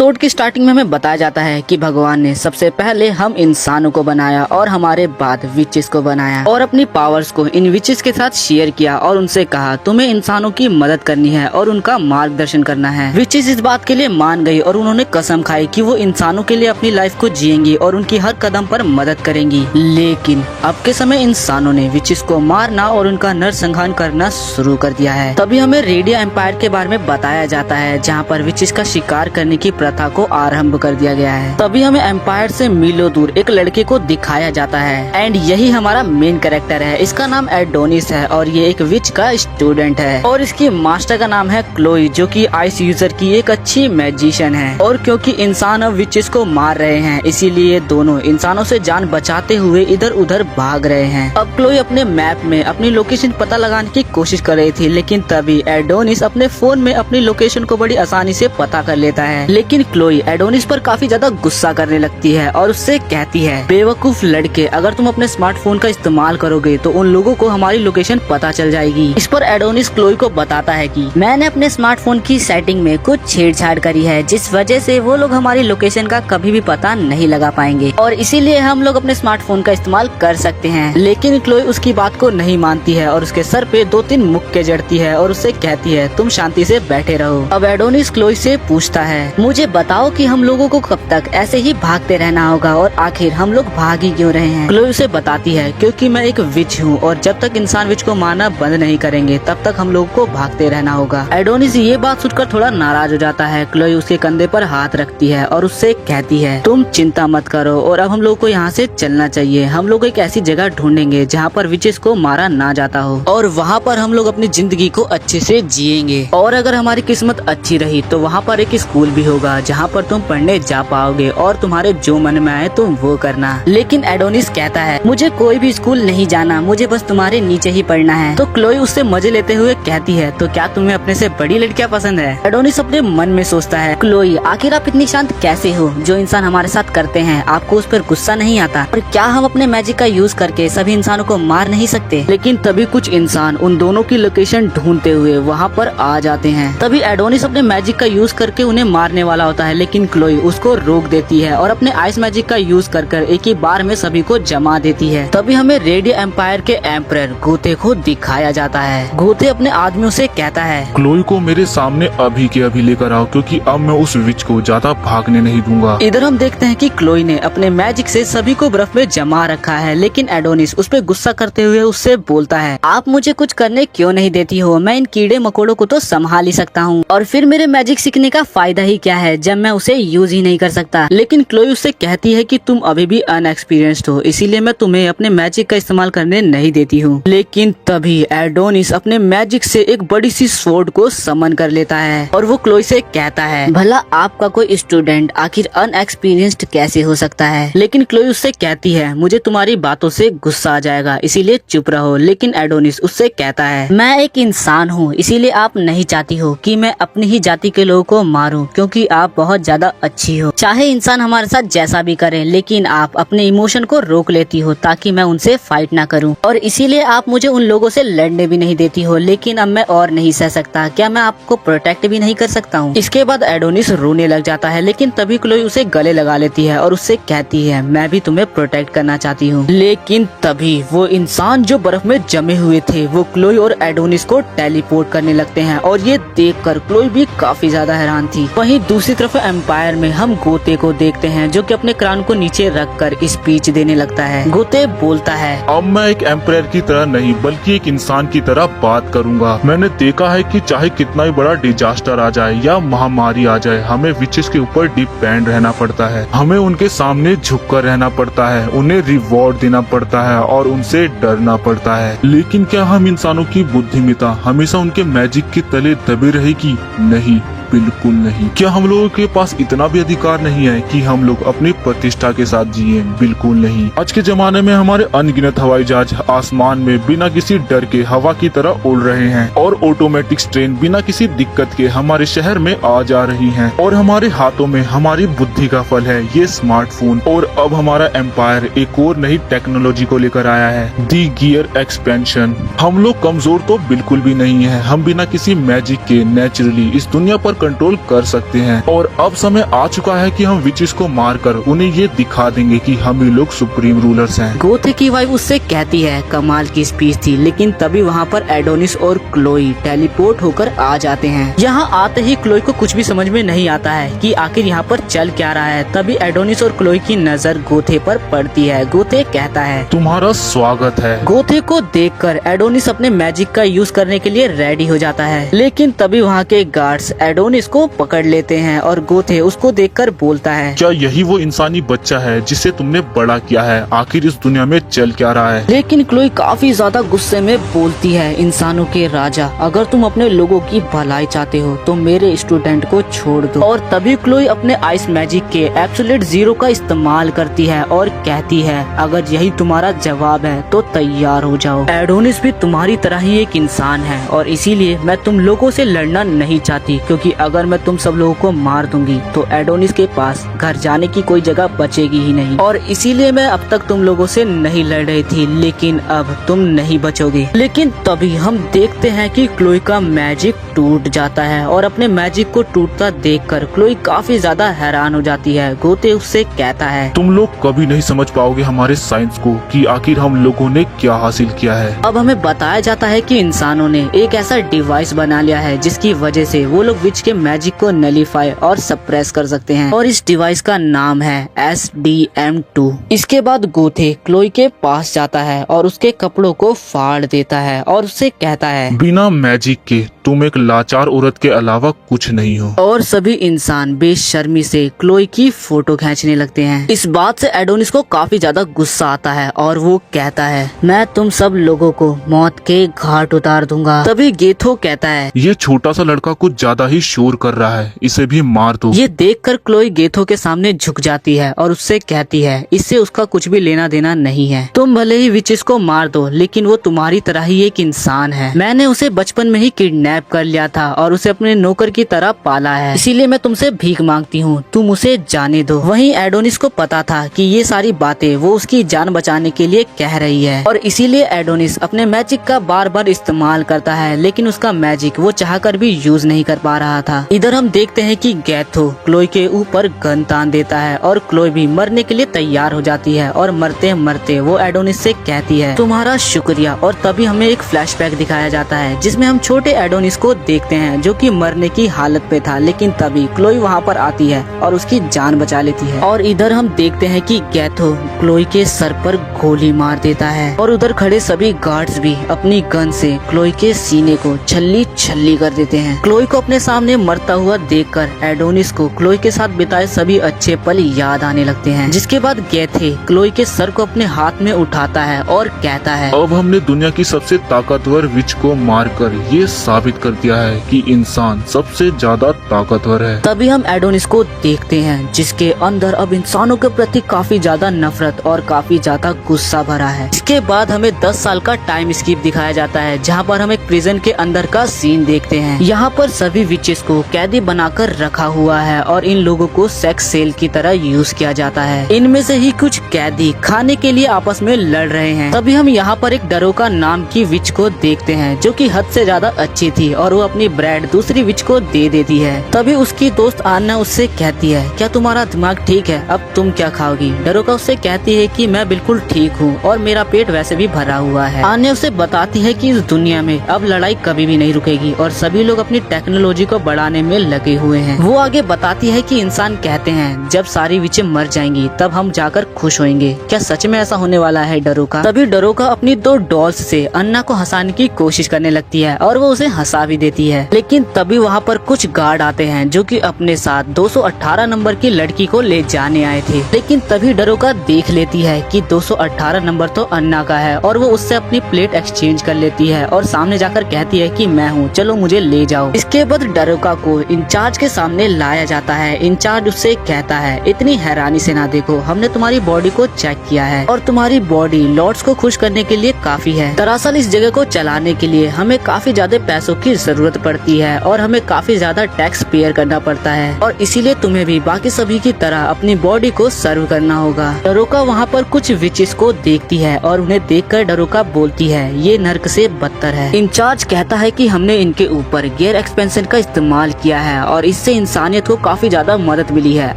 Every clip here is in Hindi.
एपिसोड की स्टार्टिंग में हमें बताया जाता है कि भगवान ने सबसे पहले हम इंसानों को बनाया और हमारे बाद विचेस को बनाया और अपनी पावर्स को इन विचेस के साथ शेयर किया और उनसे कहा तुम्हें इंसानों की मदद करनी है और उनका मार्गदर्शन करना है। विचेस इस बात के लिए मान गई और उन्होंने कसम खाई कि वो इंसानों के लिए अपनी लाइफ को जिएंगी और उनकी हर कदम पर मदद करेंगी। लेकिन अब के समय इंसानों ने विचेस को मारना और उनका नरसंहार करना शुरू कर दिया है। तभी हमें रेडियो एम्पायर के बारे में बताया जाता है जहाँ पर विचेस का शिकार करने की प्रथा को आरंभ कर दिया गया है। तभी हमें एम्पायर से मीलों दूर एक लड़के को दिखाया जाता है एंड यही हमारा मेन कैरेक्टर है। इसका नाम एडोनिस है और ये एक विच का स्टूडेंट है और इसकी मास्टर का नाम है क्लोई जो कि आइस यूजर की एक अच्छी मैजिशियन है। और क्योंकि इंसान अब विचेस को मार रहे हैं इसीलिए दोनों इंसानों से जान बचाते हुए इधर उधर भाग रहे हैं। अब क्लोई अपने मैप में अपनी लोकेशन पता लगाने की कोशिश कर रही थी लेकिन तभी एडोनिस अपने फोन में अपनी लोकेशन को बड़ी आसानी से पता कर लेता है। लेकिन क्लोई एडोनिस पर काफी ज्यादा गुस्सा करने लगती है और उससे कहती है बेवकूफ लड़के, अगर तुम अपने स्मार्टफोन का इस्तेमाल करोगे तो उन लोगों को हमारी लोकेशन पता चल जाएगी। इस पर एडोनिस क्लोई को बताता है कि मैंने अपने स्मार्टफोन की सेटिंग में कुछ छेड़छाड़ करी है जिस वजह से वो लोग हमारी लोकेशन का कभी भी पता नहीं लगा पाएंगे और इसीलिए हम लोग अपने स्मार्टफोन का इस्तेमाल कर सकते हैं। लेकिन क्लोई उसकी बात को नहीं मानती है और उसके सर पे 2-3 मुक्के जड़ती है और उससे कहती है तुम शांति से बैठे रहो। अब एडोनिस क्लोई से पूछता है मुझे बताओ कि हम लोगों को कब तक ऐसे ही भागते रहना होगा और आखिर हम लोग भाग ही क्यों रहे हैं। क्लोई उसे बताती है क्योंकि मैं एक विच हूँ और जब तक इंसान विच को मारना बंद नहीं करेंगे तब तक हम लोगों को भागते रहना होगा। एडोनिस ये बात सुनकर थोड़ा नाराज हो जाता है। क्लोई उसके कंधे पर हाथ रखती है और उससे कहती है तुम चिंता मत करो और अब हम लोग को यहाँ से चलना चाहिए। हम लोग एक ऐसी जगह ढूंढेंगे जहाँ पर विचेस को मारा ना जाता हो और वहाँ पर हम लोग अपनी जिंदगी को अच्छे से जिएंगे और अगर हमारी किस्मत अच्छी रही तो वहाँ पर एक स्कूल भी होगा जहाँ पर तुम पढ़ने जा पाओगे और तुम्हारे जो मन में आए तुम वो करना। लेकिन एडोनिस कहता है मुझे कोई भी स्कूल नहीं जाना, मुझे बस तुम्हारे नीचे ही पढ़ना है। तो क्लोई उससे मजे लेते हुए कहती है तो क्या तुम्हें अपने से बड़ी लड़कियां पसंद है। एडोनिस अपने मन में सोचता है क्लोई आखिर आप इतनी शांत कैसे हो, जो इंसान हमारे साथ करते हैं आपको उस पर गुस्सा नहीं आता और क्या हम अपने मैजिक का यूज करके सभी इंसानों को मार नहीं सकते। लेकिन तभी कुछ इंसान उन दोनों की लोकेशन ढूंढते हुए वहाँ पर आ जाते हैं। तभी एडोनिस अपने मैजिक का यूज करके उन्हें मारने वाला होता है लेकिन क्लोई उसको रोक देती है और अपने आइस मैजिक का यूज कर एक ही बार में सभी को जमा देती है। तभी हमें रेडियो एम्पायर के एम्परर गोते को दिखाया जाता है। गोते अपने आदमियों से कहता है क्लोई को मेरे सामने अभी के अभी लेकर आओ क्योंकि अब मैं उस विच को ज्यादा भागने नहीं दूंगा। इधर हम देखते हैं कि क्लोई ने अपने मैजिक से सभी को बर्फ में जमा रखा है लेकिन एडोनिस उस पर गुस्सा करते हुए उससे बोलता है आप मुझे कुछ करने क्यों नहीं देती हो, मैं इन कीड़े मकोड़ों को तो संभाल ही सकता हूँ और फिर मेरे मैजिक सीखने का फायदा ही क्या है जब मैं उसे यूज ही नहीं कर सकता। लेकिन क्लोई उससे कहती है कि तुम अभी भी अनएक्सपीरियंस्ड हो इसीलिए मैं तुम्हें अपने मैजिक का इस्तेमाल करने नहीं देती हूँ। लेकिन तभी एडोनिस अपने मैजिक से एक बड़ी सी स्वॉर्ड को समन कर लेता है और वो क्लोई से कहता है भला आपका कोई स्टूडेंट आखिर अनएक्सपीरियंस्ड कैसे हो सकता है। लेकिन क्लोई उससे कहती है मुझे तुम्हारी बातों से गुस्सा आ जाएगा इसीलिए चुप रहो। लेकिन एडोनिस उससे कहता है मैं एक इंसान हूँ इसीलिए आप नहीं चाहती हो कि मैं अपनी ही जाति के लोगों को मारूं क्योंकि आप बहुत ज्यादा अच्छी हो। चाहे इंसान हमारे साथ जैसा भी करे लेकिन आप अपने इमोशन को रोक लेती हो ताकि मैं उनसे फाइट ना करूं और इसीलिए आप मुझे उन लोगों से लड़ने भी नहीं देती हो। लेकिन अब मैं और नहीं सह सकता, क्या मैं आपको प्रोटेक्ट भी नहीं कर सकता हूं। इसके बाद एडोनिस रोने लग जाता है लेकिन तभी क्लोई उसे गले लगा लेती है और उससे कहती है मैं भी तुम्हें प्रोटेक्ट करना चाहती हूँ। लेकिन तभी वो इंसान जो बर्फ में जमे हुए थे वो क्लोई और एडोनिस को टेलीपोर्ट करने लगते हैं और ये देखकर क्लोई भी काफी ज्यादा हैरान थी। वहीं दूसरी तरफ एम्पायर में हम गोते को देखते हैं जो कि अपने क्राउन को नीचे रखकर स्पीच देने लगता है। गोते बोलता है अब मैं एक एम्पायर की तरह नहीं बल्कि एक इंसान की तरह बात करूंगा। मैंने देखा है कि चाहे कितना ही बड़ा डिजास्टर आ जाए या महामारी आ जाए हमें विचेस के ऊपर डिपेंड रहना पड़ता है। हमें उनके सामने झुककर रहना पड़ता है, उन्हें रिवॉर्ड देना पड़ता है और उनसे डरना पड़ता है। लेकिन क्या हम इंसानों की बुद्धिमत्ता हमेशा उनके मैजिक के तले दबे रहेगी? नहीं, बिल्कुल नहीं। क्या हम लोगों के पास इतना भी अधिकार नहीं है कि हम लोग अपनी प्रतिष्ठा के साथ जिए? बिल्कुल नहीं। आज के जमाने में हमारे अनगिनत हवाई जहाज आसमान में बिना किसी डर के हवा की तरह उड़ रहे हैं और ऑटोमेटिक ट्रेन बिना किसी दिक्कत के हमारे शहर में आ जा रही हैं और हमारे हाथों में हमारी बुद्धि का फल है ये स्मार्टफोन। और अब हमारा एम्पायर एक और नई टेक्नोलॉजी को लेकर आया है, दी गियर एक्सपेंशन। हम लोग कमजोर तो बिल्कुल भी नहीं है। हम बिना किसी मैजिक के नेचुरली इस दुनिया पर कंट्रोल कर सकते हैं। और अब समय आ चुका है कि हम विचेस को मारकर उन्हें ये दिखा देंगे कि हम ही लोग सुप्रीम रूलर्स हैं। गोथे की वाइफ उससे कहती है कमाल की स्पीच थी, लेकिन तभी वहाँ पर एडोनिस और क्लोई टेलीपोर्ट होकर आ जाते हैं। यहाँ आते ही क्लोई को कुछ भी समझ में नहीं आता है कि आखिर यहाँ पर चल क्या रहा है। तभी एडोनिस और क्लोई की नजर गोथे पर पड़ती है। गोथे कहता है तुम्हारा स्वागत है। गोथे को देखकर एडोनिस अपने मैजिक का यूज करने के लिए रेडी हो जाता है, लेकिन तभी वहाँ के गार्ड्स एडोनिस को पकड़ लेते हैं और गोथे उसको देखकर बोलता है क्या यही वो इंसानी बच्चा है जिसे तुमने बड़ा किया है? आखिर इस दुनिया में चल क्या रहा है? लेकिन क्लोई काफी ज्यादा गुस्से में बोलती है इंसानों के राजा, अगर तुम अपने लोगों की भलाई चाहते हो तो मेरे स्टूडेंट को छोड़ दो। और तभी क्लोई अपने आइस मैजिक के एब्सोल्यूट जीरो का इस्तेमाल करती है और कहती है अगर यही तुम्हारा जवाब है तो तैयार हो जाओ। एडोनिस भी तुम्हारी तरह ही एक इंसान है और इसीलिए मैं तुम लोगों से लड़ना नहीं चाहती, क्योंकि अगर मैं तुम सब लोगों को मार दूंगी तो एडोनिस के पास घर जाने की कोई जगह बचेगी ही नहीं। और इसीलिए मैं अब तक तुम लोगों से नहीं लड़ रही थी, लेकिन अब तुम नहीं बचोगे। लेकिन तभी हम देखते हैं कि क्लोई का मैजिक टूट जाता है और अपने मैजिक को टूटता देखकर क्लोई काफी ज्यादा हैरान हो जाती है। गोथे उससे कहता है तुम लोग कभी नहीं समझ पाओगे हमारे साइंस को कि आखिर हम लोगों ने क्या हासिल किया है। अब हमें बताया जाता है कि इंसानों ने एक ऐसा डिवाइस बना लिया है जिसकी वजह से वो लोग विच के मैजिक को नलीफाई और सप्रेस कर सकते हैं, और इस डिवाइस का नाम है SDM2। इसके बाद गोथे क्लोई के पास जाता है और उसके कपड़ों को फाड़ देता है और उससे कहता है बिना मैजिक के तुम एक लाचार औरत के अलावा कुछ नहीं हो। और सभी इंसान बेशर्मी से क्लोई की फोटो खींचने लगते हैं। इस बात से एडोनिस को काफी ज्यादा गुस्सा आता है और वो कहता है मैं तुम सब लोगों को मौत के घाट उतार दूंगा। तभी गेथो कहता है ये छोटा सा लड़का कुछ ज्यादा ही शोर कर रहा है, इसे भी मार दो। ये देखकर क्लोई गेथो के सामने झुक जाती है और उससे कहती है इससे उसका कुछ भी लेना देना नहीं है। तुम भले ही विचेस को मार दो, लेकिन वो तुम्हारी तरह ही एक इंसान है। मैंने उसे बचपन में ही किडनैप कर लिया था और उसे अपने नौकर की तरह पाला है, इसीलिए मैं तुमसे भीख मांगती हूँ, तुम उसे जाने दो। वहीं एडोनिस को पता था कि ये सारी बातें वो उसकी जान बचाने के लिए कह रही है, और इसीलिए एडोनिस अपने मैजिक का बार बार इस्तेमाल करता है, लेकिन उसका मैजिक वो चाहकर भी यूज नहीं कर पा रहा था। इधर हम देखते हैं कि गेथो क्लोई के ऊपर गन तान देता है और क्लोई भी मरने के लिए तैयार हो जाती है, और मरते मरते वो एडोनिस से कहती है तुम्हारा शुक्रिया। और तभी हमें एक फ्लैशबैक दिखाया जाता है जिसमें हम छोटे एडोनिस को देखते हैं जो कि मरने की हालत पे था, लेकिन तभी क्लोई वहाँ पर आती है और उसकी जान बचा लेती है। और इधर हम देखते हैं कि गेथो क्लोई के सर पर गोली मार देता है और उधर खड़े सभी गार्ड्स भी अपनी गन से क्लोई के सीने को छल्ली छल्ली कर देते हैं। क्लोई को अपने सामने मरता हुआ देखकर एडोनिस को क्लोई के साथ बिताए सभी अच्छे पल याद आने लगते हैं, जिसके बाद गेथे क्लोई के सर को अपने हाथ में उठाता है और कहता है अब हमने दुनिया की सबसे ताकतवर विच को मारकर ये साबित कर दिया है कि इंसान सबसे ज्यादा ताकतवर है। तभी हम एडोनिस को देखते हैं जिसके अंदर अब इंसानों के प्रति काफी ज्यादा नफरत और काफी ज्यादा गुस्सा भरा है। इसके बाद हमें 10 साल का टाइम स्किप दिखाया जाता है, जहाँ पर हम एक प्रिजन के अंदर का सीन देखते हैं। यहाँ पर सभी विचेस को कैदी बनाकर रखा हुआ है और इन लोगों को सेक्स सेल की तरह यूज किया जाता है। इनमें से ही कुछ कैदी खाने के लिए आपस में लड़ रहे हैं। तभी हम यहाँ पर एक डरोका नाम की विच को देखते हैं जो कि हद से ज्यादा अच्छी थी, और वो अपनी ब्रेड दूसरी विच को दे देती है। तभी उसकी दोस्त आन्ना उससे कहती है क्या तुम्हारा दिमाग ठीक है, अब तुम क्या खाओगी? डरोका उससे कहती है कि मैं बिल्कुल ठीक हूँ और मेरा पेट वैसे भी भरा हुआ है। आन्ना उसे बताती है कि इस दुनिया में अब लड़ाई कभी भी नहीं रुकेगी और सभी लोग अपनी टेक्नोलॉजी को बढ़ाने में लगे हुए हैं। वो आगे बताती है कि इंसान कहते हैं जब सारी विचें मर जाएंगी तब हम जाकर खुश होंगे। क्या सच में ऐसा होने वाला है डरोका? तभी डरोका अपनी 2 डॉल्स से अन्ना को हंसाने की कोशिश करने लगती है और वो उसे हंसा भी देती है। लेकिन तभी वहाँ पर कुछ गार्ड आते हैं जो कि अपने साथ 218 नंबर की लड़की को ले जाने आए थे। लेकिन तभी डरोका देख लेती है कि 218 नंबर तो अन्ना का है और वो उससे अपनी प्लेट एक्सचेंज कर लेती है और सामने जाकर कहती है कि मैं हूँ, चलो मुझे ले जाओ। इसके बाद डरोका को इंचार्ज के सामने लाया जाता है। इंचार्ज उससे कहता है इतनी हैरानी से ना देखो, हमने तुम्हारी बॉडी को चेक किया है और तुम्हारी बॉडी लॉर्ड्स को खुश करने के लिए काफी है। दरअसल इस जगह को चलाने के लिए हमें काफी ज्यादा पैसों की जरूरत जरूरत पड़ती है और हमें काफी ज्यादा टैक्स पेयर करना पड़ता है और इसीलिए तुम्हें भी बाकी सभी की तरह अपनी बॉडी को सर्व करना होगा। डरोका वहाँ पर कुछ विचेस को देखती है और उन्हें देखकर डरोका बोलती है ये नर्क से बदतर है। इंचार्ज कहता है कि हमने इनके ऊपर गियर एक्सपेंशन का इस्तेमाल किया है और इससे इंसानियत को काफी ज्यादा मदद मिली है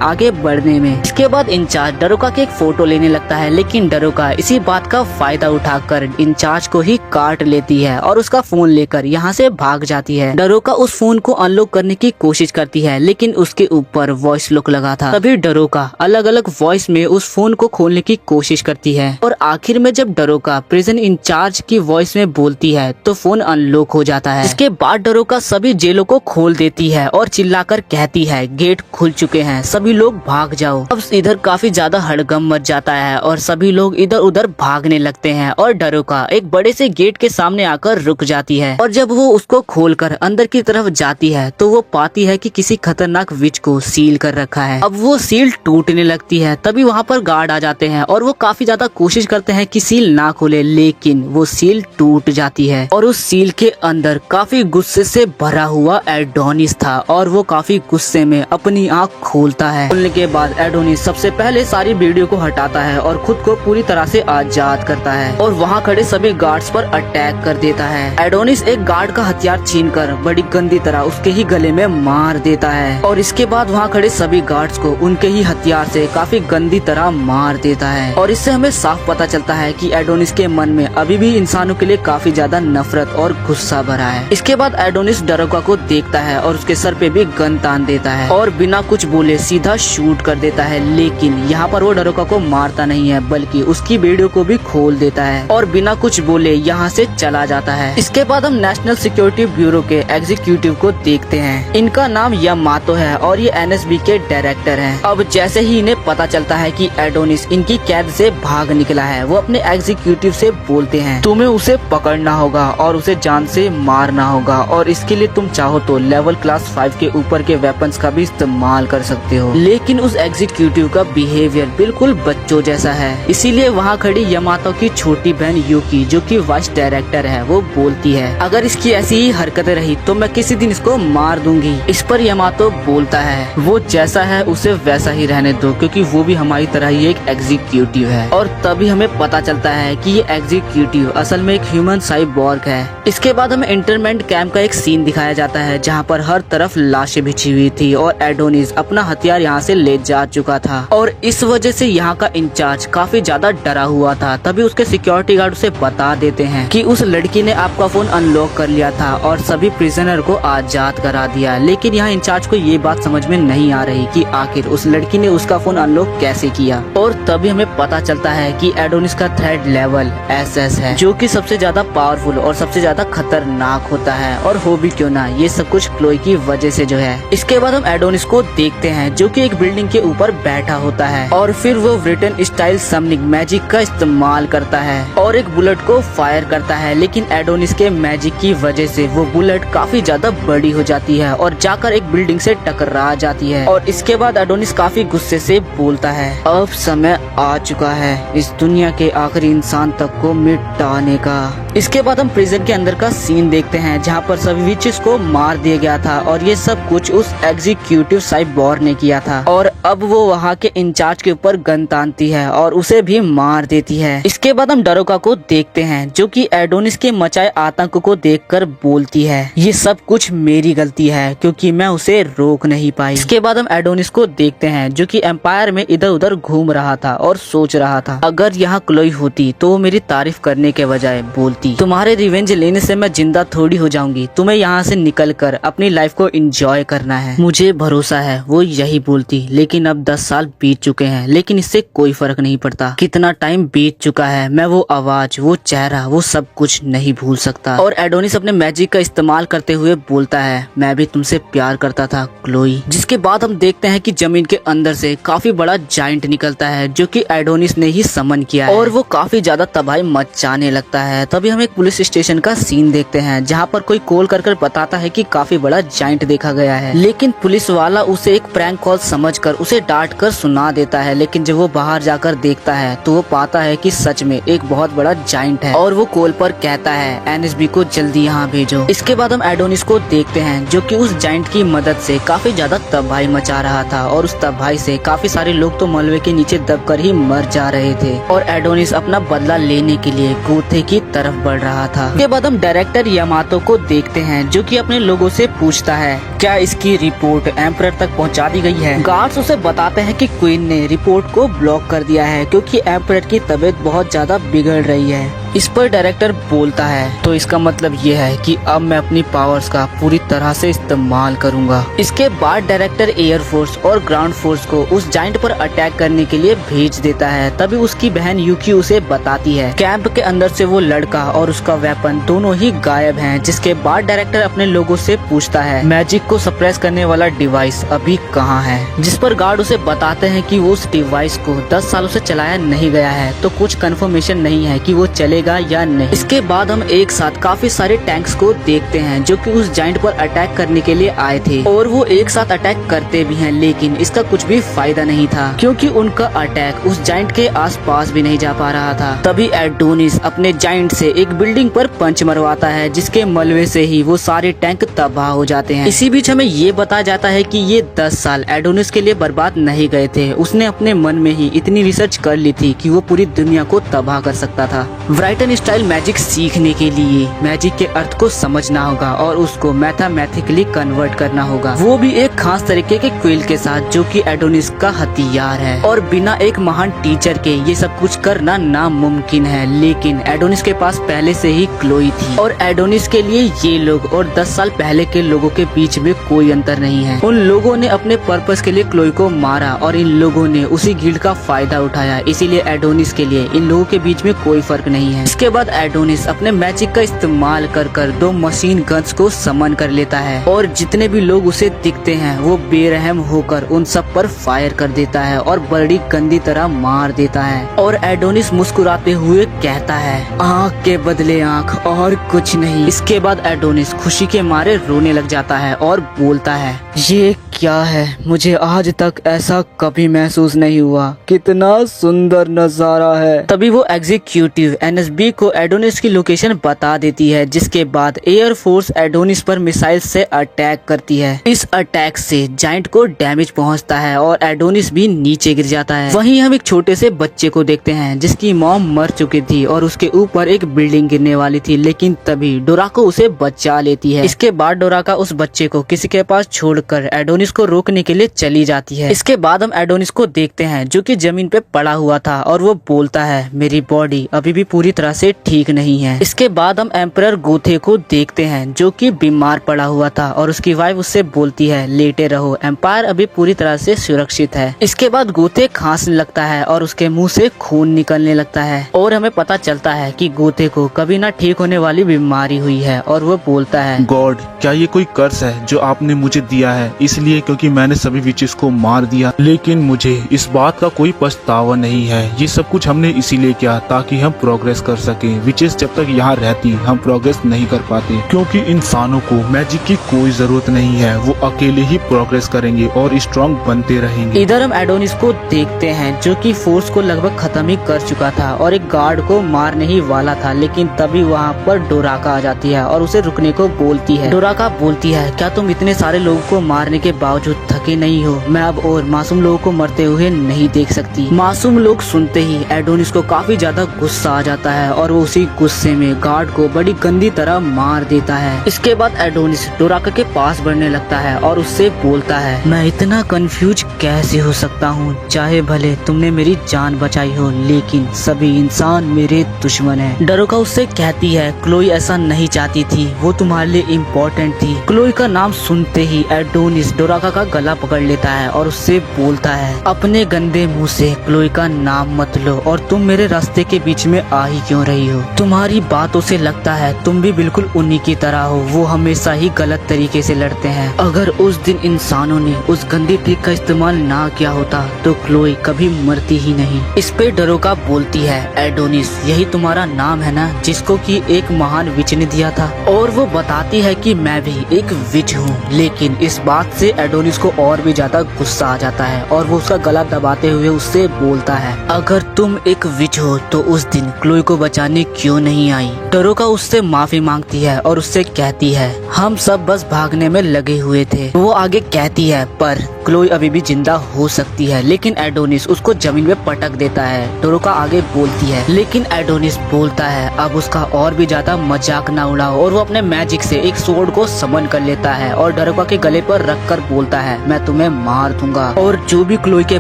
आगे बढ़ने में। इसके बाद इंचार्ज डरोका की एक फोटो लेने लगता है, लेकिन डरोका इसी बात का फायदा उठाकर इंचार्ज को ही काट लेती है और उसका फोन लेकर यहाँ से भाग जाती है। डरोका उस फोन को अनलॉक करने की कोशिश करती है, लेकिन उसके ऊपर वॉइस लॉक लगा था। तभी डरोका अलग अलग वॉइस में उस फोन को खोलने की कोशिश करती है और आखिर में जब डरोका प्रिजन इंचार्ज की वॉइस में बोलती है तो फोन अनलॉक हो जाता है। इसके बाद डरोका सभी जेलों को खोल देती है और चिल्लाकर कहती है गेट खुल चुके हैं, सभी लोग भाग जाओ। अब इधर काफी ज्यादा हड़कंप मच जाता है और सभी लोग इधर उधर भागने लगते हैं और डरोका एक बड़े से गेट के सामने आकर रुक जाती है और जब वो उसको खोलकर अंदर की तरफ जाती है तो वो पाती है कि किसी खतरनाक विच को सील कर रखा है। अब वो सील टूटने लगती है, तभी वहाँ पर गार्ड आ जाते हैं और वो काफी ज्यादा कोशिश करते हैं कि सील ना खोले, लेकिन वो सील टूट जाती है और उस सील के अंदर काफी गुस्से से भरा हुआ एडोनिस था और वो काफी गुस्से में अपनी आँख खोलता है। खोलने के बाद एडोनिस सबसे पहले सारी वीडियो को हटाता है और खुद को पूरी तरह से आजाद करता है और वहाँ खड़े सभी गार्ड्स पर अटैक कर देता है। एडोनिस एक गार्ड का हथियार छीनकर बड़ी गंदी तरह उसके ही गले में मार देता है और इसके बाद वहाँ खड़े सभी गार्ड्स को उनके ही हथियार से काफी गंदी तरह मार देता है और इससे हमें साफ पता चलता है कि एडोनिस के मन में अभी भी इंसानों के लिए काफी ज्यादा नफरत और गुस्सा भरा है। इसके बाद एडोनिस डरोका को देखता है और उसके सर पे भी गन तान देता है और बिना कुछ बोले सीधा शूट कर देता है, लेकिन यहाँ पर वो डरोका को मारता नहीं है बल्कि उसकी वीडियो को भी खोल देता है और बिना कुछ बोले यहाँ से चला जाता है। इसके बाद हम नेशनल सिक्योरिटी ब्यूरो के एग्जीक्यूटिव को देखते हैं। इनका नाम यामातो है और ये एनएसबी के डायरेक्टर हैं। अब जैसे ही इन्हें पता चलता है कि एडोनिस इनकी कैद से भाग निकला है, वो अपने एग्जीक्यूटिव से बोलते हैं तुम्हें उसे पकड़ना होगा और उसे जान से मारना होगा और इसके लिए तुम चाहो तो लेवल क्लास 5 के ऊपर के वेपन्स का भी इस्तेमाल कर सकते हो। लेकिन उस एग्जीक्यूटिव का बिहेवियर बिल्कुल बच्चों जैसा है, इसीलिए वहाँ खड़ी यामातो की छोटी बहन यूकी जो कि वाइस डायरेक्टर है वो बोलती है अगर इसकी ऐसी ही हरकतें रही तो मैं किसी दिन इसको मार दूंगी। इस पर यामातो बोलता है वो जैसा है उसे वैसा ही रहने दो क्योंकि वो भी हमारी तरह ही एक एग्जीक्यूटिव है। और तभी हमें पता चलता है कि ये एग्जीक्यूटिव असल में एक ह्यूमन साइबॉर्ग है। इसके बाद हमें इंटरमेंट कैंप का एक सीन दिखाया जाता है जहाँ पर हर तरफ लाशें बिछी हुई थी और एडोनिस अपना हथियार यहाँ से ले जा चुका था और इस वजह से यहाँ का इंचार्ज काफी ज्यादा डरा हुआ था। तभी उसके सिक्योरिटी गार्ड उसे बता देते हैं कि उस लड़की ने आपका फोन अनलॉक कर लिया था और सभी प्रिजनर को आजाद करा दिया। लेकिन यहाँ इंचार्ज को ये बात समझ में नहीं आ रही कि आखिर उस लड़की ने उसका फोन अनलॉक कैसे किया। और तभी हमें पता चलता है कि एडोनिस का थ्रेड लेवल SS है जो कि सबसे ज्यादा पावरफुल और सबसे ज्यादा खतरनाक होता है और हो भी क्यों ना ये सब कुछ क्लोई की वजह से जो है। इसके बाद हम एडोनिस को देखते हैं जो कि एक बिल्डिंग के ऊपर बैठा होता है और फिर वो ब्रिटेन स्टाइल समनिंग मैजिक का इस्तेमाल करता है और एक बुलेट को फायर करता है, लेकिन एडोनिस के मैजिक की वजह से वो बुलेट काफी ज्यादा बड़ी हो जाती है और जाकर एक बिल्डिंग से टकरा जाती है। और इसके बाद एडोनिस काफी गुस्से से बोलता है अब समय आ चुका है इस दुनिया के आखिरी इंसान तक को मिटाने का। इसके बाद हम प्रिजन के अंदर का सीन देखते हैं जहाँ पर सभी विचेस को मार दिया गया था और ये सब कुछ उस एग्जीक्यूटिव साइबॉर्ग ने किया था और अब वो वहाँ के इंचार्ज के ऊपर गन तानती है और उसे भी मार देती है। इसके बाद हम डरोका को देखते हैं जो कि एडोनिस के मचाए आतंक को देखकर बोलती है ये सब कुछ मेरी गलती है क्योंकि मैं उसे रोक नहीं पाई। इसके बाद हम एडोनिस को देखते हैं जो कि एम्पायर में इधर उधर घूम रहा था और सोच रहा था अगर यहाँ क्लोई होती तो वो मेरी तारीफ करने के बजाय बोलती तुम्हारे रिवेंज लेने से मैं जिंदा थोड़ी हो जाऊंगी, तुम्हें यहाँ से निकल कर अपनी लाइफ को एंजॉय करना है। मुझे भरोसा है वो यही बोलती, लेकिन अब 10 साल बीत चुके हैं लेकिन इससे कोई फर्क नहीं पड़ता। कितना टाइम बीत चुका है, मैं वो आवाज वो चेहरा वो सब कुछ नहीं भूल सकता। और एडोनिस अपने मैजिक का इस्तेमाल करते हुए बोलता है मैं भी तुमसे प्यार करता था क्लोई। जिसके बाद हम देखते हैं कि जमीन के अंदर से काफी बड़ा जाइंट निकलता है जो कि एडोनिस ने ही समन किया है और वो काफी ज्यादा तबाही मचाने लगता है। तभी हम एक पुलिस स्टेशन का सीन देखते हैं जहाँ पर कोई कॉल कर बताता है कि काफी बड़ा जाइंट देखा गया है, लेकिन पुलिस वाला उसे एक प्रैंक कॉल समझकर उसे डांट कर सुना देता है। लेकिन जब वो बाहर जाकर देखता है तो वो पाता है कि सच में एक बहुत बड़ा जाइंट है और वो कॉल पर कहता है एनएसबी को जल्दी यहाँ भेजो। इसके इसके बाद हम एडोनिस को देखते हैं जो कि उस जाइंट की मदद से काफी ज्यादा तबाही मचा रहा था और उस तबाही से काफी सारे लोग तो मलबे के नीचे दबकर ही मर जा रहे थे और एडोनिस अपना बदला लेने के लिए गोथे की तरफ बढ़ रहा था। इसके बाद हम डायरेक्टर यामातो को देखते हैं जो कि अपने लोगों से पूछता है क्या इसकी रिपोर्ट एम्परर तक पहुंचा दी गई है। गार्ड्स उसे बताते हैं कि क्वीन ने रिपोर्ट को ब्लॉक कर दिया है क्योंकि एम्परर की तबीयत बहुत ज्यादा बिगड़ रही है। इस पर डायरेक्टर बोलता है तो इसका मतलब ये है कि अब मैं अपनी पावर्स का पूरी तरह से इस्तेमाल करूंगा। इसके बाद डायरेक्टर एयर फोर्स और ग्राउंड फोर्स को उस जाइंट पर अटैक करने के लिए भेज देता है। तभी उसकी बहन यूकी उसे बताती है कैंप के अंदर से वो लड़का और उसका वेपन दोनों ही गायब हैं। जिसके बाद डायरेक्टर अपने लोगों से पूछता है मैजिक को सप्रेस करने वाला डिवाइस अभी कहाँ है। जिस पर गार्ड उसे बताते हैं कि वो उस डिवाइस को 10 सालों से चलाया नहीं गया है तो कुछ कंफर्मेशन नहीं है कि वो चलेगा या नहीं। इसके बाद हम एक साथ काफी सारे टैंक्स को देखते हैं जो कि उस जाइंट पर अटैक करने के लिए आए थे और वो एक साथ अटैक करते भी हैं लेकिन इसका कुछ भी फायदा नहीं था क्योंकि उनका अटैक उस जाइंट के आसपास भी नहीं जा पा रहा था। तभी एडोनिस अपने जाइंट से एक बिल्डिंग पर पंच मरवाता है जिसके मलबे से ही वो सारे टैंक तबाह हो जाते हैं। इसी बीच हमें ये बताया जाता है कि ये 10 साल एडोनिस के लिए बर्बाद नहीं गए थे। उसने अपने मन में ही इतनी रिसर्च कर ली थी कि वो पूरी दुनिया को तबाह कर सकता था। ब्राइटन स्टाइल मैजिक सीखने के लिए मैजिक के अर्थ को समझना होगा और उसको मैथमेटिकली कन्वर्ट करना होगा, वो भी एक खास तरीके के क्विल के साथ जो कि एडोनिस का हथियार है। और बिना एक महान टीचर के ये सब कुछ करना नामुमकिन है। लेकिन एडोनिस के पास पहले से ही क्लोई थी और एडोनिस के लिए ये लोग और 10 साल पहले के लोगों के बीच में कोई अंतर नहीं है। उन लोगों ने अपने पर्पस के लिए क्लोई को मारा और इन लोगों ने उसी गिल्ड का फायदा उठाया। इसीलिए एडोनिस के लिए इन लोगों के बीच में कोई फर्क नहीं है। इसके बाद एडोनिस अपने मैजिक का इस्तेमाल कर 2 मशीन गन्स को समन कर लेता है और जितने भी लोग उसे दिखते हैं वो बेरहम होकर उन सब पर फायर कर देता है और बड़ी गंदी तरह मार देता है। और एडोनिस मुस्कुराते हुए कहता है आँख के बदले आँख और कुछ नहीं। इसके बाद एडोनिस खुशी के मारे रोने लग जाता है और बोलता है ये क्या है, मुझे आज तक ऐसा कभी महसूस नहीं हुआ, कितना सुंदर नजारा है। तभी वो एग्जीक्यूटिव एनएसबी को एडोनिस की लोकेशन बता देती है जिसके बाद एयर फोर्स एडोनिस पर मिसाइल से अटैक करती है। इस अटैक से जाइंट को डैमेज पहुंचता है और एडोनिस भी नीचे गिर जाता है। वहीं हम एक छोटे से बच्चे को देखते हैं जिसकी मॉम मर चुकी थी और उसके ऊपर एक बिल्डिंग गिरने वाली थी लेकिन तभी डोराको उसे बचा लेती है। इसके बाद डोराका उस बच्चे को किसी के पास छोड़कर एडोनिस को रोकने के लिए चली जाती है। इसके बाद हम एडोनिस को देखते हैं जो कि जमीन पे पड़ा हुआ था और वो बोलता है मेरी बॉडी अभी भी पूरी तरह से ठीक नहीं है। इसके बाद हम एम्परर गोथे को देखते हैं जो कि बीमार पड़ा हुआ था और उसकी वाइफ उससे बोलती है लेटे रहो, एम्पायर अभी पूरी तरह से सुरक्षित है। इसके बाद गोथे खांसने लगता है और उसके मुंह से खून निकलने लगता है और हमें पता चलता है कि गोथे को कभी ना ठीक होने वाली बीमारी हुई है और वो बोलता है गॉड, क्या ये कोई कर्स है जो आपने मुझे दिया है, इसलिए क्योंकि मैंने सभी विचेस को मार दिया। लेकिन मुझे इस बात का कोई पछतावा नहीं है। ये सब कुछ हमने इसीलिए किया ताकि हम प्रोग्रेस कर सके। विचेस जब तक यहाँ रहती हम प्रोग्रेस नहीं कर पाते क्योंकि इंसानों को मैजिक की कोई जरूरत नहीं है, वो अकेले ही प्रोग्रेस करेंगे और स्ट्रॉन्ग बनते रहेंगे। इधर हम एडोनिस को देखते हैं जो कि फोर्स को लगभग खत्म ही कर चुका था और एक गार्ड को मारने ही वाला था लेकिन तभी वहाँ पर डोराका आ जाती है और उसे रुकने को बोलती है। डोराका बोलती है क्या तुम इतने सारे लोगों को मारने के बावजूद थके नहीं हो? मैं अब और मासूम लोगों को मरते हुए नहीं देख सकती। मासूम लोग सुनते ही एडोनिस को काफी ज्यादा गुस्सा आ जाता है और वो उसी गुस्से में गार्ड को बड़ी गंदी तरह मार देता है। इसके बाद एडोनिस डोराका के पास बढ़ने लगता है और उससे बोलता है मैं इतना कंफ्यूज कैसे हो सकता हूँ? चाहे भले तुमने मेरी जान बचाई हो लेकिन सभी इंसान मेरे दुश्मन हैं। डोराका उससे कहती है क्लोई ऐसा नहीं चाहती थी, वो तुम्हारे लिए इम्पोर्टेंट थी। क्लोई का नाम सुनते ही एडोनिस डोराका का गला पकड़ लेता है और उससे बोलता है अपने गंदे मुंह से क्लोई का नाम मत लो और तुम मेरे रास्ते के बीच में आ ही क्यों रही हो? तुम्हारी बातों से लगता है तुम भी बिल्कुल उन्हीं की तरह हो, वो हमेशा ही गलत तरीके से लड़ते हैं। अगर उस दिन इंसानों ने उस गंदी ट्रिक का इस्तेमाल ना किया होता तो क्लोई कभी मरती ही नहीं। इस पे डोराका बोलती है एडोनिस यही तुम्हारा नाम है ना जिसको कि एक महान विच ने दिया था? और वो बताती है कि मैं भी एक विच हूँ। लेकिन इस बात से एडोनिस को और भी ज्यादा गुस्सा आ जाता है और वो उसका गला दबाते हुए उससे बोलता है, अगर तुम एक विच हो तो उस दिन क्लोई को बचाने क्यों नहीं आई। डरोका उससे माफी मांगती है और उससे कहती है, हम सब बस भागने में लगे हुए थे। वो आगे कहती है, पर क्लोई अभी भी जिंदा हो सकती है। लेकिन एडोनिस उसको जमीन में पटक देता है। डरोका आगे बोलती है, लेकिन एडोनिस बोलता है, अब उसका और भी ज्यादा मजाक ना उड़ाओ, और वो अपने मैजिक से एक सोर्ड को समन कर लेता है और डरोका के गले पर रख कर बोलता है, मैं तुम्हें मार दूंगा और जो भी क्लोई के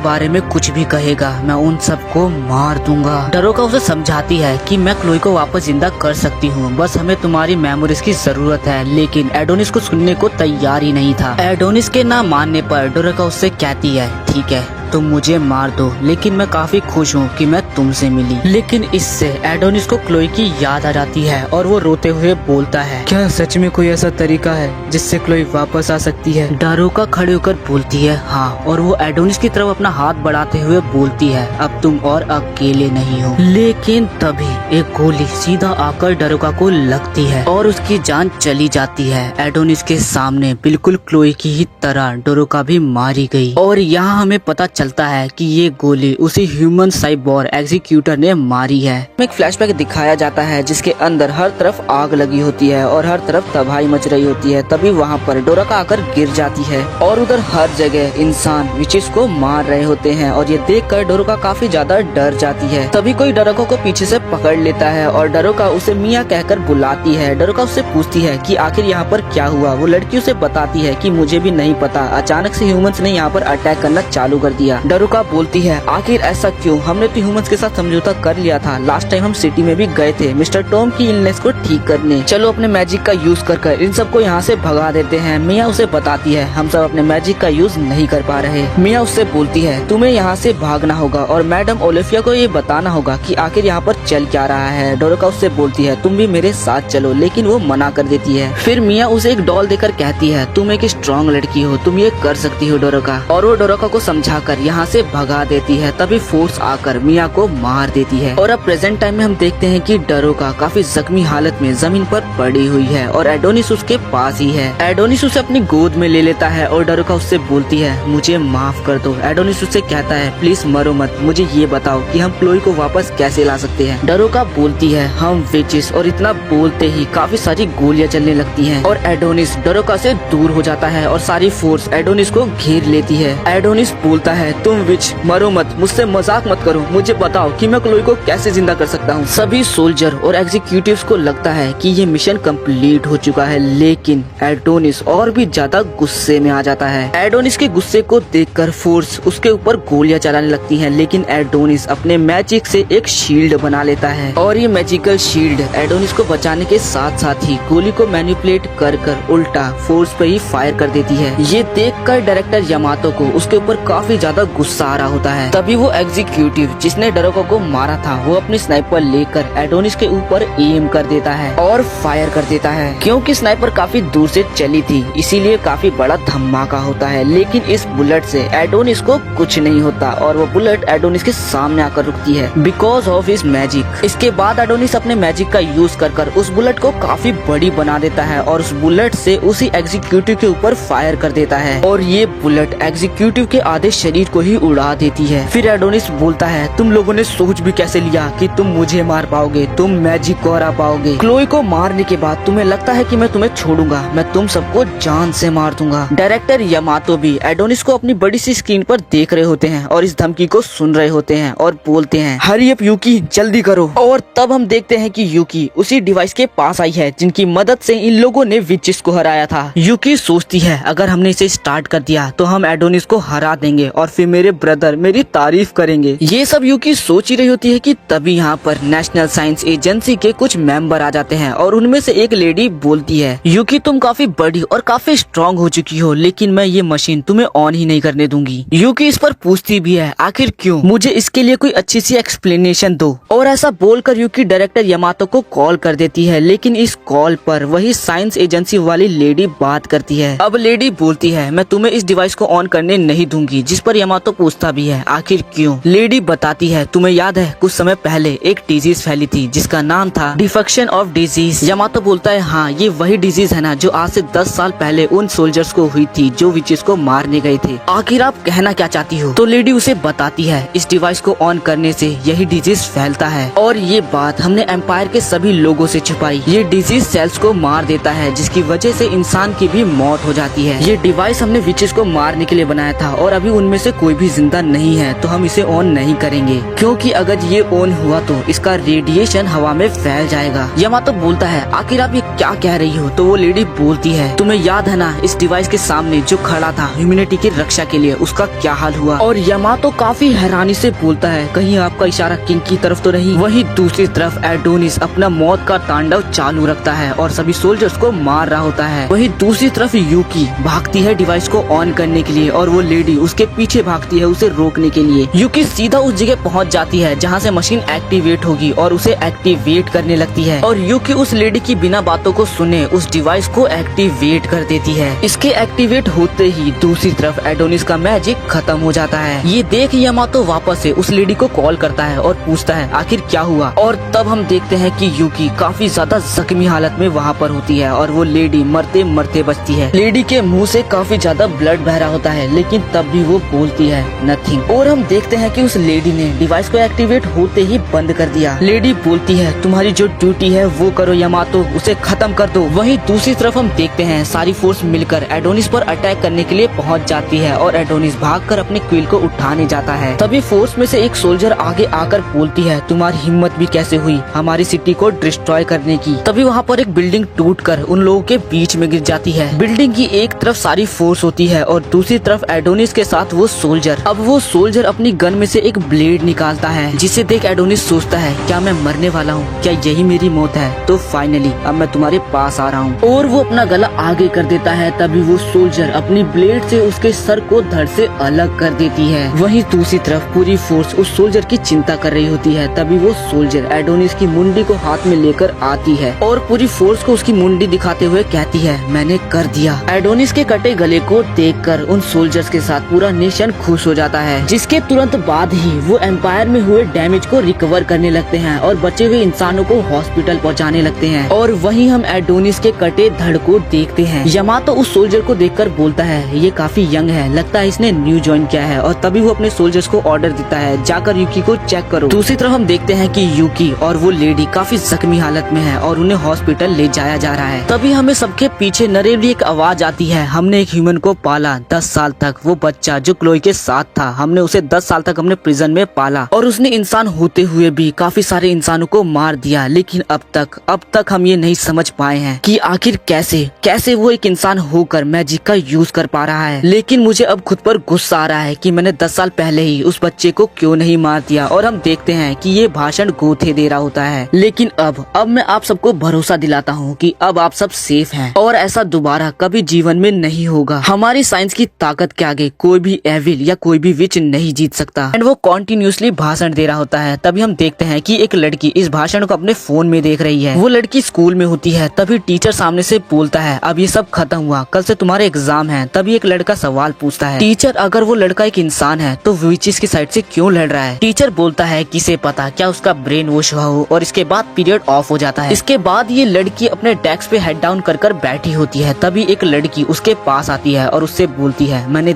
बारे में कुछ भी कहेगा मैं उन सबको मार दूंगा। डरोका उसे समझाती है कि मैं क्लोई को वापस जिंदा कर सकती हूँ, बस हमें तुम्हारी मेमोरीज की जरूरत है। लेकिन एडोनिस को सुनने को तैयार ही नहीं था। एडोनिस के ना मानने पर डरोका उससे कहती है, ठीक है तुम मुझे मार दो, लेकिन मैं काफी खुश हूँ कि मैं तुमसे मिली। लेकिन इससे एडोनिस को क्लोई की याद आ जाती है और वो रोते हुए बोलता है, क्या सच में कोई ऐसा तरीका है जिससे क्लोई वापस आ सकती है। डरोका खड़े होकर बोलती है, हाँ, और वो एडोनिस की तरफ अपना हाथ बढ़ाते हुए बोलती है, अब तुम और अकेले नहीं हो। लेकिन तभी एक गोली सीधा आकर डरोका को लगती है और उसकी जान चली जाती है। एडोनिस के सामने बिल्कुल क्लोई की ही तरह डरोका भी मारी गई और यहाँ हमें पता चलता है कि ये गोली उसी ह्यूमन साइबोर एग्जीक्यूटर ने मारी है। एक फ्लैशबैक दिखाया जाता है जिसके अंदर हर तरफ आग लगी होती है और हर तरफ तबाही मच रही होती है। तभी वहाँ पर डोराका आकर गिर जाती है और उधर हर जगह इंसान विचेस को मार रहे होते हैं और ये देखकर डोराका काफी ज्यादा डर जाती है। तभी कोई डोराका को पीछे से पकड़ लेता है और डोराका उसे मिया कहकर बुलाती है। डोराका उससे पूछती है कि आखिर यहाँ पर क्या हुआ। वो लड़की उसे बताती है कि मुझे भी नहीं पता, अचानक से ह्यूमंस ने यहाँ पर अटैक करना चालू कर दिया। डरोका बोलती है, आखिर ऐसा क्यों, हमने तो ह्यूमंस के साथ समझौता कर लिया था। लास्ट टाइम हम सिटी में भी गए थे मिस्टर टॉम की इलनेस को ठीक करने। चलो अपने मैजिक का यूज कर इन सबको यहाँ से भगा देते हैं। मिया उसे बताती है, हम सब अपने मैजिक का यूज नहीं कर पा रहे। मिया उससे बोलती है, तुम्हें यहाँ से भागना होगा और मैडम ओलिविया को ये बताना होगा कि आखिर यहाँ पर चल क्या रहा है। डोराका उससे बोलती है, तुम भी मेरे साथ चलो, लेकिन वो मना कर देती है। फिर मिया उसे एक डॉल देकर कहती है, तुम एक स्ट्रॉन्ग लड़की हो, तुम ये कर सकती हो डोराका। और वो डोराका को समझाकर यहाँ से भगा देती है। तभी फोर्स आकर मिया को मार देती है और अब प्रेजेंट टाइम में हम देखते हैं कि डरोका काफी जख्मी हालत में जमीन पर पड़ी हुई है और एडोनिस उसके पास ही है। एडोनिस उसे अपनी गोद में ले लेता है और डरोका उससे बोलती है, मुझे माफ कर दो। एडोनिस उससे कहता है, प्लीज मरो मत, मुझे ये बताओ कि हम क्लोई को वापस कैसे ला सकते हैं। डरोका बोलती है, हम विचेस, और इतना बोलते ही काफी सारी गोलियां चलने लगती हैं और एडोनिस डरोका से दूर हो जाता है और सारी फोर्स एडोनिस को घेर लेती है। एडोनिस बोलता है, तुम विच मरो मत, मुझसे मजाक मत करो, मुझे बताओ कि मैं क्लोई को कैसे जिंदा कर सकता हूँ। सभी सोल्जर और एग्जीक्यूटिव्स को लगता है कि ये मिशन कंप्लीट हो चुका है, लेकिन एडोनिस और भी ज्यादा गुस्से में आ जाता है। एडोनिस के गुस्से को देखकर फोर्स उसके ऊपर गोलियां चलाने लगती हैं, लेकिन एडोनिस अपने मैजिक से एक शील्ड बना लेता है और ये मैजिकल शील्ड एडोनिस को बचाने के साथ साथ ही गोली को मैनिपुलेट कर उल्टा फोर्स पे ही फायर कर देती है। ये देखकर डायरेक्टर यामातो को उसके ऊपर काफी ज्यादा गुस्सा आ रहा होता है। तभी वो एग्जीक्यूटिव जिसने डरोका को मारा था वो अपनी स्नाइपर लेकर एडोनिस के ऊपर एम कर देता है और फायर कर देता है। क्योंकि स्नाइपर काफी दूर से चली थी इसीलिए काफी बड़ा धमाका होता है, लेकिन इस बुलेट से एडोनिस को कुछ नहीं होता और वो बुलेट एडोनिस के सामने आकर रुकती है बिकॉज ऑफ हिज मैजिक। इसके बाद एडोनिस अपने मैजिक का यूज कर उस बुलेट को काफी बड़ी बना देता है और उस बुलेट से उसी एग्जीक्यूटिव के ऊपर फायर कर देता है और ये बुलेट एग्जीक्यूटिव के आधे शरीर को ही उड़ा देती है। फिर एडोनिस बोलता है, तुम लोगों ने सोच भी कैसे लिया कि तुम मुझे मार पाओगे, तुम मैजिक को हरा पाओगे। क्लोई को मारने के बाद तुम्हें लगता है कि मैं तुम्हें छोड़ूंगा, मैं तुम सबको जान से मार दूंगा। डायरेक्टर यामातो भी एडोनिस को अपनी बड़ी सी स्क्रीन पर देख रहे होते हैं और इस धमकी को सुन रहे होते हैं और बोलते हैं, हरी अप यूकी, जल्दी करो। और तब हम देखते हैं कि यूकी उसी डिवाइस के पास आई है जिनकी मदद से इन लोगों ने विचेस को हराया था। यूकी सोचती है, अगर हमने इसे स्टार्ट कर दिया तो हम एडोनिस को हरा देंगे और फिर मेरे ब्रदर मेरी तारीफ करेंगे। ये सब यूकी सोच ही रही होती है कि तभी यहाँ पर नेशनल साइंस एजेंसी के कुछ मेंबर आ जाते हैं और उनमें से एक लेडी बोलती है, यूकी तुम काफी बड़ी और काफी स्ट्रांग हो चुकी हो, लेकिन मैं ये मशीन तुम्हें ऑन ही नहीं करने दूंगी। यूकी इस पर पूछती भी है, आखिर क्यों, मुझे इसके लिए कोई अच्छी सी एक्सप्लेनेशन दो। और ऐसा बोलकर यूकी डायरेक्टर यामातो को कॉल कर देती है, लेकिन इस कॉल पर वही साइंस एजेंसी वाली लेडी बात करती है। अब लेडी बोलती है, मैं तुम्हें इस डिवाइस को ऑन करने नहीं दूंगी, जिस पर यामातो पूछता भी है आखिर क्यों। लेडी बताती है तुम्हें याद है कुछ समय पहले एक डिजीज फैली थी जिसका नाम था डिफेक्शन ऑफ डिजीज। यामातो बोलता है हाँ ये वही डिजीज है ना जो आज से 10 साल पहले उन सोल्जर्स को हुई थी जो विचेस को मारने गए थे। आखिर आप कहना क्या चाहती हो। तो लेडी उसे बताती है इस डिवाइस को ऑन करने से यही डिजीज फैलता है और ये बात हमने एम्पायर के सभी लोगों से छुपाई। ये डिजीज सेल्स को मार देता है जिसकी वजह से इंसान की भी मौत हो जाती है। ये डिवाइस हमने विचेस को मारने के लिए बनाया था और अभी उनमें से कोई भी जिंदा नहीं है तो हम इसे ऑन नहीं करेंगे क्योंकि अगर ये ऑन हुआ तो इसका रेडिएशन हवा में फैल जाएगा। यामातो बोलता है आखिर आप ये क्या कह रही हो। तो वो लेडी बोलती है तुम्हें याद है ना इस डिवाइस के सामने जो खड़ा था ह्यूमैनिटी की रक्षा के लिए उसका क्या हाल हुआ। और यामातो काफी हैरानी से बोलता है कहीं आपका इशारा किंग की तरफ तो नहीं। वही दूसरी तरफ एडोनिस अपना मौत का तांडव चालू रखता है और सभी सोल्जर्स को मार रहा होता है। वही दूसरी तरफ यूकी भागती है डिवाइस को ऑन करने के लिए और वो लेडी उसके पीछे भागती है उसे रोकने के लिए। यूकी सीधा उस जगह पहुंच जाती है जहां से मशीन एक्टिवेट होगी और उसे एक्टिवेट करने लगती है और यूकी उस लेडी की बिना बातों को सुने उस डिवाइस को एक्टिवेट कर देती है। इसके एक्टिवेट होते ही दूसरी तरफ एडोनिस का मैजिक खत्म हो जाता है। ये देख यामातो वापस से उस लेडी को कॉल करता है और पूछता है आखिर क्या हुआ। और तब हम देखते हैं कि यूकी काफी ज्यादा जख्मी हालत में वहाँ पर होती है और वो लेडी मरते मरते बचती है। लेडी के मुंह से काफी ज्यादा ब्लड बह रहा होता है लेकिन तब भी वो बोलती है नथिंग। और हम देखते हैं कि उस लेडी ने डिवाइस को एक्टिवेट होते ही बंद कर दिया। लेडी बोलती है तुम्हारी जो ड्यूटी है वो करो यामातो, उसे खत्म कर दो। वहीं दूसरी तरफ हम देखते हैं सारी फोर्स मिलकर एडोनिस पर अटैक करने के लिए पहुंच जाती है और एडोनिस भागकर अपने क्वील को उठाने जाता है। तभी फोर्स में से एक सोल्जर आगे आकर बोलती है तुम्हारी हिम्मत भी कैसे हुई हमारी सिटी को डिस्ट्रॉय करने की। तभी वहाँ पर एक बिल्डिंग टूटकर उन लोगों के बीच में गिर जाती है। बिल्डिंग की एक तरफ सारी फोर्स होती है और दूसरी तरफ एडोनिस के साथ वो सोल्जर। अब वो सोल्जर अपनी गन में से एक ब्लेड निकालता है जिसे देख एडोनिस सोचता है क्या मैं मरने वाला हूँ, क्या यही मेरी मौत है। तो फाइनली अब मैं तुम्हारे पास आ रहा हूँ और वो अपना गला आगे कर देता है। तभी वो सोल्जर अपनी ब्लेड से उसके सर को धड़ से अलग कर देती है। वहीं दूसरी तरफ पूरी फोर्स उस सोल्जर की चिंता कर रही होती है। तभी वो सोल्जर एडोनिस की मुंडी को हाथ में लेकर आती है और पूरी फोर्स को उसकी मुंडी दिखाते हुए कहती है मैंने कर दिया। एडोनिस के कटे गले को देखकर उन सोल्जर्स के साथ पूरा नेशन खुश हो जाता है, जिसके तुरंत बाद ही वो एम्पायर में हुए डैमेज को रिकवर करने लगते हैं और बचे हुए इंसानों को हॉस्पिटल पहुंचाने लगते हैं। और वहीं हम एडोनिस के कटे धड़ को देखते हैं। यामातो उस सोल्जर को देखकर बोलता है ये काफी यंग है, लगता है इसने न्यू ज्वाइन किया है। और तभी वो अपने सोल्जर्स को ऑर्डर देता है जाकर यूकी को चेक करो। दूसरी तरफ हम देखते हैं कि यूकी और वो लेडी काफी जख्मी हालत में है और उन्हें हॉस्पिटल ले जाया जा रहा है। तभी हमें सबके पीछे नरेवली एक आवाज आती है हमने एक ह्यूमन को पाला 10 साल तक। वो बच्चा जो क्लोई के साथ था हमने उसे 10 साल तक हमने प्रिजन में पाला और उसने इंसान होते हुए भी काफी सारे इंसानों को मार दिया। लेकिन अब तक हम ये नहीं समझ पाए हैं कि आखिर कैसे वो एक इंसान होकर मैजिक का यूज कर पा रहा है। लेकिन मुझे अब खुद पर गुस्सा आ रहा है कि मैंने 10 साल पहले ही उस बच्चे को क्यों नहीं मार दिया। और हम देखते हैं कि ये भाषण गोथे दे रहा होता है। लेकिन अब मैं आप सबको भरोसा दिलाता हूँ कि अब आप सब सेफ हैं और ऐसा दोबारा कभी जीवन में नहीं होगा। हमारी साइंस की ताकत के आगे कोई भी एविल या कोई भी विच नहीं जीत सकता। एंड वो कॉन्टिन्यूसली भाषण दे रहा होता है। तभी हम देखते हैं कि एक लड़की इस भाषण को अपने फोन में देख रही है। वो लड़की स्कूल में होती है। तभी टीचर सामने से बोलता है अब ये सब खत्म हुआ, कल से तुम्हारे एग्जाम है। तभी एक लड़का सवाल पूछता है टीचर अगर वो लड़का एक इंसान है तो विचेस की साइड से क्यों लड़ रहा है। टीचर बोलता है किसे पता, क्या उसका ब्रेन वॉश हुआ हो। और इसके बाद पीरियड ऑफ हो जाता है। इसके बाद ये लड़की अपने डेस्क पे हेड डाउन कर बैठी होती है। तभी एक लड़की उसके पास आती है और उससे बोलती है मैंने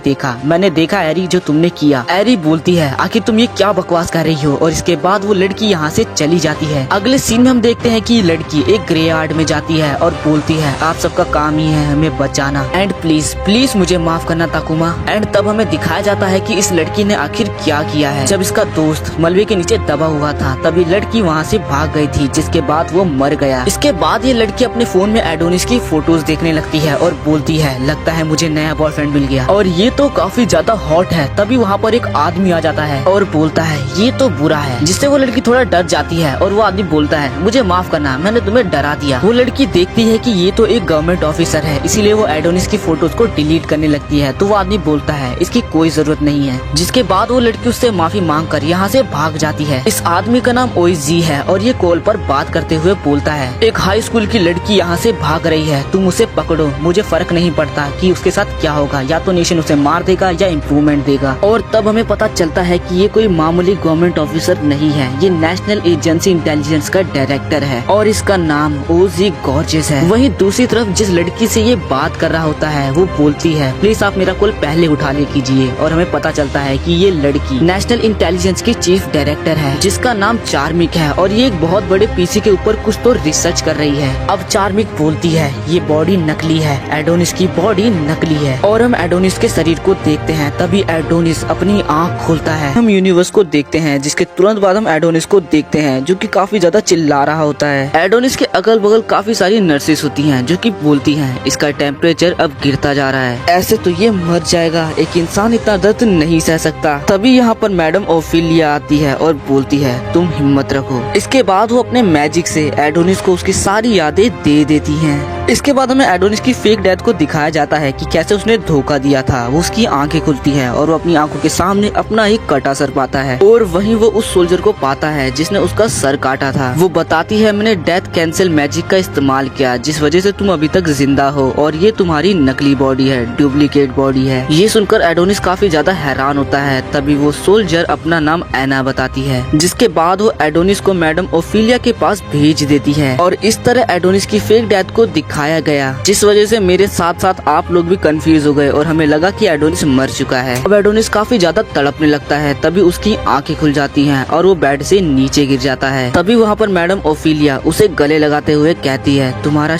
देखा एरी जो तुमने किया। एरी बोलती है आखिर तुम ये क्या बकवास कर रही हो। और इसके बाद वो लड़की यहाँ से चली जाती है। अगले सीन में हम देखते हैं कि लड़की एक ग्रे यार्ड में जाती है और बोलती है आप सबका काम ही है हमें बचाना एंड प्लीज मुझे माफ करना ताकुमा। एंड तब हमें दिखाया जाता है कि इस लड़की ने आखिर क्या किया है। जब इसका दोस्त मलबे के नीचे दबा हुआ था तभी लड़की वहाँ से भाग गई थी, जिसके बाद वो मर गया। इसके बाद ये लड़की अपने फोन में एडोनिस की फोटोज देखने लगती है और बोलती है लगता है मुझे नया बॉयफ्रेंड मिल गया और ये तो काफी ज्यादा हॉट है। तभी वहाँ पर एक आदमी आ जाता है और बोलता है ये तो बुरा है, जिससे वो लड़की थोड़ा डर जाती है। और वो आदमी बोलता है मुझे माफ करना, मैंने तुम्हें डरा दिया। वो लड़की देखती है कि ये तो एक गवर्नमेंट ऑफिसर है, इसीलिए वो एडोनिस की फोटोज को डिलीट करने लगती है। तो वो आदमी बोलता है इसकी कोई जरूरत नहीं है, जिसके बाद वो लड़की उससे माफी मांग कर यहाँ से भाग जाती है। इस आदमी का नाम ओइजी है और ये कॉल पर बात करते हुए बोलता है एक हाई स्कूल की लड़की यहाँ से भाग रही है, तुम उसे पकड़ो, मुझे फर्क नहीं पड़ता कि उसके साथ क्या होगा, या तो नेशन उसे मार देगा या इम्प्रूव मूवमेंट देगा। और तब हमें पता चलता है कि ये कोई मामूली गवर्नमेंट ऑफिसर नहीं है, ये नेशनल एजेंसी इंटेलिजेंस का डायरेक्टर है और इसका नाम ओजी गॉर्जियस है। वहीं दूसरी तरफ जिस लड़की से ये बात कर रहा होता है वो बोलती है प्लीज आप मेरा कॉल पहले उठा ले कीजिए, और हमें पता चलता है कि ये लड़की नेशनल इंटेलिजेंस की चीफ डायरेक्टर है जिसका नाम चार्मिक है और ये एक बहुत बड़े पीसी के ऊपर कुछ तो रिसर्च कर रही है। अब चार्मिक बोलती है ये बॉडी नकली है, एडोनिस की बॉडी नकली है, और हम एडोनिस के शरीर को देखते हैं। तभी एडोनिस अपनी आँख खोलता है। हम यूनिवर्स को देखते हैं जिसके तुरंत बाद हम एडोनिस को देखते हैं जो कि काफी ज्यादा चिल्ला रहा होता है। एडोनिस के अगल बगल काफी सारी नर्सेस होती हैं जो कि बोलती हैं इसका टेम्परेचर अब गिरता जा रहा है, ऐसे तो ये मर जाएगा, एक इंसान इतना दर्द नहीं सह सकता। तभी यहाँ पर मैडम ओफिलिया आती है और बोलती है तुम हिम्मत रखो। इसके बाद वो अपने मैजिक से एडोनिस को उसकी सारी यादें दे देती हैं। इसके बाद हमें एडोनिस की फेक डेथ को दिखाया जाता है कि कैसे उसने धोखा दिया था। वो उसकी आंखें खुलती है और वो अपनी आंखों के सामने अपना एक कटा सर पाता है और वहीं वो उस सोल्जर को पाता है जिसने उसका सर काटा था। वो बताती है मैंने डेथ कैंसिल मैजिक का इस्तेमाल किया जिस वजह से तुम अभी तक जिंदा हो और ये तुम्हारी नकली बॉडी है, डुप्लीकेट बॉडी है। ये सुनकर एडोनिस काफी ज्यादा हैरान होता है। तभी वो सोल्जर अपना नाम एना बताती है जिसके बाद वो एडोनिस को मैडम ओफिलिया के पास भेज देती है और इस तरह एडोनिस की फेक डेथ को दिखाया गया जिस वजह से मेरे साथ साथ आप लोग भी कंफ्यूज हो गए और हमें लगा कि एडोनिस मर चुका है। अब एडोनिस काफी ज्यादा तड़पने लगता है। तभी उसकी आंखें खुल जाती हैं और वो बेड से नीचे गिर जाता है। तभी वहाँ पर मैडम ओफिलिया उसे गले लगाते हुए कहती है तुम्हारा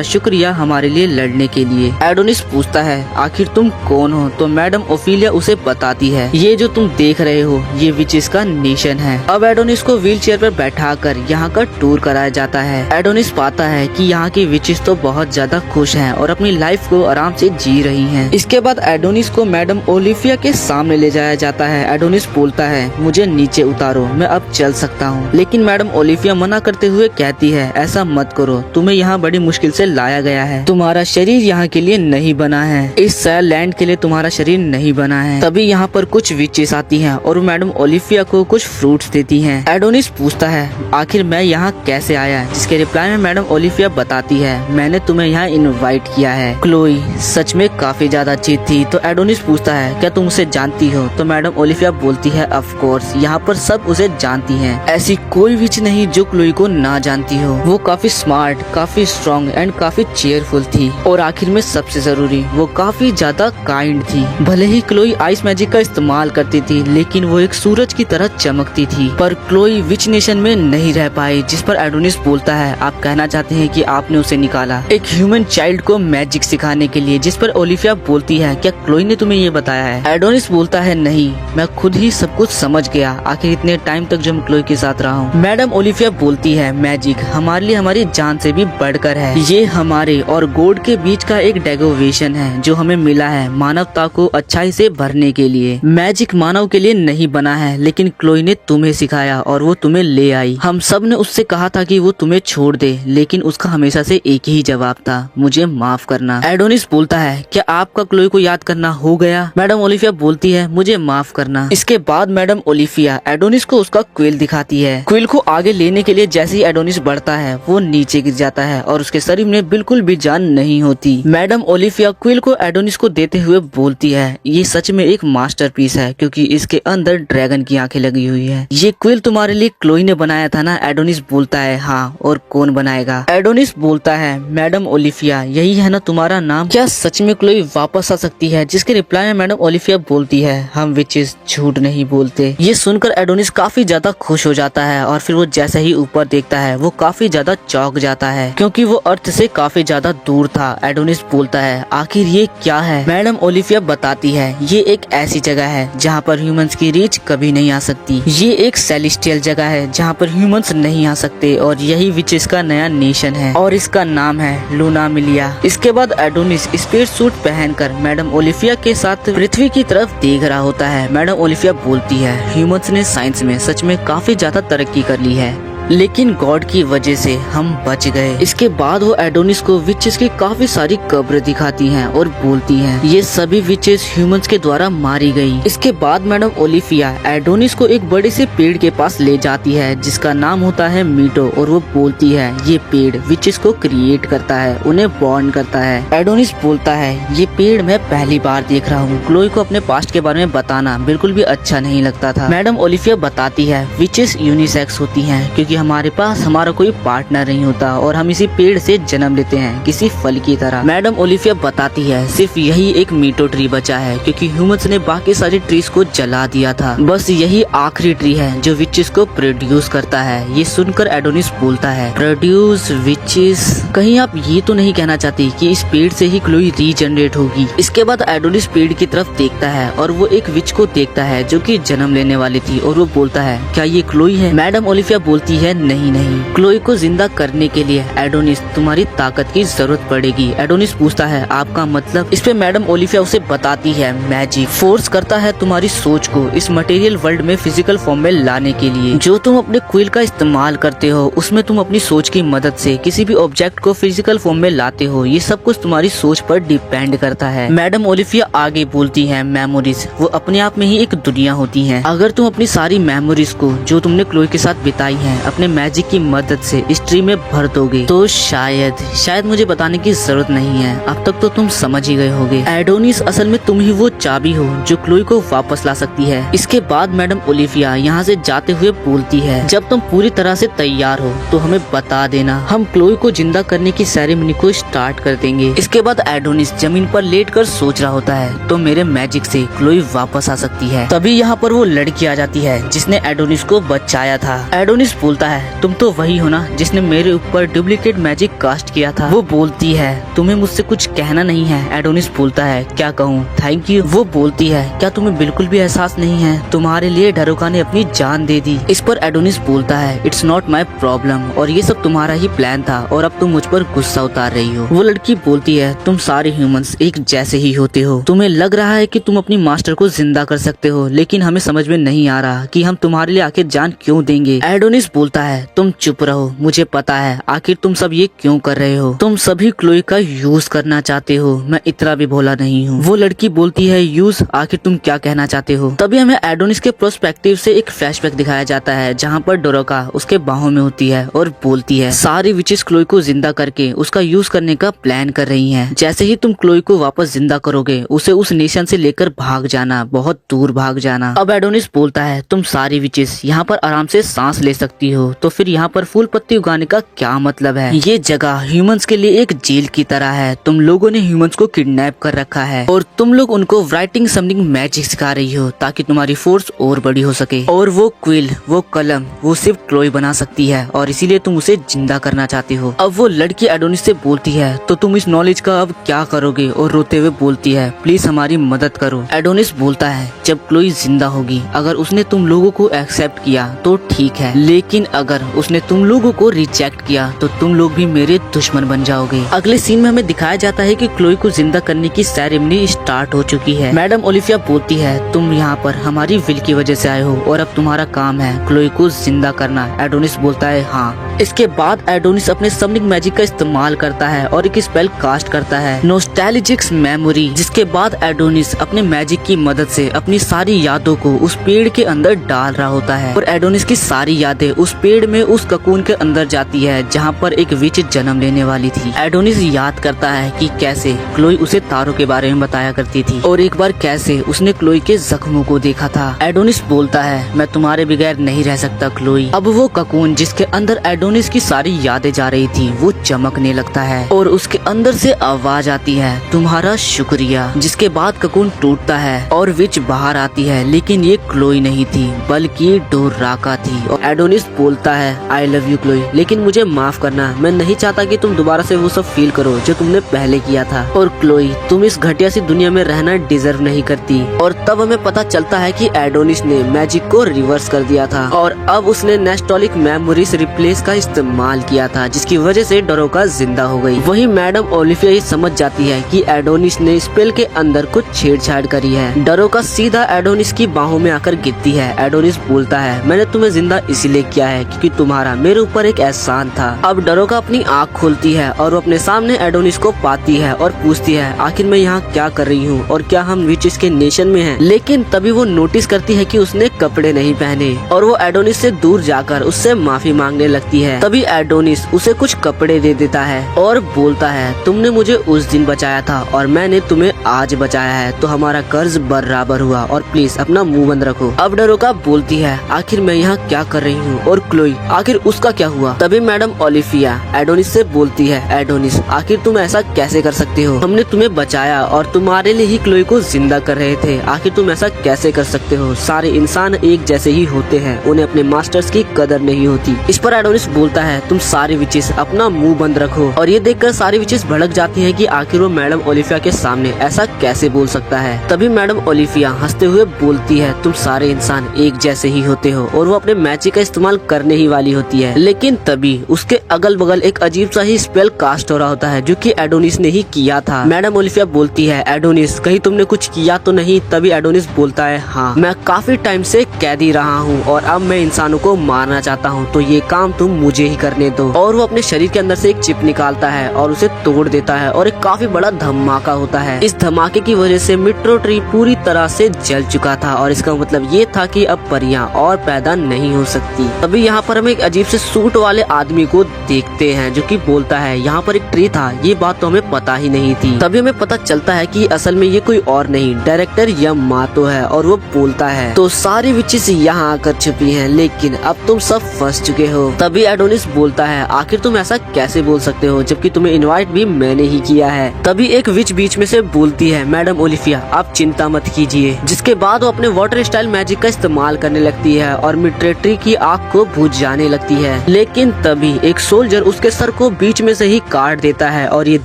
शुक्रिया हमारे लिए लड़ने के लिए। एडोनिस पूछता है आखिर तुम कौन हो? तो मैडम ओफिलिया उसे बताती है ये जो तुम देख रहे हो ये विचेस का नेशन है। अब एडोनिस को व्हील चेयर पर बैठाकर यहाँ का टूर कराया जाता है। एडोनिस पाता है कि यहाँ की विचेस तो बहुत ज्यादा खुश हैं और अपनी लाइफ को आराम से जी रही हैं। इसके बाद एडोनिस को मैडम ओलिविया के सामने ले जाया जाता है। एडोनिस बोलता है मुझे नीचे उतारो, मैं अब चल सकता हूँ। लेकिन मैडम ओलिविया मना करते हुए कहती है ऐसा मत करो, तुम्हें यहाँ बड़ी मुश्किल से लाया गया है, तुम्हारा शरीर यहाँ के लिए नहीं बना है, इस सैर लैंड के लिए तुम्हारा शरीर नहीं बना है। तभी यहाँ पर कुछ विचेस आती हैं और मैडम ओलिविया को कुछ फ्रूट्स देती हैं। एडोनिस पूछता है आखिर मैं यहाँ कैसे आया, जिसके रिप्लाई में मैडम ओलिविया बताती है मैंने तुम्हें यहाँ इनवाइट किया है। क्लोई सच में काफी ज्यादा अच्छी थी। तो एडोनिस पूछता है क्या तुम उसे जानती हो? तो मैडम ओलिविया बोलती है ऑफ कोर्स, यहाँ पर सब उसे जानती हैं, ऐसी कोई विच नहीं जो क्लोई को ना जानती हो। वो काफी स्मार्ट, काफी स्ट्रॉन्ग एंड काफी चेयरफुल थी और आखिर में सबसे जरूरी वो काफी ज्यादा काइंड थी। भले ही क्लोई आइस मैजिक का इस्तेमाल करती थी लेकिन वो एक सूरज की तरह चमकती थी। पर क्लोई विच नेशन में नहीं रह पाई, जिस पर एडोनिस बोलता है आप कहना चाहते हैं कि आपने उसे निकाला एक ह्यूमन चाइल्ड को मैजिक सिखाने के लिए, जिस पर ओलिविया बोलती है क्या क्लोई ने तुम्हें ये बताया है? एडोनिस बोलता है नहीं, मैं खुद ही सब कुछ समझ गया, आखिर इतने टाइम तक जो मैं क्लोई के साथ रहा हूँ। मैडम ओलिविया बोलती है मैजिक हमारे लिए हमारी जान से भी बढ़कर है, ये हमारे और गॉड के बीच का एक डेकोरेशन है जो हमें मिला है मानवता को अच्छाई से भरने के लिए। मैजिक मानव के लिए नहीं बना है लेकिन क्लोई ने तुम्हें सिखाया और वो तुम्हें ले आई। हम सब ने उससे कहा था कि वो तुम्हें छोड़ दे लेकिन उसका हमेशा से एक ही जवाब था मुझे माफ करना। एडोनिस बोलता है क्या आपका क्लोई को याद करना हो गया? मैडम ओलिविया बोलती है मुझे माफ करना। इसके बाद मैडम ओलिविया एडोनिस को उसका क्विल दिखाती है। क्विल को आगे लेने के लिए जैसे ही एडोनिस बढ़ता है वो नीचे गिर जाता है और उसके शरीर में बिल्कुल भी जान नहीं होती। मैडम ओलिविया क्विल को एडोनिस को देते हुए बोलती है ये सच में एक मास्टरपीस है क्योंकि इसके अंदर ड्रैगन की आंखें लगी हुई है। ये क्विल तुम्हारे लिए क्लोई ने बनाया था ना? एडोनिस बोलता है हाँ, और कौन बनाएगा? एडोनिस बोलता है मैडम ओलिविया यही है ना तुम्हारा नाम? क्या सच में क्लोई वापस आ सकती है? जिसके रिप्लाई में मैडम ओलिविया बोलती है हम विचेस झूठ नहीं बोलते। ये सुनकर एडोनिस काफी ज्यादा खुश हो जाता है और फिर वो जैसे ही ऊपर देखता है वो काफी ज्यादा चौंक जाता है क्योंकि वो अर्थ से काफी ज्यादा दूर था। एडोनिस बोलता है आखिर ये क्या है? मैडम ओलिविया बताती है ये एक ऐसी जगह है जहाँ पर ह्यूमंस की रीच कभी नहीं आ सकती। ये एक सेलेस्टियल जगह है जहाँ पर ह्यूमंस नहीं आ सकते और यही विचेस का नया नेशन है और इसका नाम है लूना मिलिया। इसके बाद एडोनिस स्पेस सूट पहनकर मैडम ओलिविया के साथ पृथ्वी की तरफ देख रहा होता है। मैडम ओलिविया बोलती है ह्यूमंस ने साइंस में सच में काफी ज्यादा तरक्की कर ली है। लेकिन गॉड की वजह से हम बच गए। इसके बाद वो एडोनिस को विचेस की काफी सारी कब्र दिखाती हैं और बोलती हैं ये सभी विचेस ह्यूमंस के द्वारा मारी गई। इसके बाद मैडम ओलिफिया एडोनिस को एक बड़े से पेड़ के पास ले जाती है जिसका नाम होता है मीटो, और वो बोलती है ये पेड़ विचेस को क्रिएट करता है, उन्हें बॉर्न करता है। एडोनिस बोलता है ये पेड़ मैं पहली बार देख रहा हूँ। क्लोई को अपने पास्ट के बारे में बताना बिल्कुल भी अच्छा नहीं लगता था। मैडम ओलिफिया बताती है विचेस यूनिसेक्स होती हैं क्योंकि हमारे पास हमारा कोई पार्टनर नहीं होता और हम इसी पेड़ से जन्म लेते हैं किसी फल की तरह। मैडम ओलिफिया बताती है सिर्फ यही एक मीटो ट्री बचा है क्योंकि ह्यूमंस ने बाकी सारी ट्रीज को जला दिया था। बस यही आखिरी ट्री है जो विचेस को प्रोड्यूस करता है। ये सुनकर एडोनिस बोलता है प्रोड्यूस विचेस, कहीं आप ये तो नहीं कहना चाहती कि इस पेड़ से ही क्लोई रीजनरेट होगी। इसके बाद एडोनिस पेड़ की तरफ देखता है और वो एक विच को देखता है जो कि जन्म लेने वाली थी और वो बोलता है क्या ये क्लोई है? मैडम ओलिफिया बोलती है नहीं नहीं, क्लोई को जिंदा करने के लिए एडोनिस तुम्हारी ताकत की जरूरत पड़ेगी। एडोनिस पूछता है आपका मतलब? इस पे मैडम ओलिफिया उसे बताती है मैजिक फोर्स करता है तुम्हारी सोच को इस मटेरियल वर्ल्ड में फिजिकल फॉर्म में लाने के लिए। जो तुम अपने क्विल का इस्तेमाल करते हो उसमें तुम अपनी सोच की मदद से किसी भी ऑब्जेक्ट को फिजिकल फॉर्म में लाते हो। ये सब कुछ तुम्हारी सोच पर डिपेंड करता है। मैडम ओलिफिया आगे बोलती है मेमोरीज वो अपने आप में ही एक दुनिया होती हैं। अगर तुम अपनी सारी मेमोरीज को जो तुमने क्लोई के साथ बिताई हैं अपने मैजिक की मदद से इस ट्री में भर दोगे तो शायद मुझे बताने की जरूरत नहीं है, अब तक तो तुम समझ ही गए होगे। एडोनिस असल में तुम ही वो चाबी हो जो क्लोई को वापस ला सकती है। इसके बाद मैडम ओलिफिया यहाँ से जाते हुए बोलती है जब तुम पूरी तरह से तैयार हो तो हमें बता देना, हम क्लोई को जिंदा करने की सेरेमनी को स्टार्ट कर देंगे। इसके बाद एडोनिस जमीन पर लेटकर सोच रहा होता है तो मेरे मैजिक से क्लोई वापस आ सकती है। तभी यहाँ पर वो लड़की आ जाती है जिसने एडोनिस को बचाया था। एडोनिस बोलता है तुम तो वही हो ना जिसने मेरे ऊपर डुप्लीकेट मैजिक कास्ट किया था। वो बोलती है तुम्हें मुझसे कुछ कहना नहीं है। एडोनिस बोलता है क्या कहूँ? Thank you. वो बोलती है क्या तुम्हें बिल्कुल भी एहसास नहीं है तुम्हारे लिए ढरोका ने अपनी जान दे दी? इस पर एडोनिस बोलता है इट्स नॉट माई प्रॉब्लम और ये सब तुम्हारा ही प्लान था और अब तुम मुझ पर गुस्सा उतार रही हो। वो लड़की बोलती है तुम सारे ह्यूमंस एक जैसे ही होते हो, तुम्हें लग रहा है कि तुम अपनी मास्टर को जिंदा कर सकते हो लेकिन हमें समझ में नहीं आ रहा कि हम तुम्हारे लिए आखिर जान क्यों देंगे। एडोनिस बोलता है तुम चुप रहो, मुझे पता है आखिर तुम सब ये क्यों कर रहे हो। तुम सभी क्लोई का यूज करना चाहते हो, मैं इतना भी भोला नहीं हूँ। वो लड़की बोलती है यूज, आखिर तुम क्या कहना चाहते हो? तभी हमें एडोनिस के प्रोस्पेक्टिव से एक फ्लैशबैक दिखाया जाता है जहाँ पर डोरोका उसके बाहों में होती है और बोलती है सारी विचेस क्लोई को जिंदा करके उसका यूज करने का प्लान कर रही हैं। जैसे ही तुम क्लोई को वापस जिंदा करोगे उसे उस नेशन से लेकर भाग जाना, बहुत दूर भाग जाना। अब एडोनिस बोलता है तुम सारी विचेस यहाँ पर आराम से सांस ले सकती हो तो फिर यहाँ पर फूल पत्ती उगाने का क्या मतलब है? ये जगह ह्यूमंस के लिए एक जेल की तरह है। तुम लोगों ने ह्यूमंस को किडनैप कर रखा है और तुम लोग उनको राइटिंग समनिंग मैजिक सिखा रही हो ताकि तुम्हारी फोर्स और बड़ी हो सके। और वो क्विल, वो कलम, वो सिर्फ क्लोई बना सकती है और इसीलिए तुम उसे जिंदा करना चाहती हो। अब वो लड़की एडोनिस से बोलती है तो तुम इस नॉलेज का अब क्या करोगे? और रोते हुए बोलती है प्लीज हमारी मदद करो। एडोनिस बोलता है जब क्लोई जिंदा होगी अगर उसने तुम लोगों को एक्सेप्ट किया तो ठीक है, लेकिन अगर उसने तुम लोगों को रिजेक्ट किया तो तुम लोग भी मेरे दुश्मन बन जाओगे। अगले सीन में हमें दिखाया जाता है कि क्लोई को जिंदा करने की सेरेमनी स्टार्ट हो चुकी है। मैडम ओलिफिया बोलती है तुम यहाँ पर हमारी विल की वजह से आए हो और अब तुम्हारा काम है क्लोई को जिंदा करना। एडोनिस बोलता है हाँ। इसके बाद एडोनिस अपने समनिंग मैजिक का इस्तेमाल करता है और एक स्पेल कास्ट करता है नॉस्टैल्जिक्स मेमोरी, जिसके बाद एडोनिस अपने मैजिक की मदद से अपनी सारी यादों को उस पेड़ के अंदर डाल रहा होता है और एडोनिस की सारी यादें उस पेड़ में उस ककून के अंदर जाती है जहाँ पर एक विच जन्म लेने वाली थी। एडोनिस याद करता है कि कैसे क्लोई उसे तारों के बारे में बताया करती थी और एक बार कैसे उसने क्लोई के जख्मों को देखा था। एडोनिस बोलता है मैं तुम्हारे बगैर नहीं रह सकता क्लोई। अब वो ककून जिसके अंदर एडोनिस की सारी यादें जा रही थी वो चमकने लगता है और उसके अंदर से आवाज आती है तुम्हारा शुक्रिया। जिसके बाद ककून टूटता है और विच बाहर आती है, लेकिन ये क्लोई नहीं थी बल्कि डोराका थी। और एडोनिस बोलता है आई लव यू क्लोई, लेकिन मुझे माफ करना, मैं नहीं चाहता कि तुम दोबारा से वो सब फील करो जो तुमने पहले किया था। और क्लोई तुम इस घटिया सी दुनिया में रहना डिजर्व नहीं करती। और तब हमें पता चलता है कि एडोनिस ने मैजिक को रिवर्स कर दिया था और अब उसने नेस्टोलिक मेमोरीज रिप्लेस का इस्तेमाल किया था, जिसकी वजह से डरोका जिंदा हो गई। वहीं मैडम ओलिविया ये समझ जाती है कि एडोनिस ने स्पेल के अंदर कुछ छेड़छाड़ करी है। डरोका सीधा एडोनिस की बाहों में आकर गिरती है। एडोनिस बोलता है, मैंने तुम्हें जिंदा इसलिए किया है क्योंकि तुम्हारा मेरे ऊपर एक एहसान था। अब डरोका अपनी आँख खोलती है और वो अपने सामने एडोनिस को पाती है और पूछती है, आखिर मैं यहाँ क्या कर रही हूँ और क्या हम विचेस के नेशन में हैं? लेकिन तभी वो नोटिस करती है कि उसने कपड़े नहीं पहने और वो एडोनिस से दूर जाकर उससे माफी मांगने लगती है। तभी एडोनिस उसे कुछ कपड़े दे देता है और बोलता है, तुमने मुझे उस दिन बचाया था और मैंने तुम्हें आज बचाया है, तो हमारा कर्ज बराबर हुआ और प्लीज अपना मुंह बंद रखो। अब डरोका बोलती है, आखिर मैं यहाँ क्या कर रही हूँ और क्लोई आखिर उसका क्या हुआ? तभी मैडम ओलिविया एडोनिस से बोलती है, एडोनिस आखिर तुम ऐसा कैसे कर सकते हो? हमने तुम्हें बचाया और तुम्हारे लिए ही क्लोई को जिंदा कर रहे थे, आखिर तुम ऐसा कैसे कर सकते हो? सारे इंसान एक जैसे ही होते हैं, उन्हें अपने मास्टर्स की कदर नहीं होती। इस पर एडोनिस बोलता है, तुम सारे विचेस अपना मुंह बंद रखो। और ये देखकर सारी विचेस भड़क जाती है कि आखिर वो मैडम ओलिविया के सामने ऐसा कैसे बोल सकता है। तभी मैडम ओलिविया हंसते हुए बोलती है, तुम सारे इंसान एक जैसे ही होते हो, और वो अपने मैजिक का इस्तेमाल करने ही वाली होती है। लेकिन तभी उसके अगल बगल एक अजीब सा ही स्पेल कास्ट हो रहा होता है, जो कि एडोनिस ने ही किया था। मैडम ओलिविया बोलती है, एडोनिस कहीं तुमने कुछ किया तो नहीं? तभी एडोनिस बोलता है, हाँ मैं काफी टाइम से कैदी रहा हूँ और अब मैं इंसानों को मारना चाहता हूँ, तो ये काम तुम मुझे ही करने दो। और वो अपने शरीर के अंदर से एक चिप निकालता है और उसे तोड़ देता है और एक काफी बड़ा धमाका होता है। इस धमाके की वजह से मिट्रो ट्री पूरी तरह से जल चुका था और इसका मतलब ये था कि अब परियां और पैदा नहीं हो सकती। तभी यहाँ पर हम एक अजीब से सूट वाले आदमी को देखते हैं, जो कि बोलता है, यहाँ पर एक ट्री था, ये बात तो हमें पता ही नहीं थी। तभी हमें पता चलता है कि असल में ये कोई और नहीं, डायरेक्टर यामातो है। और वो बोलता है, तो सारी विचेस यहाँ आकर छुपी हैं, लेकिन अब तुम सब फंस चुके हो। तभी एडोनिस बोलता है, आखिर तुम ऐसा कैसे बोल सकते हो, जबकि तुम्हें इनवाइट भी मैंने ही किया है। तभी एक विच बीच में से बोलती है, मैडम ओलिविया आप चिंता मत कीजिए। जिसके बाद वो अपने वाटर स्टाइल मैजिक का इस्तेमाल करने लगती है और मिट्रेट्री की आग को बुझ जाने लगती है। लेकिन तभी एक सोल्जर उसके सर को बीच में से ही काट देता है और ये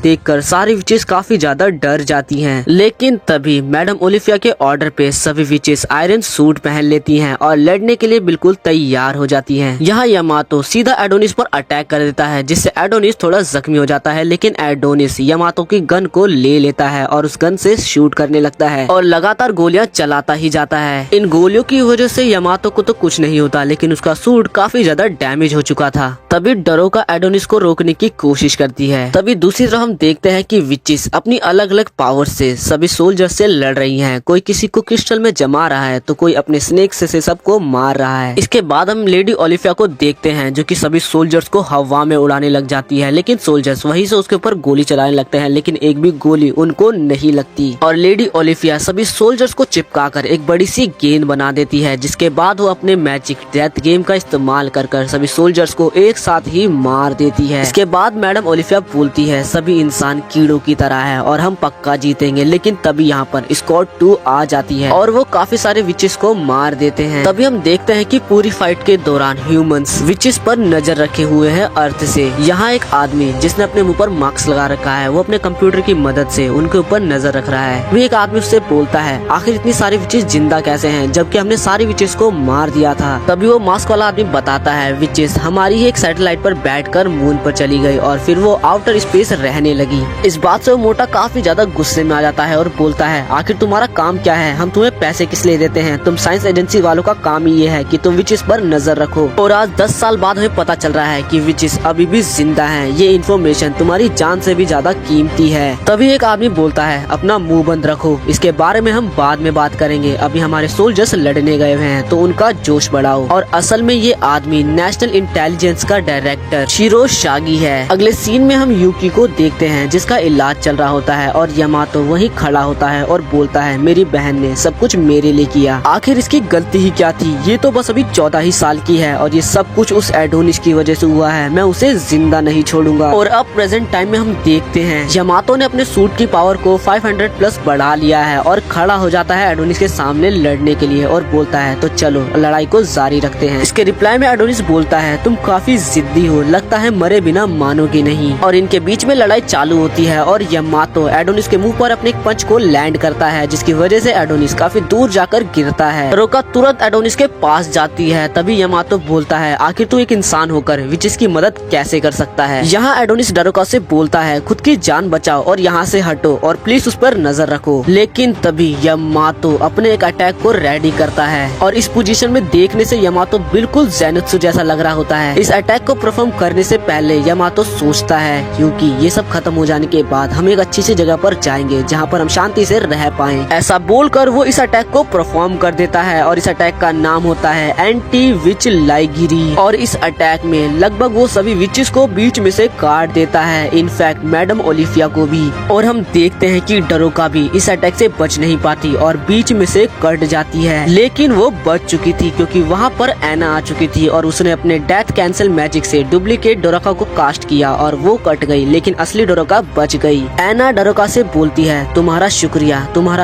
देखकर सारी विचेस काफी ज्यादा डर जाती हैं। लेकिन तभी मैडम ओलिविया के ऑर्डर पे सभी विचेस आयरन सूट पहन लेती हैं और लड़ने के लिए बिल्कुल तैयार हो जाती हैं। यहाँ यामातो सीधा एडोनिस पर अटैक कर देता है, जिससे एडोनिस थोड़ा जख्मी हो जाता है। लेकिन एडोनिस यामातो की गन को ले लेता है और उस गन से शूट करने लगता है और लगातार गोलियां चलाता ही जाता है। इन गोलियों की वजह से यामातो को तो कुछ नहीं होता, लेकिन उसका सूट काफी ज्यादा डैमेज हो चुका था। तभी डरोका एडोनिस को रोकने की कोशिश करती है। तभी दूसरी तरफ हम देखते हैं कि विचेस अपनी अलग अलग पावर से सभी सोल्जर से लड़ रही हैं। कोई किसी को क्रिस्टल में जमा रहा है, तो कोई अपने स्नेक से सबको मार रहा है। इसके बाद हम लेडी ओलिविया को देखते हैं, जो कि सभी सोल्जर्स को हवा में उड़ाने लग जाती है। लेकिन सोल्जर्स वहीं से उसके ऊपर गोली चलाने लगते हैं, लेकिन एक भी गोली उनको नहीं लगती। और लेडी ओलिविया सभी सोल्जर्स को चिपकाकर एक बड़ी सी गेंद बना देती है, जिसके बाद वो अपने मैजिक डेथ गेम का इस्तेमाल कर सभी सोल्जर्स को एक साथ ही मार देती है। इसके बाद मैडम ओलिविया बोलती है, सभी इंसान कीड़ों की तरह है और हम पक्का जीतेंगे। लेकिन तभी यहाँ पर स्क्वाड 2 आ जाती है और वो काफी सारे विचेस को मार देते हैं। तभी हम देखते हैं कि पूरी फाइट के दौरान ह्यूमंस विचेस पर नजर रखे हुए हैं अर्थ से। यहाँ एक आदमी जिसने अपने मुंह पर मास्क लगा रखा है, वो अपने कंप्यूटर की मदद से उनके ऊपर नजर रख रहा है। भी एक आदमी उससे बोलता है, आखिर इतनी सारी विचेस जिंदा कैसे हैं, जबकि हमने सारी विचेस को मार दिया था। तभी वो मास्क वाला आदमी बताता है, विचेस हमारी ही एक सैटेलाइट पर बैठकर मून पर चली गई और फिर वो आउटर स्पेस रहने लगी। इस बात से वो मोटा काफी ज्यादा गुस्से में आ जाता है और बोलता है, आखिर तुम्हारा काम क्या है, हम तुम्हें पैसे किस लिए देते हैं? तुम साइंस एजेंसी वालों का काम ही ये है कि तुम विचेस पर नजर रखो। और आज 10 साल बाद हमें पता चल रहा है कि विचेस अभी भी जिंदा हैं। ये इन्फॉर्मेशन तुम्हारी जान से भी ज्यादा कीमती है। तभी एक आदमी बोलता है, अपना मुंह बंद रखो, इसके बारे में हम बाद में बात करेंगे, अभी हमारे सोल्जर्स लड़ने गए हुए हैं, तो उनका जोश बढ़ाओ। और असल में ये आदमी नेशनल इंटेलिजेंस का डायरेक्टर शिरो शागी है। अगले सीन में हम यूकी को देखते हैं, जिसका इलाज चल रहा होता है और यामातो वहीं खड़ा होता है और बोलता है, मेरी बहन ने सब कुछ मेरे लिए किया, आखिर इसकी गलती ही क्या थी? ये तो बस अभी 14 ही साल की है और ये सब कुछ उस एडोनिस की वजह से हुआ है, मैं उसे जिंदा नहीं छोड़ूंगा। और अब प्रेजेंट टाइम में हम देखते हैं यामातो ने अपने सूट की पावर को 500 प्लस बढ़ा लिया है और खड़ा हो जाता है एडोनिस के सामने लड़ने के लिए और बोलता है, तो चलो लड़ाई को जारी रखते हैं। इसके रिप्लाई में एडोनिस बोलता है, तुम काफी जिद्दी हो, लगता है मरे बिना मानोगे नहीं। और इनके बीच में लड़ाई चालू होती है और यामातो एडोनिस के मुंह पर अपने एक पंच को लैंड करता है, जिसकी वजह से एडोनिस काफी दूर जाकर गिरता है। रोका तुरंत एडोनिस के पास जाती है। तभी यामातो बोलता है, आखिर तू एक इंसान इंसान होकर विचिस की मदद कैसे कर सकता है। यहाँ एडोनिस डरोका से बोलता है खुद की जान बचाओ और यहाँ से हटो और प्लीज उस पर नजर रखो। लेकिन तभी यामातो अपने एक अटैक को रेडी करता है और इस पोजीशन में देखने से यामातो बिल्कुल ज़ेनित्सु जैसा लग रहा होता है। इस अटैक को परफॉर्म करने से पहले यामातो सोचता है क्योंकि ये सब खत्म हो जाने के बाद हम एक अच्छी सी जगह पर जाएंगे जहाँ पर हम शांति से रह पाएं। ऐसा बोलकर वो इस अटैक को परफॉर्म कर देता है और इस अटैक का नाम होता है एंटी विच लाइगिरी। और इस अटैक में लगभग वो सभी विचेस को बीच में से काट देता है, इनफैक्ट मैडम ओलिफिया को भी। और हम देखते हैं कि डरोका भी इस अटैक से बच नहीं पाती और बीच में से कट जाती है। लेकिन वो बच चुकी थी क्योंकि वहाँ पर एना आ चुकी थी और उसने अपने डेथ कैंसिल मैजिक से डुप्लीकेट डोराका को कास्ट किया और वो कट गई, लेकिन असली डोराका बच गई। एना डरोका से बोलती है तुम्हारा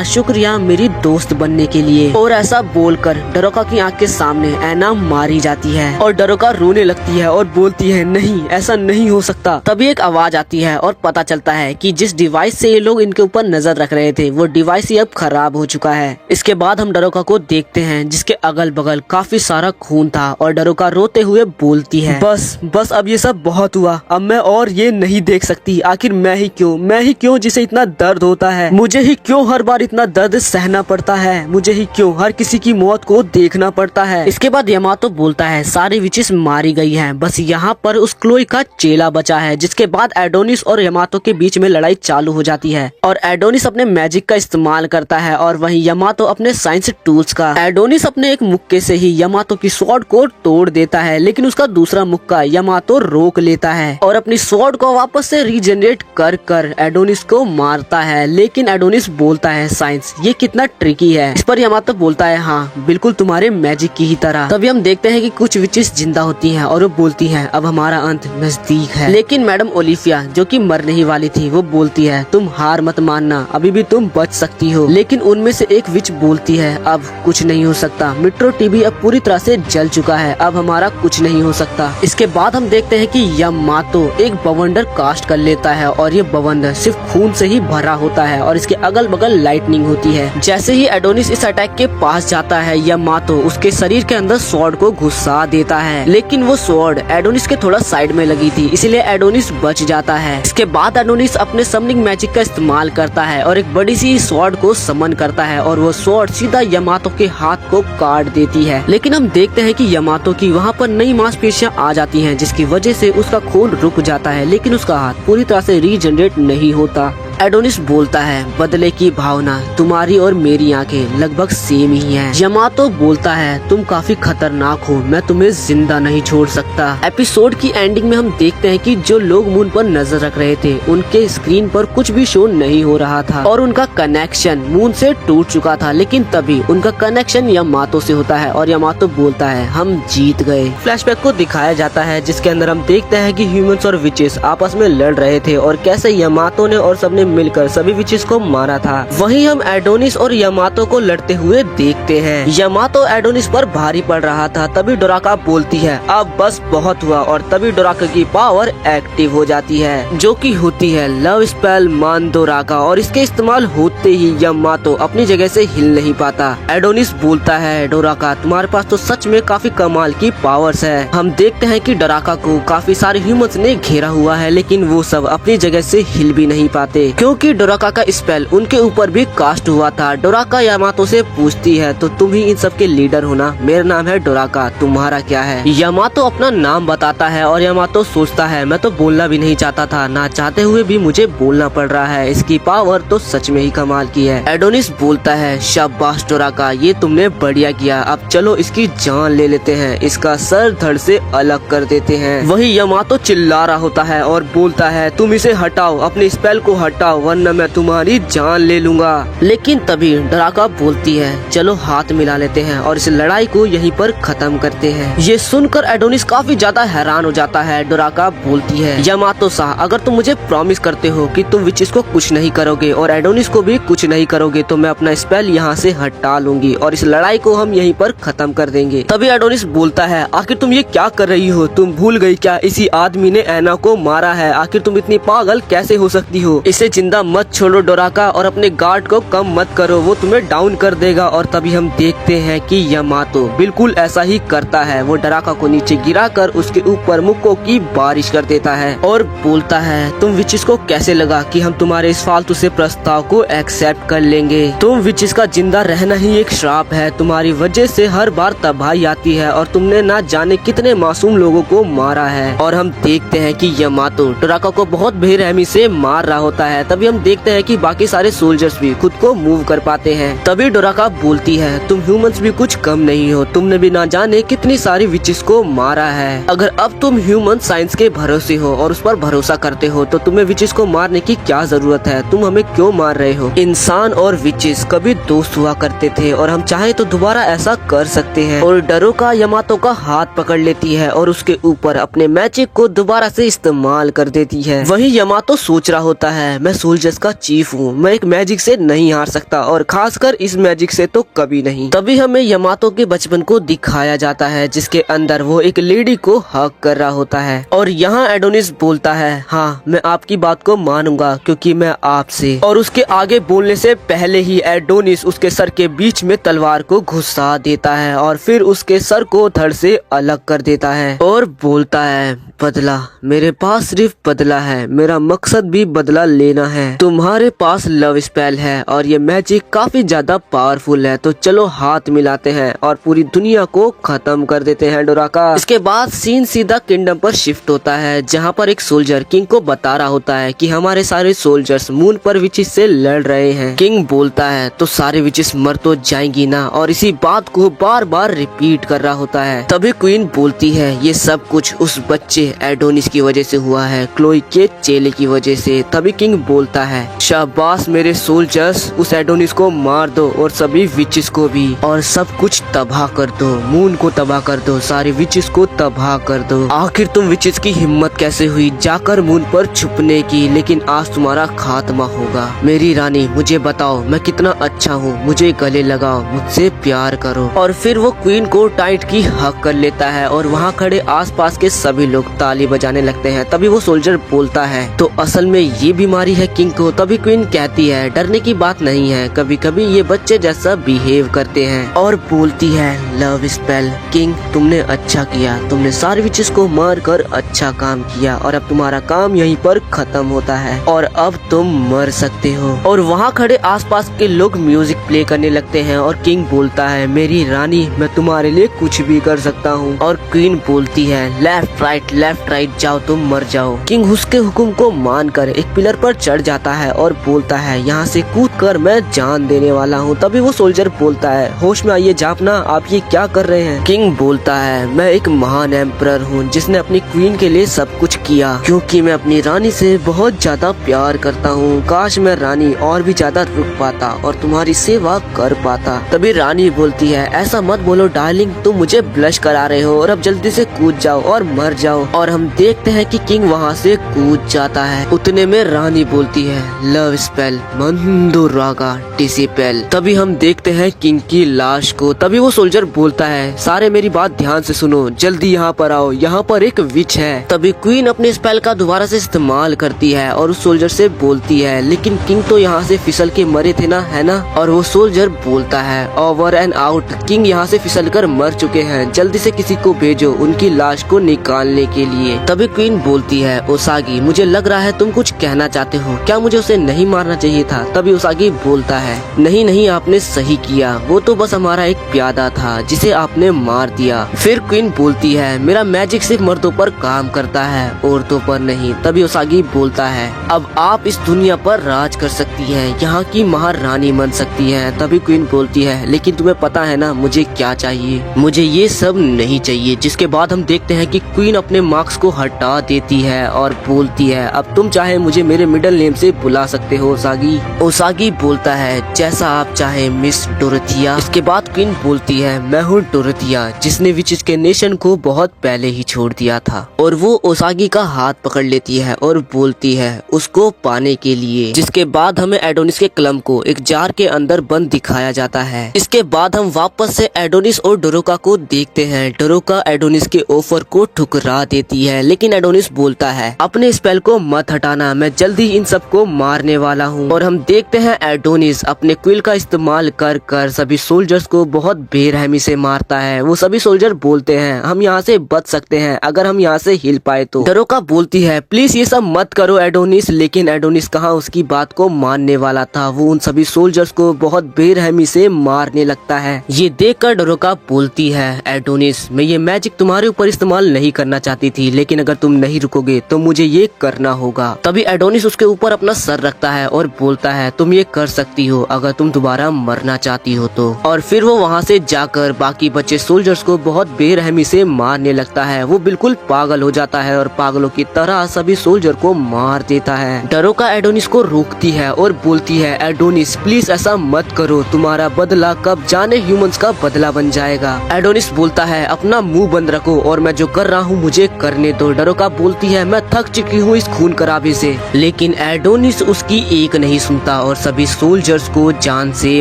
शुक्रिया मेरी दोस्त बनने के लिए। और ऐसा बोलकर डरोका की आंख के सामने एना मारी जाती है और डरोका रोने लगती है और बोलती है नहीं, ऐसा नहीं हो सकता। तभी एक आवाज आती है और पता चलता है कि जिस डिवाइस से ये लोग इनके ऊपर नजर रख रहे थे वो डिवाइस ही अब खराब हो चुका है। इसके बाद हम डरोका को देखते हैं जिसके अगल बगल काफी सारा खून था और डरोका रोते हुए बोलती है बस अब ये सब बहुत हुआ, अब मैं और ये नहीं देख सकती। आखिर मैं ही क्यों जिसे इतना दर्द होता है, मुझे ही क्यों हर बार इतना दर्द सहना पड़ता है, मुझे ही क्यों हर किसी की मौत को देखना पड़ता है। इसके बाद यामातो बोलता है सारी विचेस मारी गई हैं, बस यहाँ पर उस क्लोई का चेला बचा है। जिसके बाद एडोनिस और यामातो के बीच में लड़ाई चालू हो जाती है और एडोनिस अपने मैजिक का इस्तेमाल करता है और वहीं यामातो अपने साइंस टूल्स का। एडोनिस अपने एक मुक्के से ही यामातो की स्वॉर्ड को तोड़ देता है, लेकिन उसका दूसरा मुक्का यामातो रोक लेता है और अपनी स्वॉर्ड को वापस से रीजनरेट कर एडोनिस को मारता है। लेकिन एडोनिस बोलता है साइंस ये कितना ट्रिकी है। इस पर यामातो बोलता है हाँ बिल्कुल तुम्हारे मैजिक की ही तरह। तभी हम देखते हैं कि कुछ विचेस जिंदा होती हैं और वो बोलती हैं अब हमारा अंत नजदीक है। लेकिन मैडम ओलिफिया जो कि मरने ही वाली थी वो बोलती है तुम हार मत मानना, अभी भी तुम बच सकती हो। लेकिन उनमें से एक विच बोलती है अब कुछ नहीं हो सकता, मेट्रो टीवी अब पूरी तरह से जल चुका है, अब हमारा कुछ नहीं हो सकता। इसके बाद हम देखते हैं कि यामातो एक बवंडर कास्ट कर लेता है और ये बवंडर सिर्फ खून से ही भरा होता है और इसके अगल बगल लाइटनिंग होती है। जैसे ही एडोनिस इस अटैक के पास जाता है यामातो उसके शरीर के अंदर स्वॉर्ड को घुसा देता है, लेकिन वो स्वॉर्ड एडोनिस के थोड़ा साइड में लगी थी इसलिए एडोनिस बच जाता है। इसके बाद एडोनिस अपने समनिंग मैजिक का इस्तेमाल करता है और एक बड़ी सी स्वॉर्ड को समन करता है और वो स्वॉर्ड सीधा यामातो के हाथ को काट देती है। लेकिन हम देखते हैं कि यामातो की वहाँ पर नई मांसपेशियां आ जाती हैं जिसकी वजह से उसका खून रुक जाता है, लेकिन उसका हाथ पूरी तरह से रीजनरेट नहीं होता। एडोनिस बोलता है बदले की भावना तुम्हारी और मेरी आंखें लगभग सेम ही हैं। यामातो बोलता है तुम काफी खतरनाक हो, मैं तुम्हें जिंदा नहीं छोड़ सकता। एपिसोड की एंडिंग में हम देखते हैं कि जो लोग मून पर नजर रख रहे थे उनके स्क्रीन पर कुछ भी शो नहीं हो रहा था और उनका कनेक्शन मून से टूट चुका था। लेकिन तभी उनका कनेक्शन यामातो से होता है और यामातो बोलता है हम जीत गए। फ्लैशबैक को दिखाया जाता है जिसके अंदर हम देखते हैं कि ह्यूमंस और विचेस आपस में लड़ रहे थे और कैसे यामातो ने और सबने मिलकर सभी विचेस को मारा था। वहीं हम एडोनिस और यामातो को लड़ते हुए देखते हैं। यामातो एडोनिस पर भारी पड़ रहा था, तभी डोराका बोलती है अब बस बहुत हुआ और तभी डोराका की पावर एक्टिव हो जाती है जो कि होती है लव स्पेल मानदोराका और इसके इस्तेमाल होते ही यामातो अपनी जगह से हिल नहीं पाता। एडोनिस बोलता है डोराका तुम्हारे पास तो सच में काफी कमाल की पावर्स है। हम देखते हैं कि डोराका को काफी सारे ह्यूमंस ने घेरा हुआ है लेकिन वो सब अपनी जगह से हिल भी नहीं पाते क्योंकि डोराका का स्पेल उनके ऊपर भी कास्ट हुआ था। डोराका यामातो से पूछती है तो तुम ही इन सब के लीडर हो ना, मेरा नाम है डोराका, तुम्हारा क्या है। यामातो अपना नाम बताता है और यामातो सोचता है मैं तो बोलना भी नहीं चाहता था, ना चाहते हुए भी मुझे बोलना पड़ रहा है, इसकी पावर तो सच में ही कमाल की है। एडोनिस बोलता है शाबाश डोराका ये तुमने बढ़िया किया, अब चलो इसकी जान ले लेते हैं, इसका सर धड़ से अलग कर देते हैं। वही यामातो चिल्ला रहा होता है और बोलता है तुम इसे हटाओ, अपने स्पेल को हटाओ वरना मैं तुम्हारी जान ले लूंगा। लेकिन तभी डोराका बोलती है चलो हाथ मिला लेते हैं और इस लड़ाई को यहीं पर खत्म करते हैं। ये सुनकर एडोनिस काफी ज्यादा हैरान हो जाता है। डोराका बोलती है यामातो सा अगर तुम मुझे प्रॉमिस करते हो कि तुम विचेस को कुछ नहीं करोगे और एडोनिस को भी कुछ नहीं करोगे तो मैं अपना स्पेल यहाँ से हटा लूंगी और इस लड़ाई को हम यहीं पर खत्म कर देंगे। तभी एडोनिस बोलता है आखिर तुम ये क्या कर रही हो, तुम भूल गई क्या इसी आदमी ने एना को मारा है, आखिर तुम इतनी पागल कैसे हो सकती हो, इसे जिंदा मत छोड़ो डोराका, और अपने गार्ड को कम मत करो, वो तुम्हें डाउन कर देगा। और तभी हम देखते हैं कि यामातो बिल्कुल ऐसा ही करता है। वो डोराका को नीचे गिराकर उसके ऊपर मुक्कों की बारिश कर देता है और बोलता है, तुम विचिस को कैसे लगा कि हम तुम्हारे इस फालतू से प्रस्ताव को एक्सेप्ट कर लेंगे? तुम विचिस का जिंदा रहना ही एक श्राप है। तुम्हारी वजह से हर बार तबाही आती है और तुमने ना जाने कितने मासूम लोगों को मारा है। और हम देखते हैं कि यामातो डोराका को बहुत बेरहमी से मार रहा होता है। तभी हम देखते हैं कि बाकी सारे सोल्जर्स भी खुद को मूव कर पाते हैं। तभी डोराका बोलती है, तुम ह्यूमंस भी कुछ कम नहीं हो, तुमने भी ना जाने कितनी सारी विचेस को मारा है। अगर अब तुम ह्यूमन साइंस के भरोसे हो और उस पर भरोसा करते हो तो तुम्हें विचेस को मारने की क्या जरूरत है? तुम हमें क्यों मार रहे हो? इंसान और विचेस कभी दोस्त हुआ करते थे और हम चाहे तो दोबारा ऐसा कर सकते हैं। और डोराका यामातो का हाथ पकड़ लेती है और उसके ऊपर अपने मैजिक को दोबारा से इस्तेमाल कर देती है। वही यामातो सोच रहा होता है, मैं सोल्जर्स का चीफ हूँ, मैं एक मैजिक से नहीं हार सकता और खासकर इस मैजिक से तो कभी नहीं। तभी हमें यामातो के बचपन को दिखाया जाता है जिसके अंदर वो एक लेडी को हक कर रहा होता है। और यहाँ एडोनिस बोलता है, हाँ मैं आपकी बात को मानूंगा क्योंकि मैं आपसे। और उसके आगे बोलने से पहले ही एडोनिस उसके सर के बीच में तलवार को घुसा देता है और फिर उसके सर को धड़ से अलग कर देता है और बोलता है, बदला, मेरे पास सिर्फ बदला है, मेरा मकसद भी बदला लेना है। तुम्हारे पास लव स्पेल है और ये मैजिक काफी ज्यादा पावरफुल है, तो चलो हाथ मिलाते हैं और पूरी दुनिया को खत्म कर देते हैं डोराका। इसके बाद सीन सीधा किंगडम पर शिफ्ट होता है जहाँ पर एक सोल्जर किंग को बता रहा होता है कि हमारे सारे सोल्जर्स मून पर विचेस से लड़ रहे हैं। किंग बोलता है, तो सारे विचेस मर तो जाएंगी ना, और इसी बात को बार बार रिपीट कर रहा होता है। तभी क्वीन बोलती है, ये सब कुछ उस बच्चे एडोनिस की वजह से हुआ है, क्लोई के चेले की वजह से। तभी किंग बोलता है, शाबाश मेरे सोल्जर्स, उस एडोनिस को मार दो और सभी विचेस को भी, और सब कुछ तबाह कर दो, मून को तबाह कर दो, सारे विचेस को तबाह कर दो। आखिर तुम विचेस की हिम्मत कैसे हुई जाकर मून पर छुपने की? लेकिन आज तुम्हारा खात्मा होगा। मेरी रानी मुझे बताओ मैं कितना अच्छा हूँ, मुझे गले लगाओ, मुझसे प्यार करो। और फिर वो क्वीन को टाइट की हक कर लेता है और वहाँ खड़े आसपास के सभी लोग ताली बजाने लगते हैं। तभी वो सोल्जर बोलता है, तो असल में ये बीमारी है किंग को। तभी क्वीन कहती है, डरने की बात नहीं है, कभी कभी ये बच्चे जैसा बिहेव करते हैं। और बोलती है, लव स्पेल, किंग तुमने अच्छा किया, तुमने सारे विचेस को मार कर अच्छा काम किया और अब तुम्हारा काम यहीं पर खत्म होता है और अब तुम मर सकते हो। और वहाँ खड़े आसपास के लोग म्यूजिक प्ले करने लगते हैं और किंग बोलता है, मेरी रानी मैं तुम्हारे लिए कुछ भी कर सकता हूँ। और क्वीन बोलती है, लेफ्ट राइट जाओ, तुम मर जाओ। किंग उसके हुक्म को मानकर एक पिलर पर चढ़ जाता है और बोलता है, यहाँ से कूदकर मैं जान देने वाला हूँ। तभी वो सोल्जर बोलता है, होश में आइए जापना, आप ये क्या कर रहे हैं? किंग बोलता है, मैं एक महान एम्परर हूँ जिसने अपनी क्वीन के लिए सब कुछ किया, क्योंकि मैं अपनी रानी से बहुत ज्यादा प्यार करता हूँ। काश मैं रानी और भी ज्यादा रुक पाता और तुम्हारी सेवा कर पाता। तभी रानी बोलती है, ऐसा मत बोलो डार्लिंग, तुम मुझे ब्लश करा रहे हो और अब जल्दी से कूद जाओ और मर जाओ। और हम देखते हैं कि किंग वहाँ से कूद जाता है। उतने में रानी बोलती है, लव स्पेल मंदुरागा डिसिपेल। तभी हम देखते हैं किंग की लाश को। तभी वो सोल्जर बोलता है, सारे मेरी बात ध्यान से सुनो, जल्दी यहाँ पर आओ, यहाँ पर एक विच है। तभी क्वीन अपने स्पेल का दोबारा से इस्तेमाल करती है और उस सोल्जर से बोलती है, लेकिन किंग तो यहाँ से फिसल के मरे थे ना, है ना? और वो सोल्जर बोलता है, ओवर एंड आउट, किंग यहाँ से फिसल कर मर चुके हैं, जल्दी से किसी को भेजो उनकी लाश को निकालने के लिए। तभी क्वीन बोलती है, ओसागी मुझे लग रहा है तुम कुछ कहना चाहते हो, क्या मुझे उसे नहीं मारना चाहिए था? तभी ओसागी बोलता है, नहीं आपने सही किया, वो तो बस हमारा एक प्यादा था जिसे आपने मार दिया। फिर क्वीन बोलती है, मेरा मैजिक सिर्फ मर्दों पर काम करता है, औरतों पर नहीं। तभी ओसागी बोलता है, अब आप इस दुनिया पर राज कर सकती हैं, यहाँ की महारानी बन सकती हैं। तभी क्वीन बोलती है, लेकिन तुम्हें पता है ना मुझे क्या चाहिए? मुझे ये सब नहीं चाहिए। जिसके बाद हम देखते हैं कि क्वीन अपने मार्क्स को हटा देती है और बोलती है, अब तुम चाहे मुझे मेरे मिडिल नेम से बुला सकते हो ओसागी। ओसागी बोलता है, जैसा आप चाहे मिस डोरथिया। इसके बाद क्वीन बोलती है, मैं हूँ डोरथिया जिसने विचेस के नेशन को बहुत पहले ही छोड़ दिया था। और वो ओसागी का हाथ पकड़ लेती है और बोलती है, उसको पाने के लिए। जिसके बाद हमें एडोनिस के क्लम को एक जार के अंदर बंद दिखाया जाता है। इसके बाद हम वापस से एडोनिस और डोरोका को देखते हैं। डोरोका एडोनिस के ऑफर को ठुकरा देती है, लेकिन एडोनिस बोलता है, अपने स्पेल को मत हटाना, मैं जल्दी इन सबको मारने वाला हूँ। और हम देखते हैं एडोनिस अपने क्विल का इस्तेमाल कर कर सभी सोल्जर्स को बहुत बेरहमी से मारता है। वो सभी सोल्जर बोलते हैं हम यहाँ से बच सकते हैं अगर हम यहाँ से हिल पाए तो। डरोका बोलती है प्लीज ये सब मत करो एडोनिस, लेकिन एडोनिस कहाँ उसकी बात को मानने वाला था। वो उन सभी सोल्जर्स को बहुत बेरहमी से मारने लगता है। ये देखकर डरोका बोलती है एडोनिस मैं ये मैजिक तुम्हारे ऊपर इस्तेमाल नहीं करना चाहती थी, लेकिन अगर तुम नहीं रुकोगे तो मुझे ये करना होगा। तभी एडोनिस उसके ऊपर अपना सर रखता है और बोलता है तुम ये कर सकती हो अगर तुम दोबारा मरना चाहती हो तो। और फिर वो वहाँ से जाकर बाकी बचे सोल्जर्स को बहुत बेरहमी से मारने लगता है। वो बिल्कुल पागल हो जाता है और पागलों की तरह सभी सोल्जर को मार देता है। डरोका एडोनिस को रोकती है और बोलती है एडोनिस प्लीज ऐसा मत करो, तुम्हारा बदला कब जाने ह्यूमंस का बदला बन जाएगा। एडोनिस बोलता है अपना मुंह बंद रखो और मैं जो कर रहा हूँ मुझे करने दो। डरोका बोलती है मैं थक चुकी हूँ इस खून खराबे से, लेकिन एडोनिस उसकी एक नहीं सुनता और सभी सोल्जर्स को जान से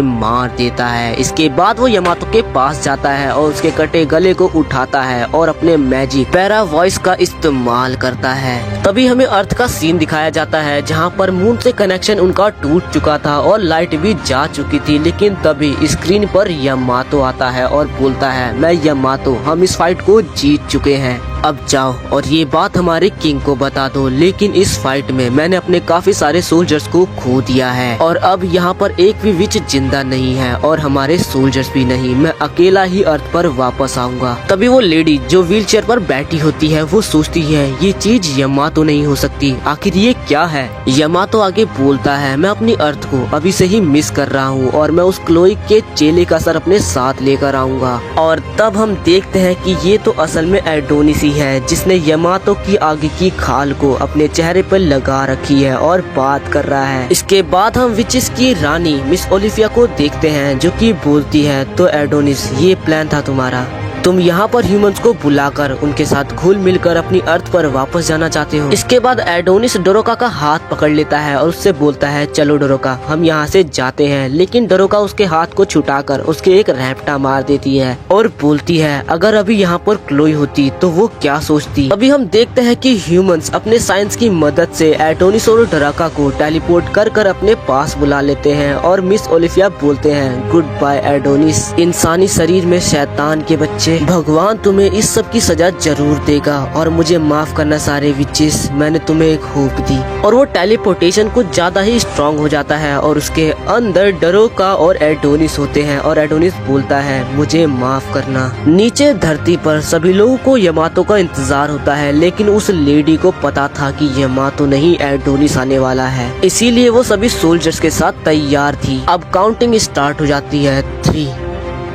मार देता है। इसके बाद वो यमातो के पास जाता है और उसके कटे गले को उठाता है और अपने मैजिक पैरा वॉइस का इस्तेमाल करता है। तभी हमें अर्थ का सीन दिखाया जाता है जहाँ पर मून से कनेक्शन उनका टूट चुका था और लाइट भी जा चुकी थी, लेकिन तभी स्क्रीन पर यमातो आता है और बोलता है मैं यमातो, हम इस फाइट को जीत चुके हैं, अब जाओ और ये बात हमारे किंग को बता दो। लेकिन इस फाइट में मैंने अपने काफी सारे सोल्जर्स को खो दिया है और अब यहाँ पर एक भी विच जिंदा नहीं है और हमारे सोल्जर्स भी नहीं, मैं अकेला ही अर्थ पर वापस आऊंगा। तभी वो लेडी जो व्हीलचेयर पर बैठी होती है वो सोचती है ये चीज यमातो नहीं हो सकती, आखिर ये क्या है। यमातो आगे बोलता है मैं अपनी अर्थ को अभी से ही मिस कर रहा हूँ और मैं उस क्लोई के चेले का सर अपने साथ लेकर आऊंगा। और तब हम देखते हैं कि ये तो असल में एडोनिस ही है जिसने यमातो की आगे की खाल को अपने चेहरे पर लगा रखी है और बात कर रहा है। इसके बाद हम विचेस की रानी मिस ओलिविया को देखते हैं जो कि बोलती है तो एडोनिस ये प्लान था तुम्हारा, तुम यहाँ पर ह्यूमंस को बुलाकर उनके साथ घुल मिलकर अपनी अर्थ पर वापस जाना चाहते हो। इसके बाद एडोनिस डरोका का हाथ पकड़ लेता है और उससे बोलता है चलो डरोका हम यहाँ से जाते हैं, लेकिन डरोका उसके हाथ को छुटाकर उसके एक रैप्टा मार देती है और बोलती है अगर अभी यहाँ पर क्लोई होती तो वो क्या सोचती। अभी हम देखते हैं कि ह्यूमंस अपने साइंस की मदद से एडोनिस और डरोका को टेलीपोर्ट कर कर अपने पास बुला लेते हैं और मिस ओलिविया बोलते हैं गुड बाय एडोनिस, इंसानी शरीर में शैतान के बच्चे, भगवान तुम्हें इस सब की सजा जरूर देगा और मुझे माफ करना सारे विचेस, मैंने तुम्हें एक होप दी। और वो टेलीपोर्टेशन कुछ ज्यादा ही स्ट्रांग हो जाता है और उसके अंदर डरोका और एडोनिस होते हैं और एडोनिस बोलता है मुझे माफ करना। नीचे धरती पर सभी लोगों को यमातो का इंतजार होता है, लेकिन उस लेडी को पता था कि यमातो नहीं एडोनिस आने वाला है, इसीलिए वो सभी सोल्जर्स के साथ तैयार थी। अब काउंटिंग स्टार्ट हो जाती है 3,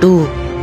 2,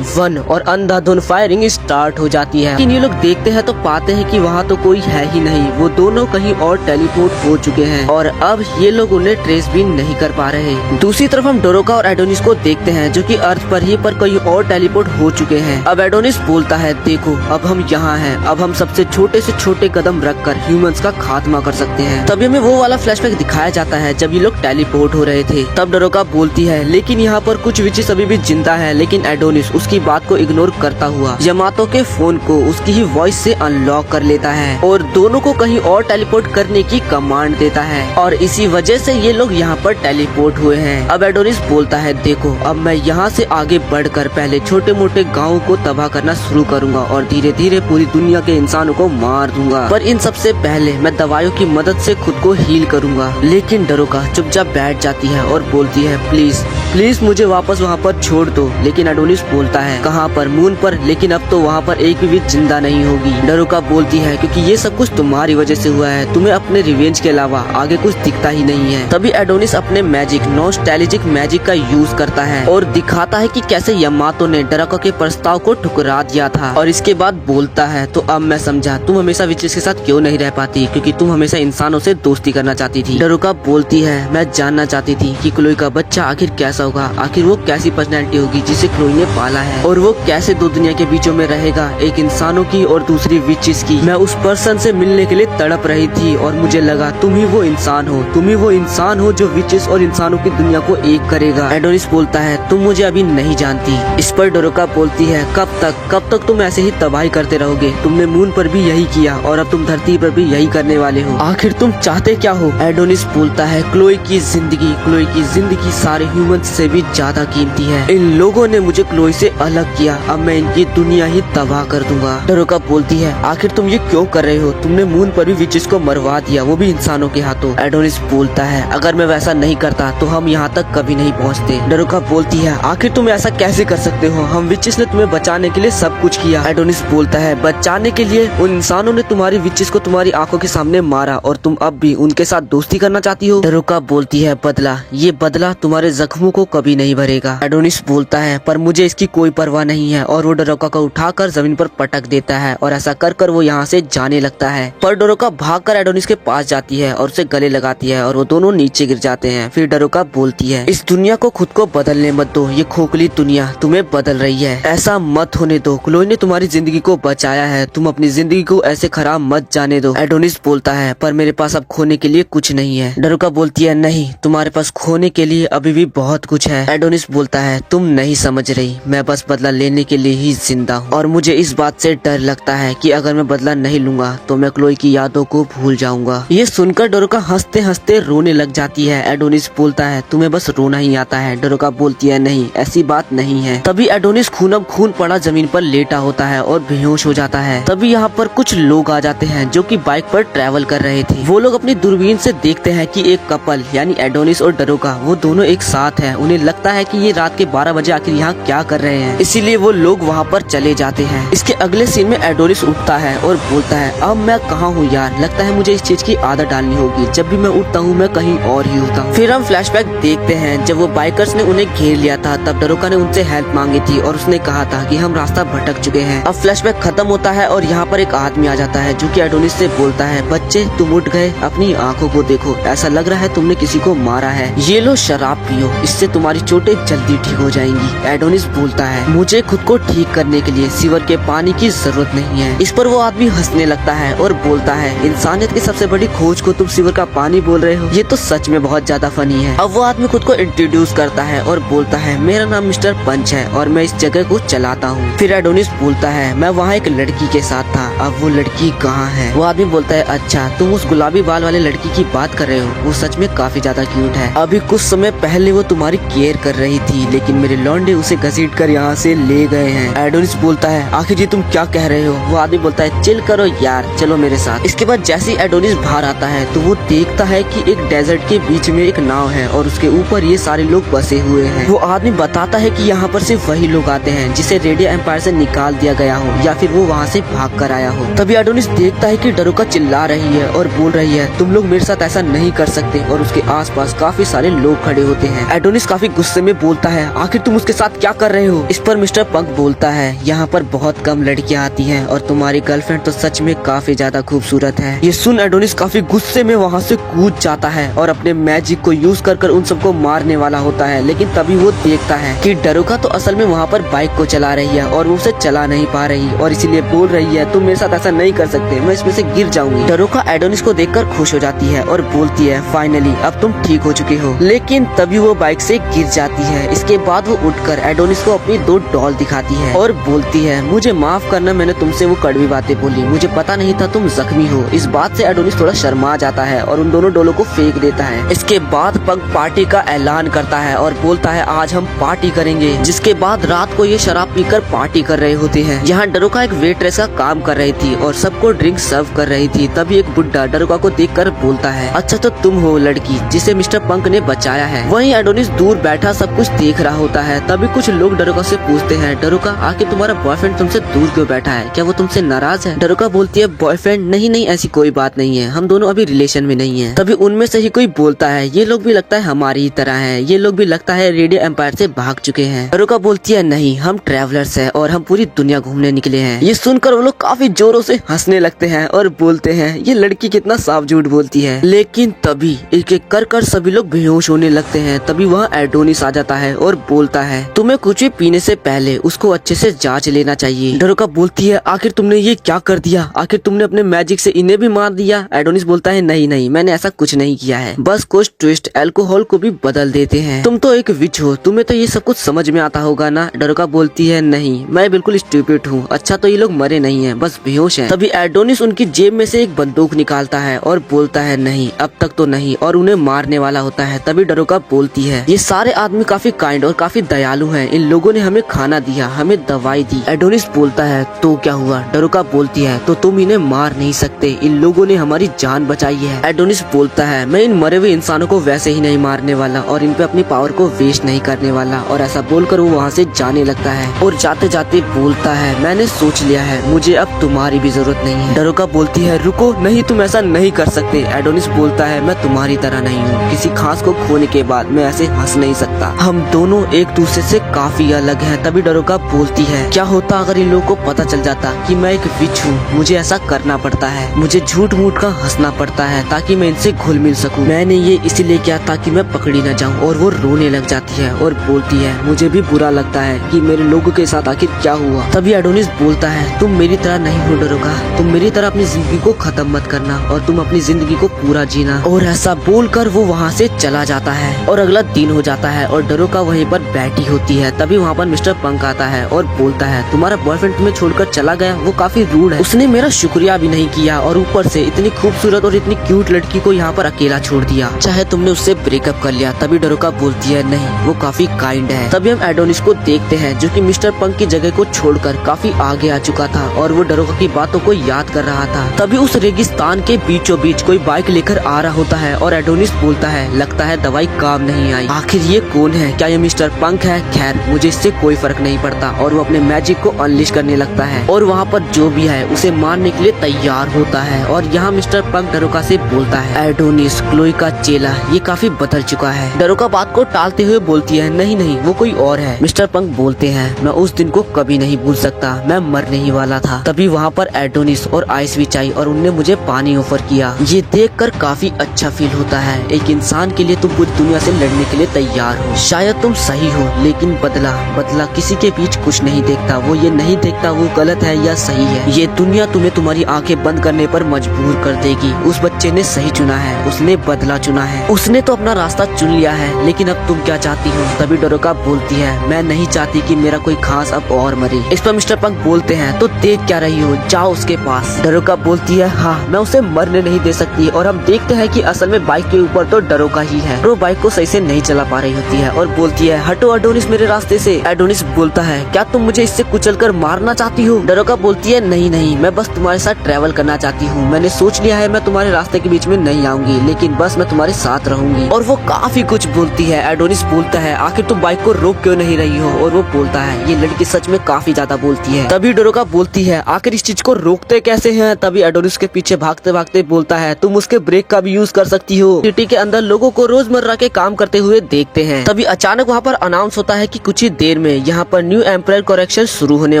1 और अंधाधुन फायरिंग स्टार्ट हो जाती है। लेकिन ये लोग देखते हैं तो पाते हैं कि वहाँ तो कोई है ही नहीं, वो दोनों कहीं और टेलीपोर्ट हो चुके हैं और अब ये लोग उन्हें ट्रेस भी नहीं कर पा रहे। दूसरी तरफ हम डरोका और एडोनिस को देखते हैं जो कि अर्थ पर ही पर कहीं और टेलीपोर्ट हो चुके हैं। अब एडोनिस बोलता है देखो अब हम यहाँ हैं, अब हम सबसे छोटे से छोटे कदम रखकर ह्यूमंस का खात्मा कर सकते हैं। तभी हमें वो वाला फ्लैशबैक दिखाया जाता है जब ये लोग टेलीपोर्ट हो रहे थे। तब डरोका बोलती है लेकिन यहाँ पर कुछ विचेस अभी भी जिंदा है, लेकिन एडोनिस की बात को इग्नोर करता हुआ यमातो के फोन को उसकी ही वॉइस से अनलॉक कर लेता है और दोनों को कहीं और टेलीपोर्ट करने की कमांड देता है और इसी वजह से ये लोग यहाँ पर टेलीपोर्ट हुए हैं। अब एडोनिस बोलता है देखो अब मैं यहाँ से आगे बढ़कर पहले छोटे मोटे गाँव को तबाह करना शुरू करूंगा और धीरे धीरे पूरी दुनिया के इंसानों को मार दूंगा, पर इन सबसे पहले मैं दवाइयों की मदद से खुद को हील करूंगा। लेकिन डरोका चुपचाप बैठ जाती है और बोलती है प्लीज प्लीज मुझे वापस वहाँ पर छोड़ दो। लेकिन एडोनिस बोलता है कहाँ पर, मून पर, लेकिन अब तो वहाँ पर एक भी जिंदा नहीं होगी। डरोका बोलती है क्योंकि ये सब कुछ तुम्हारी वजह से हुआ है, तुम्हें अपने रिवेंज के अलावा आगे कुछ दिखता ही नहीं है। तभी एडोनिस अपने मैजिक नॉस्टैल्जिक मैजिक का यूज करता है और दिखाता है कि कैसे यमातो ने डरोका के प्रस्ताव को ठुकरा दिया था और इसके बाद बोलता है तो अब मैं समझा तुम हमेशा विचेस के साथ क्यों नहीं रह पाती, क्योंकि तुम हमेशा इंसानों से दोस्ती करना चाहती थी। डरोका बोलती है मैं जानना चाहती थी कि क्लोई का बच्चा आखिर कैसा होगा, आखिर वो कैसी पर्सनैलिटी होगी जिसे क्लोई ने पाला करना है और वो कैसे दो दुनिया के बीचों में रहेगा, एक इंसानों की और दूसरी विचेस की। मैं उस पर्सन से मिलने के लिए तड़प रही थी और मुझे लगा तुम ही वो इंसान हो, तुम ही वो इंसान हो जो विचेस और इंसानों की दुनिया को एक करेगा। एडोनिस बोलता है तुम मुझे अभी नहीं जानती। इस पर डोरोका बोलती है कब तक तुम ऐसे ही तबाही करते रहोगे? तुमने मून पर भी यही किया और अब तुम धरती पर भी यही करने वाले हो। आखिर तुम चाहते क्या हो? एडोनिस बोलता है क्लोई की जिंदगी सारे ह्यूमंस से भी ज्यादा कीमती है। इन लोगों ने मुझे क्लोई से अलग किया, अब मैं इनकी दुनिया ही तबाह कर दूंगा। डोरोका बोलती है आखिर तुम ये क्यों कर रहे हो? तुमने मून पर भी विचेस को मरवा दिया, वो भी इंसानों के हाथों। एडोनिस बोलता है अगर मैं वैसा नहीं करता तो हम यहाँ तक कभी नहीं पहुँचते। डोरोका बोलती है आखिर तुम ऐसा कैसे कर सकते हो? हम विचेस ने तुम्हें बचाने के लिए सब कुछ किया। एडोनिस बोलता है बचाने के लिए? उन इंसानों ने तुम्हारी विचेस को तुम्हारी आंखों के सामने मारा और तुम अब भी उनके साथ दोस्ती करना चाहती हो? डोरोका बोलती है बदला, ये बदला तुम्हारे जख्मों को कभी नहीं भरेगा। एडोनिस बोलता है पर मुझे इसकी कोई परवाह नहीं है और वो डोरोका को उठाकर जमीन पर पटक देता है और ऐसा कर वो यहाँ से जाने लगता है। पर डोरोका भागकर एडोनिस के पास जाती है और उसे गले लगाती है और वो दोनों नीचे गिर जाते हैं। फिर डोरोका बोलती है इस दुनिया को खुद को बदलने मत दो, ये खोखली दुनिया तुम्हें बदल रही है, ऐसा मत होने दो। क्लोई ने तुम्हारी जिंदगी को बचाया है, तुम अपनी जिंदगी को ऐसे खराब मत जाने दो। एडोनिस बोलता है पर मेरे पास अब खोने के लिए कुछ नहीं है। डोरोका बोलती है नहीं, तुम्हारे पास खोने के लिए अभी भी बहुत कुछ है। एडोनिस बोलता है तुम नहीं समझ रही, मैं बस बदला लेने के लिए ही जिंदा हूँ और मुझे इस बात से डर लगता है कि अगर मैं बदला नहीं लूंगा तो मैं क्लोई की यादों को भूल जाऊंगा। ये सुनकर डोरोका हंसते हंसते रोने लग जाती है। एडोनिस बोलता है तुम्हें बस रोना ही आता है। डोरोका बोलती है नहीं, ऐसी बात नहीं है। तभी एडोनिस खूनम खून पड़ा जमीन पर लेटा होता है और बेहोश हो जाता है। तभी यहाँ पर कुछ लोग आ जाते हैं जो कि बाइक पर ट्रैवल कर रहे थे। वो लोग अपनी दूरबीन से देखते हैं कि एक कपल यानी एडोनिस और डोरोका वो दोनों एक साथ हैं। उन्हें लगता है कि ये रात के 12 बजे आखिर यहाँ क्या कर रहे हैं, इसीलिए वो लोग वहाँ पर चले जाते हैं। इसके अगले सीन में एडोनिस उठता है और बोलता है अब मैं कहाँ हूँ यार, लगता है मुझे इस चीज की आदत डालनी होगी, जब भी मैं उठता हूँ मैं कहीं और ही होता हूँ। फिर हम फ्लैशबैक देखते हैं जब वो बाइकर्स ने उन्हें घेर लिया था, तब डोरोका ने उनसे हेल्प मांगी थी और उसने कहा था कि हम रास्ता भटक चुके हैं। अब फ्लैशबैक खत्म होता है और यहाँ पर एक आदमी आ जाता है जो कि एडोनिस से बोलता है बच्चे तुम उठ गए, अपनी आंखों को देखो, ऐसा लग रहा है तुमने किसी को मारा है, ये लो शराब पियो, इससे तुम्हारी चोटें जल्दी ठीक हो जाएंगी। एडोनिस बोलता है मुझे खुद को ठीक करने के लिए सीवर के पानी की जरूरत नहीं है। इस पर वो आदमी हंसने लगता है और बोलता है इंसानियत की सबसे बड़ी खोज को तुम सीवर का पानी बोल रहे हो, ये तो सच में बहुत ज्यादा फनी है। अब वो आदमी खुद को इंट्रोड्यूस करता है और बोलता है मेरा नाम मिस्टर पंच है और मैं इस जगह को चलाता हूँ। फिर एडोनिस बोलता है मैं वहाँ एक लड़की के साथ था, अब वो लड़की कहाँ है? वो आदमी बोलता है अच्छा तुम उस गुलाबी बाल वाले लड़की की बात कर रहे हो, वो सच में काफी ज्यादा क्यूट है। अभी कुछ समय पहले वो तुम्हारी केयर कर रही थी लेकिन मेरे लौंडे उसे घसीट कर यहाँ से ले गए हैं। एडोनिस बोलता है आखिर ये तुम क्या कह रहे हो? वो आदमी बोलता है चिल करो यार, चलो मेरे साथ। इसके बाद जैसे ही एडोनिस बाहर आता है तो वो देखता है कि एक डेजर्ट के बीच में एक नाव है और उसके ऊपर ये सारे लोग बसे हुए हैं। वो आदमी बताता है कि यहाँ पर सिर्फ वही लोग आते हैं जिसे रेडियो एम्पायर से निकाल दिया गया हो या फिर वो वहाँ से भाग कर आया हो। तभी एडोनिस देखता है कि डोरोका चिल्ला रही है और बोल रही है तुम लोग मेरे साथ ऐसा नहीं कर सकते और उसके आसपास काफी सारे लोग खड़े होते हैं। एडोनिस काफी गुस्से में बोलता है आखिर तुम उसके साथ क्या कर रहे हो? इस पर मिस्टर पंक बोलता है यहाँ पर बहुत कम लड़कियाँ आती हैं और तुम्हारी गर्लफ्रेंड तो सच में काफी ज्यादा खूबसूरत है। ये सुन एडोनिस काफी गुस्से में वहाँ से कूद जाता है और अपने मैजिक को यूज कर उन सबको मारने वाला होता है, लेकिन तभी वो देखता है कि डोरोका तो असल में वहाँ पर बाइक को चला रही है और वो उसे चला नहीं पा रही और इसीलिए बोल रही है तुम मेरे साथ ऐसा नहीं कर सकते, मैं इसमें से गिर जाऊंगी। डोरोका एडोनिस को देखकर खुश हो जाती है और बोलती है फाइनली अब तुम ठीक हो चुके हो, लेकिन तभी वो बाइक से गिर जाती है। इसके बाद वो उठकर एडोनिस को अपनी 2 डॉल दिखाती है और बोलती है मुझे माफ करना, मैंने तुमसे वो कड़वी बातें बोली, मुझे पता नहीं था तुम जख्मी हो। इस बात से एडोनिस थोड़ा शर्मा जाता है और उन दोनों डॉलों को फेंक देता है। इसके बाद पंक पार्टी का ऐलान करता है और बोलता है आज हम पार्टी करेंगे। जिसके बाद रात को ये शराब पीकर पार्टी कर रहे होते हैं। यहाँ डोरोका एक वेट्रेस का काम कर रही थी और सबको ड्रिंक सर्व कर रही थी। तभी एक बुड्ढा डोरोका को देखकर बोलता है अच्छा तो तुम हो लड़की जिसे मिस्टर पंक ने बचाया है। वहीं एडोनिस दूर बैठा सब कुछ देख रहा होता है। तभी कुछ लोग डोरोका से पूछते हैं डोरोका आखिर तुम्हारा बॉयफ्रेंड तुमसे दूर क्यों बैठा है, क्या वो तुमसे नाराज है? डोरोका बोलती है बॉयफ्रेंड नहीं ऐसी कोई बात नहीं है, हम दोनों अभी रिलेशन में नहीं है। तभी उनमें से ही कोई बोलता है ये लोग भी लगता है हमारी ही तरह है, ये लोग भी लगता है रेडियो एम्पायर से भाग चुके हैं। डोरोका बोलती है नहीं हम ट्रैवलर्स हैं और हम पूरी दुनिया घूमने निकले हैं। ये सुनकर वो लोग काफी जोरों से हंसने लगते हैं और बोलते हैं ये लड़की कितना साफ झूठ बोलती है। लेकिन तभी एक एक कर सभी लोग बेहोश होने लगते हैं। तभी वहाँ एडोनिस आ जाता है और बोलता है तुम्हें कुछ भी पीने से पहले उसको अच्छे से जांच लेना चाहिए। डरोका बोलती है आखिर तुमने ये क्या कर दिया, आखिर तुमने अपने मैजिक से इन्हें भी मार दिया। एडोनिस बोलता है नहीं नहीं, मैंने ऐसा कुछ नहीं किया है, बस कुछ ट्विस्ट अल्कोहल को भी बदल देते हैं। तुम तो एक विच हो, तुम्हें तो ये सब कुछ समझ में आता होगा ना। डरोका बोलती है नहीं, मैं बिल्कुल स्टूपिड हूँ। अच्छा तो ये लोग मरे नहीं है, बस बेहोश हैं। तभी एडोनिस उनकी जेब में से एक बंदूक निकालता है और बोलता है नहीं अब तक तो नहीं, और उन्हें मारने वाला होता है। तभी डरोका बोलती है ये सारे आदमी काफी काइंड और काफी दयालु हैं, इन लोगों ने हमें खाना दिया, हमें दवाई दी। एडोनिस बोलता है तो क्या हुआ। डरोका बोलती है तो तुम इन्हें मार नहीं सकते, इन लोगों ने हमारी जान बचाई है। एडोनिस बोलता है मैं इन मरे हुए इंसानों को वैसे ही नहीं मारने वाला और इन पे अपनी पावर को वेस्ट नहीं करने वाला। और ऐसा बोलकर वो वहाँ से जाने लगता है और जाते जाते बोलता है मैंने सोच लिया है, मुझे अब तुम्हारी भी जरूरत नहीं है। डरोका बोलती है रुको, नहीं तुम ऐसा नहीं कर सकते। एडोनिस बोलता है मैं तुम्हारी तरह नहीं हूँ, किसी खास को खोने के बाद मैं ऐसे हंस नहीं सकता, हम दोनों एक दूसरे से काफी अलग हैं। तभी डरोका बोलती है क्या होता अगर इन लोगों को पता चल जाता कि मैं एक विच हूँ, मुझे ऐसा करना पड़ता है, मुझे झूठ मूठ का हंसना पड़ता है ताकि मैं इनसे घुल मिल सकूं। मैंने ये इसीलिए किया ताकि मैं पकड़ी न जाऊं। और वो रोने लग जाती है और बोलती है मुझे भी बुरा लगता है कि मेरे लोगों के साथ आखिर क्या हुआ। तभी एडोनिस बोलता है तुम मेरी तरह नहीं हो डरोका, तुम मेरी तरह अपनी जिंदगी को खत्म मत करना और तुम अपनी जिंदगी को पूरा जीना। और ऐसा बोलकर वो वहाँ से चला जाता है और अगला दिन हो जाता है और डरोका वहीं पर बैठी होती है। तभी वहाँ पर मिस्टर पंक आता है और बोलता है तुम्हारा बॉयफ्रेंड तुम्हें छोड़कर चला गया, वो काफी रूड है, उसने मेरा शुक्रिया भी नहीं किया और ऊपर से इतनी खूबसूरत और इतनी क्यूट लड़की को यहाँ पर अकेला छोड़ दिया, चाहे तुमने उससे ब्रेकअप कर लिया। तभी डरोका बोलती है नहीं वो काफी काइंड है। तभी हम एडोनिस को देखते हैं जो कि मिस्टर पंक की जगह को छोड़कर काफी आगे आ चुका था और वो डरोका की बातों को याद कर रहा था। तभी उस रेगिस्तान के बीचों बीच कोई बाइक लेकर आ रहा होता है और एडोनिस बोलता है लगता है दवाई काम नहीं आई, आखिर ये कौन है, क्या ये मिस्टर पंक है। खैर मुझे इससे कोई फर्क नहीं पड़ता और वो अपने मैजिक को अनलिश करने लगता है और वहाँ पर जो भी है उसे मारने के लिए तैयार होता है। और यहाँ मिस्टर पंक डरोका से बोलता है एडोनिस क्लोई का चेला ये काफी बदल चुका है। डरोका बात को टालते हुए बोलती है नहीं नहीं वो कोई और है। मिस्टर पंक बोलते हैं मैं उस दिन को कभी नहीं भूल सकता, मैं मरने ही वाला था। तभी वहाँ पर एडोनिस और आइस विच आई और उनने मुझे पानी ऑफर किया। ये देखकर काफी अच्छा फील होता है, एक इंसान के लिए तुम पूरी दुनिया से लड़ने के लिए तैयार हो। शायद तुम सही हो लेकिन बदला किसी के बीच कुछ नहीं देखता, वो ये नहीं देखता वो गलत है या सही है। ये दुनिया तुम्हें तुम्हारी आंखें बंद करने पर मजबूर कर देगी। उस बच्चे ने सही चुना है, उसने बदला चुना है, उसने तो अपना रास्ता चुन लिया है, लेकिन अब तुम क्या चाहती हो। तभी डरोका बोलती है मैं नहीं चाहती कि मेरा कोई खास अब और मरे। इस पर मिस्टर पंक बोलते हैं तो देख क्या रही हो, जाओ उसके पास। डरोका बोलती है हाँ मैं उसे मरने नहीं दे सकती। और हम देखते हैं कि असल में बाइक के ऊपर तो डरोका ही है, वो बाइक को सही से नहीं चला पा रही होती है और बोलती है हटो एडोनिस मेरे रास्ते से। एडोनिस बोलता है क्या तुम मुझे इससे कुचलकर मारना चाहती हो। डरोका बोलती है नहीं नहीं मैं बस तुम्हारे साथ ट्रैवल करना चाहती हूँ, मैंने सोच लिया है मैं तुम्हारे रास्ते के बीच में नहीं आऊंगी, लेकिन बस मैं तुम्हारे साथ रहूंगी। और वो काफी कुछ बोलती है। एडोनिस बोलता है आखिर तुम बाइक को रोक क्यों नहीं रही हो। और वो बोलता है ये लड़की सच में काफी ज्यादा बोलती है। तभी डरोका बोलती है आखिर इस चीज को रोकते कैसे हैं। तभी एडोनिस के पीछे भागते भागते बोलता है तुम उसके ब्रेक का भी यूज कर सकती हो। सिटी के अंदर लोगों को रोजमर्रा के काम करते हुए देखते हैं। तभी अचानक वहाँ पर अनाउंस होता है कि कुछ ही देर में यहाँ पर न्यू एम्पायर करेक्शन शुरू होने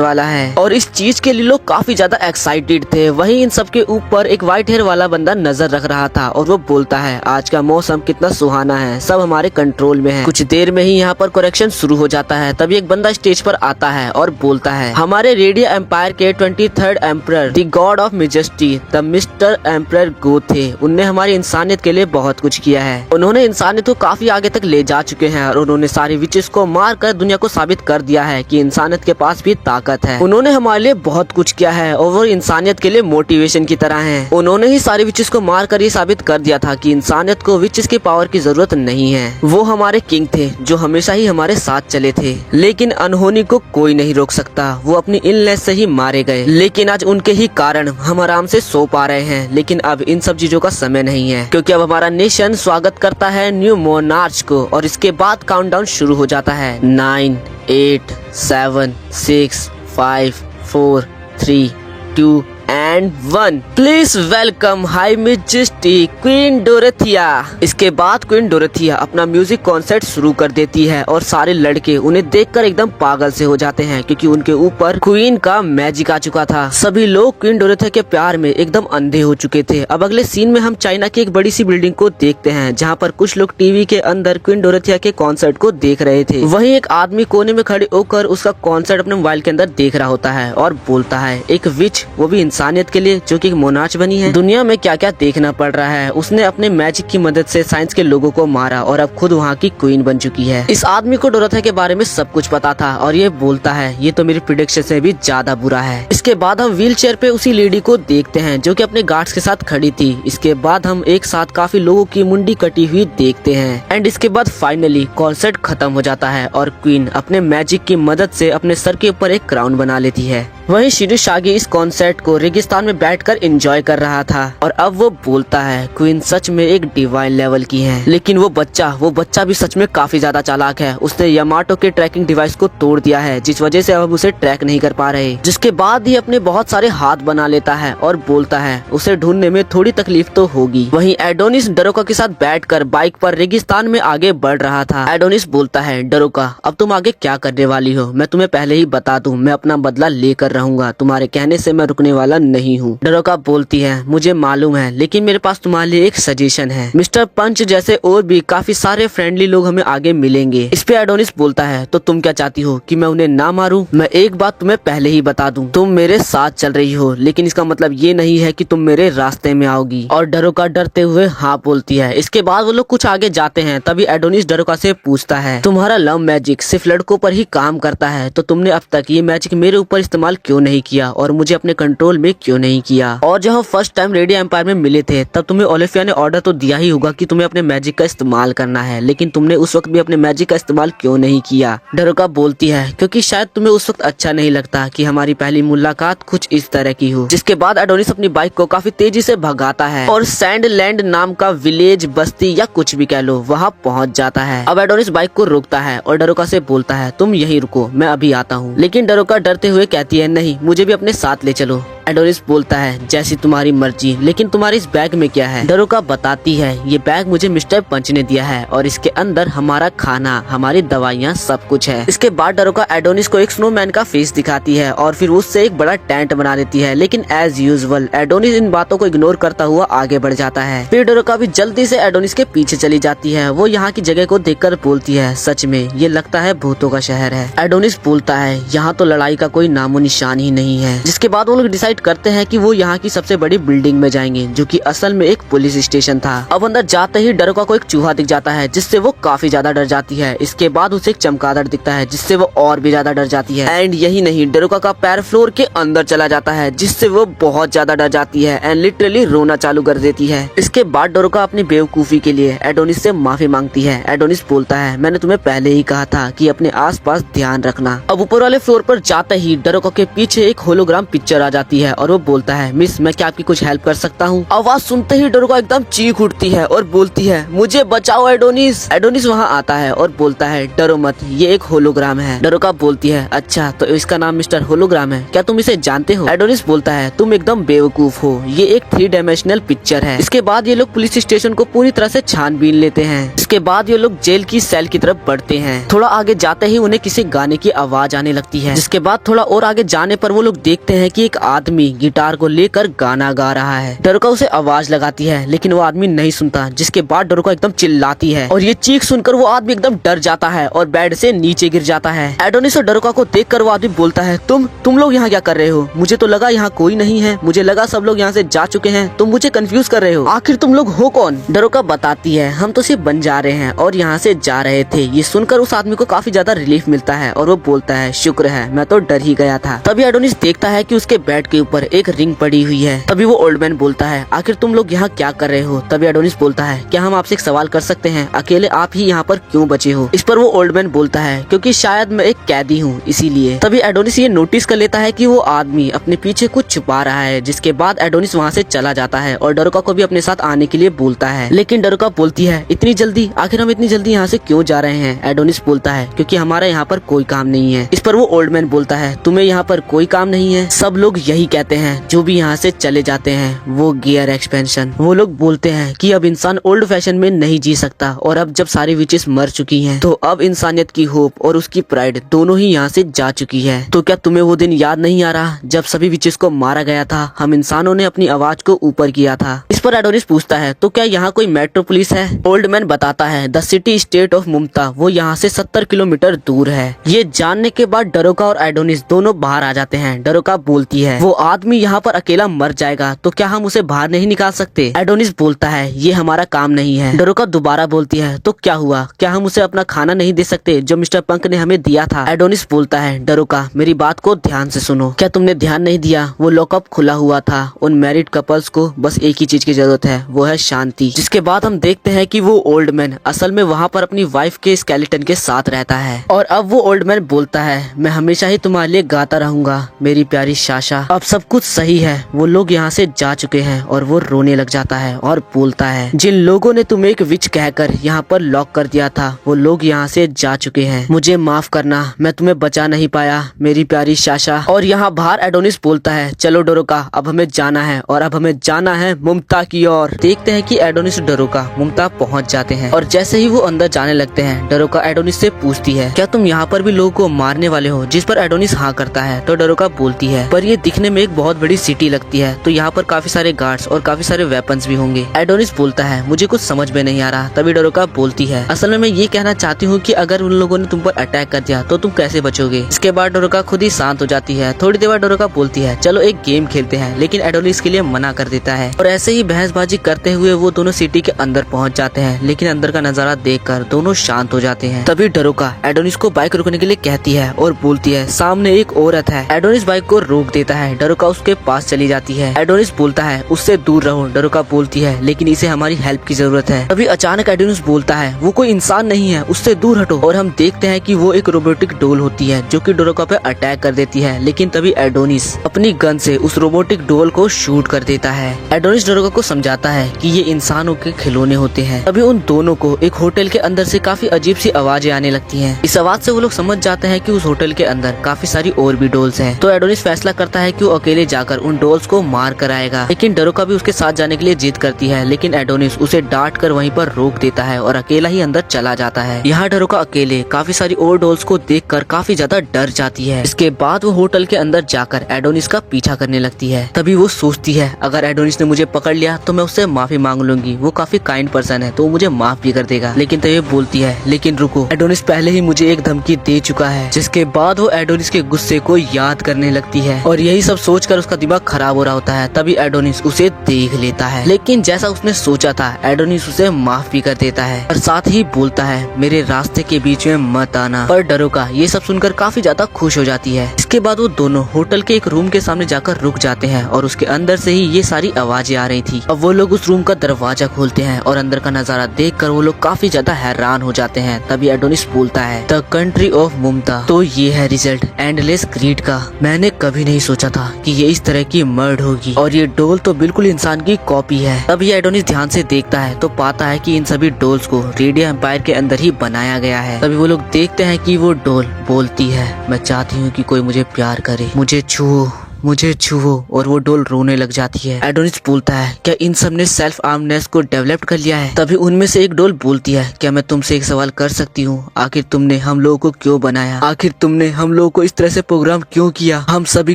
वाला है और इस चीज के लिए लोग काफी ज्यादा एक्साइटेड थे। वहीं इन सबके ऊपर एक व्हाइट हेयर वाला बंदा नजर रख रहा था और वो बोलता है आज का मौसम कितना सुहाना है, सब हमारे कंट्रोल में है। कुछ देर में ही यहाँ पर करेक्शन शुरू हो जाता है। तभी एक बंदा स्टेज पर आता है और बोलता है हमारे रेडियो एम्पायर के 23rd emperor the god of majesty the mister emperor गो थे, उनने हमारी इंसानियत के लिए बहुत कुछ किया है। उन्होंने इंसानियत को काफी आगे तक ले जा चुके हैं और उन्होंने सारी विचेस को मार कर दुनिया को साबित कर दिया है कि इंसानियत के पास भी ताकत है। उन्होंने हमारे लिए बहुत कुछ किया है और वो इंसानियत के लिए मोटिवेशन की तरह है। उन्होंने ही सारी विचेस को मार कर ये साबित कर दिया था कि इंसानियत को विचेस की पावर की जरूरत नहीं है। वो हमारे किंग थे जो हमेशा ही हमारे साथ चले थे, लेकिन अनहोनी को कोई नहीं रोक सकता। वो अपनी इलनेस से ही मारे गए, लेकिन आज उनके ही कारण हम आराम से सो पा रहे हैं। लेकिन अब इन सब चीजों का समय नहीं है, क्योंकि अब हमारा नेशन स्वागत करता है न्यू मोनार्च को और इसके बाद काउंटडाउन शुरू हो जाता है। 9, 8, 7, 6, 5, 4, 3, 2 and 1। Please welcome high majesty queen Dorothea. इसके बाद क्वीन डोरेथिया अपना म्यूजिक कॉन्सर्ट शुरू कर देती है और सारे लड़के उन्हें देखकर एकदम पागल से हो जाते हैं क्योंकि उनके ऊपर क्वीन का मैजिक आ चुका था। सभी लोग क्वीन डोरेथिया के प्यार में एकदम अंधे हो चुके थे। अब अगले सीन में हम चाइना की एक बड़ी सी बिल्डिंग को देखते हैं जहाँ पर कुछ लोग टीवी के अंदर क्वीन डोरेथिया के कॉन्सर्ट को देख रहे थे। वहीं एक आदमी कोने में खड़े होकर उसका कॉन्सर्ट अपने मोबाइल के अंदर देख रहा होता है और बोलता है, एक विच, वो भी इंसानियत के लिए जो कि एक मोनाच बनी है। दुनिया में क्या क्या देखना पड़ रहा है। उसने अपने मैजिक की मदद से साइंस के लोगों को मारा और अब खुद वहाँ की क्वीन बन चुकी है। इस आदमी को डोरेथिया के बारे में सब कुछ पता था और ये बोलता है, ये तो मेरी प्रेडिक्शन से भी ज्यादा बुरा है। इसके बाद हम व्हील चेयर पे उसी लेडी को देखते हैं जो कि अपने गार्ड्स के साथ खड़ी थी। इसके बाद हम एक साथ काफी लोगों की मुंडी कटी हुई देखते हैं एंड इसके बाद फाइनली कॉन्सर्ट खत्म हो जाता है और क्वीन अपने मैजिक की मदद से अपने सर के ऊपर एक क्राउन बना लेती है। वहीं शिरोशागी इस कॉन्सर्ट को रेगिस्तान में बैठकर एंजॉय कर रहा था और अब वो बोलता है, क्वीन सच में एक डिवाइन लेवल की है। लेकिन वो बच्चा भी सच में काफी ज्यादा चालाक है। उसने यामाटो के ट्रैकिंग डिवाइस को तोड़ दिया है जिस वजह से अब उसे ट्रैक नहीं कर पा रहे। जिसके बाद ही अपने बहुत सारे हाथ बना लेता है और बोलता है उसे ढूंढने में थोड़ी तकलीफ तो होगी। वहीं एडोनिस डरोका के साथ बैठकर बाइक पर रेगिस्तान में आगे बढ़ रहा था। एडोनिस बोलता है, डरोका अब तुम आगे क्या करने वाली हो? मैं तुम्हें पहले ही बता दूं, मैं अपना बदला लेकर रहूंगा, तुम्हारे कहने से मैं रुकने वाला नहीं हूँ। डरोका बोलती है, मुझे मालूम है, लेकिन मेरे पास तुम्हारे लिए एक सजेशन है। मिस्टर पंच जैसे और भी काफी सारे फ्रेंडली लोग हमें आगे मिलेंगे। इस पे एडोनिस बोलता है, तो तुम क्या चाहती हो कि मैं उन्हें ना मारूं? मैं एक बात तुम्हें पहले ही बता दूं, तुम मेरे साथ चल रही हो लेकिन इसका मतलब ये नहीं है कि तुम मेरे रास्ते में आओगी। और डरोका डरते हुए हाँ बोलती है। इसके बाद वो लोग कुछ आगे जाते हैं। तभी एडोनिस डरोका से पूछता है, तुम्हारा लव मैजिक सिर्फ लड़कों पर ही काम करता है, तो तुमने अब तक ये मैजिक मेरे ऊपर इस्तेमाल क्यों नहीं किया और मुझे अपने कंट्रोल में क्यों नहीं किया? और जब हम फर्स्ट टाइम रेडियो एम्पायर में मिले थे तब तुम्हें ओलिफिया ने ऑर्डर तो दिया ही होगा कि तुम्हें अपने मैजिक का इस्तेमाल करना है, लेकिन तुमने उस वक्त भी अपने मैजिक का इस्तेमाल क्यों नहीं किया? डरोका बोलती है, क्योंकि शायद तुम्हें उस वक्त अच्छा नहीं लगता कि हमारी पहली मुलाकात कुछ इस तरह की हो। जिसके बाद एडोनिस अपनी बाइक को काफी तेजी से भगाता है और सैंडलैंड नाम का विलेज, बस्ती या कुछ भी कह लो, वहाँ पहुँच जाता है। अब एडोनिस बाइक को रोकता है और डरोका से बोलता है, तुम यहीं रुको, मैं अभी आता हूँ। लेकिन डरोका डरते हुए कहती है, नहीं, मुझे भी अपने साथ ले चलो। एडोनिस बोलता है, जैसी तुम्हारी मर्जी, लेकिन तुम्हारे इस बैग में क्या है? डरोका बताती है, ये बैग मुझे मिस्टर पंच ने दिया है और इसके अंदर हमारा खाना, हमारी दवाइयाँ, सब कुछ है। इसके बाद डरोका एडोनिस को एक स्नोमैन का फेस दिखाती है और फिर उससे एक बड़ा टेंट बना देती है। लेकिन एज यूजुअल एडोनिस इन बातों को इग्नोर करता हुआ आगे बढ़ जाता है। फिर डरोका भी जल्दी से एडोनिस के पीछे चली जाती है। वो यहाँ की जगह को देखकर बोलती है, सच में ये लगता है भूतों का शहर है। एडोनिस बोलता है, यहाँ तो लड़ाई का कोई नामो निशान ही नहीं है। जिसके बाद वो लोग डिसाइड करते हैं कि वो यहाँ की सबसे बड़ी बिल्डिंग में जाएंगे जो कि असल में एक पुलिस स्टेशन था। अब अंदर जाते ही डरोका को एक चूहा दिख जाता है जिससे वो काफी ज्यादा डर जाती है। इसके बाद उसे एक चमगादड़ दिखता है जिससे वो और भी ज्यादा डर जाती है। एंड यही नहीं, डरोका का पैर फ्लोर के अंदर चला जाता है जिससे वो बहुत ज्यादा डर जाती है एंड लिटरली रोना चालू कर देती है। इसके बाद डरोका अपनी बेवकूफी के लिए एडोनिस से माफी मांगती है। एडोनिस बोलता है, मैंने तुम्हें पहले ही कहा था कि अपने आसपास ध्यान रखना। अब ऊपर वाले फ्लोर पर जाते ही डरोका के पीछे एक होलोग्राम पिक्चर आ जाती है और वो बोलता है, मिस, मैं क्या आपकी कुछ हेल्प कर सकता हूँ? आवाज सुनते ही डरोका एकदम चीख उठती है और बोलती है, मुझे बचाओ एडोनिस। एडोनिस वहाँ आता है और बोलता है, डरो मत, ये एक होलोग्राम है। डरोका बोलती है, अच्छा, तो इसका नाम मिस्टर होलोग्राम है, क्या तुम इसे जानते हो? एडोनिस बोलता है, तुम एकदम बेवकूफ हो, ये एक 3 डायमेंशनल पिक्चर है। इसके बाद ये लोग पुलिस स्टेशन को पूरी तरह से छानबीन लेते हैं। इसके बाद ये लोग जेल की सेल की तरफ बढ़ते हैं। थोड़ा आगे जाते ही उन्हें किसी गाने की आवाज आने लगती है। जिसके बाद थोड़ा और आगे जाने पर वो लोग देखते हैं कि एक आदमी गिटार को लेकर गाना गा रहा है। डरोका उसे आवाज लगाती है लेकिन वो आदमी नहीं सुनता। जिसके बाद डरोका एकदम चिल्लाती है और ये चीख सुनकर वो आदमी एकदम डर जाता है और बेड से नीचे गिर जाता है। एडोनिस और डरोका को देखकर वो आदमी बोलता है, तुम लोग यहाँ क्या कर रहे हो? मुझे तो लगा यहाँ कोई नहीं है, मुझे लगा सब लोग यहाँ से जा चुके हैं, तुम मुझे कंफ्यूज कर रहे हो, आखिर तुम लोग हो कौन? डरोका बताती है, हम तो सिर्फ बन जा रहे हैं और यहाँ से जा रहे थे। ये सुनकर उस आदमी को काफी ज्यादा रिलीफ मिलता है और वो बोलता है, शुक्र है, मैं तो डर ही गया था। तभी एडोनिस देखता है कि उसके बेड के ऊपर एक रिंग पड़ी हुई है। तभी वो ओल्ड मैन बोलता है, आखिर तुम लोग यहाँ क्या कर रहे हो? तभी एडोनिस बोलता है, क्या हम आपसे एक सवाल कर सकते हैं, अकेले आप ही यहाँ पर क्यों बचे हो? इस पर वो ओल्ड मैन बोलता है, क्योंकि शायद मैं एक कैदी हूँ इसीलिए। तभी एडोनिस ये नोटिस कर लेता है कि वो आदमी अपने पीछे कुछ छुपा रहा है। जिसके बाद एडोनिस वहाँ से चला जाता है और डरोका को भी अपने साथ आने के लिए बोलता है। लेकिन डरोका बोलती है, इतनी जल्दी? आखिर हम इतनी जल्दी यहाँ से क्यों जा रहे हैं? एडोनिस बोलता है, क्योंकि हमारा यहाँ पर कोई काम नहीं है। इस पर वो ओल्ड मैन बोलता है, तुम्हें यहाँ पर कोई काम नहीं है? सब लोग यही कहते हैं जो भी यहाँ से चले जाते हैं वो गियर एक्सपेंशन। वो लोग बोलते हैं कि अब इंसान ओल्ड फैशन में नहीं जी सकता और अब जब सारी विचेस मर चुकी हैं तो अब इंसानियत की होप और उसकी प्राइड दोनों ही यहाँ से जा चुकी है। तो क्या तुम्हें वो दिन याद नहीं आ रहा जब सभी विचेस को मारा गया था? हम इंसानों ने अपनी आवाज को ऊपर किया था। इस पर एडोनिस पूछता है तो क्या यहाँ कोई मेट्रो पुलिस है? ओल्ड मैन बताता है द सिटी स्टेट ऑफ मुम्ता वो यहाँ से 70 किलोमीटर दूर है। ये जानने के बाद डरोका और एडोनिस दोनों बाहर आ जाते हैं। डरोका बोलती है वो आदमी यहाँ पर अकेला मर जाएगा तो क्या हम उसे बाहर नहीं निकाल सकते? एडोनिस बोलता है ये हमारा काम नहीं है। डरोका दोबारा बोलती है तो क्या हुआ, क्या हम उसे अपना खाना नहीं दे सकते जो मिस्टर पंक ने हमें दिया था? एडोनिस बोलता है डरोका मेरी बात को ध्यान से सुनो, क्या तुमने ध्यान नहीं दिया? वो लॉकअप खुला हुआ था। उन मैरिड कपल्स को बस एक ही चीज की जरूरत है, वो है शांति। जिसके बाद हम देखते हैं कि वो ओल्ड मैन असल में वहाँ पर अपनी वाइफ के स्केलेटन के साथ रहता है। और अब वो ओल्ड मैन बोलता है मैं हमेशा ही तुम्हारे लिए गाता रहूंगा मेरी प्यारी शाशा। अब सब कुछ सही है, वो लोग यहाँ से जा चुके हैं। और वो रोने लग जाता है और बोलता है जिन लोगों ने तुम्हें एक विच कहकर यहाँ पर लॉक कर दिया था वो लोग यहाँ से जा चुके हैं। मुझे माफ करना, मैं तुम्हें बचा नहीं पाया मेरी प्यारी शाशा। और यहाँ बाहर एडोनिस बोलता है चलो डरोका अब हमें जाना है और अब हमें जाना है मुम्ता की ओर। देखते हैं कि एडोनिस और डरोका मुम्ता पहुँच जाते हैं और जैसे ही वो अंदर जाने लगते हैं डरोका एडोनिस से पूछती है क्या तुम यहाँ पर भी लोगों को मारने वाले हो? जिस पर एडोनिस हाँ करता है। तो डरोका बोलती है पर ये दिखने में एक बहुत बड़ी सिटी लगती है तो यहाँ पर काफी सारे गार्ड्स और काफी सारे वेपन्स भी होंगे। एडोनिस बोलता है मुझे कुछ समझ में नहीं आ रहा। तभी डरोका बोलती है असल में मैं ये कहना चाहती हूँ कि अगर उन लोगों ने तुम पर अटैक कर दिया तो तुम कैसे बचोगे? इसके बाद डरोका खुद ही शांत हो जाती है। थोड़ी देर बाद डरोका बोलती है चलो एक गेम खेलते हैं, लेकिन एडोनिस के लिए मना कर देता है। और ऐसे ही बहसबाजी करते हुए वो दोनों सिटी के अंदर पहुँच जाते हैं, लेकिन अंदर का नजारा देखकर दोनों शांत हो जाते हैं। तभी डरोका एडोनिस को बाइक रोकने के लिए कहती है और बोलती है सामने एक औरत है। एडोनिस बाइक को रोक देता है। डरोका उसके पास चली जाती है। एडोनिस बोलता है उससे दूर रहो। डरोका बोलती है लेकिन इसे हमारी हेल्प की जरूरत है। तभी अचानक एडोनिस बोलता है वो कोई इंसान नहीं है, उससे दूर हटो। और हम देखते हैं कि वो एक रोबोटिक डोल होती है जो कि डरोका पे अटैक कर देती है। लेकिन तभी एडोनिस अपनी गन से उस रोबोटिक डोल को शूट कर देता है। एडोनिस डरोका को समझाता है कि ये इंसानों के खिलौने होते हैं। तभी उन दोनों को एक होटल के अंदर से काफी अजीब सी आवाजें आने लगती हैं। इस आवाज से वो लोग समझ जाते हैं कि उस होटल के अंदर काफी सारी और भी डोल्स हैं। तो एडोनिस फैसला करता है कि वो अकेले जाकर उन डोल्स को मार कर आएगा। लेकिन डरोका भी उसके साथ जाने के लिए जिद करती है, लेकिन एडोनिस उसे डांट कर वहीं पर रोक देता है और अकेला ही अंदर चला जाता है। यहाँ डरोका अकेले काफी सारी और डोल्स को देखकर काफी ज्यादा डर जाती है। इसके बाद वो होटल के अंदर जाकर एडोनिस का पीछा करने लगती है। तभी वो सोचती है अगर एडोनिस ने मुझे पकड़ लिया तो मैं उससे माफी मांग लूंगी, वो काफी काइंड पर्सन है तो वो मुझे माफ भी कर देगा। लेकिन तभी बोलती है लेकिन रुको, एडोनिस पहले ही मुझे एक धमकी दे चुका है। जिसके बाद वो एडोनिस के गुस्से को याद करने लगती है और यही सब सोचकर उसका दिमाग खराब हो रहा होता है। तभी एडोनिस उसे देख लेता है, लेकिन जैसा उसने सोचा था एडोनिस उसे माफ भी कर देता है और साथ ही बोलता है मेरे रास्ते के बीच में मत आना। पर डरोका ये सब सुनकर काफी ज्यादा खुश हो जाती है। इसके बाद वो दोनों होटल के एक रूम के सामने जाकर रुक जाते हैं और उसके अंदर से ही ये सारी आवाजें आ रही थी। अब वो लोग उस रूम का दरवाजा खोलते हैं और अंदर का नजारा देखकर वो लोग काफी ज्यादा हैरान हो जाते हैं। तभी एडोनिस बोलता है द कंट्री ऑफ मुम्ता। तो ये है रिजल्ट एंडलेस ग्रीड का। मैंने कभी नहीं सोचा था कि ये इस तरह की मर्ड होगी और ये डोल तो बिल्कुल इंसान की कॉपी है। तब ये एडोनिस ध्यान से देखता है तो पाता है कि इन सभी डोल्स को रेडियो एम्पायर के अंदर ही बनाया गया है। तभी वो लोग देखते हैं कि वो डोल बोलती है मैं चाहती हूँ कि कोई मुझे प्यार करे, मुझे छुओ। और वो डोल रोने लग जाती है। एडोनिस बोलता है क्या इन सब ने सेल्फ आर्मनेस को डेवलप कर लिया है? तभी उनमें से एक डोल बोलती है क्या मैं तुमसे एक सवाल कर सकती हूँ? आखिर तुमने हम लोगों को क्यों बनाया? आखिर तुमने हम लोगों को इस तरह से प्रोग्राम क्यों किया? हम सभी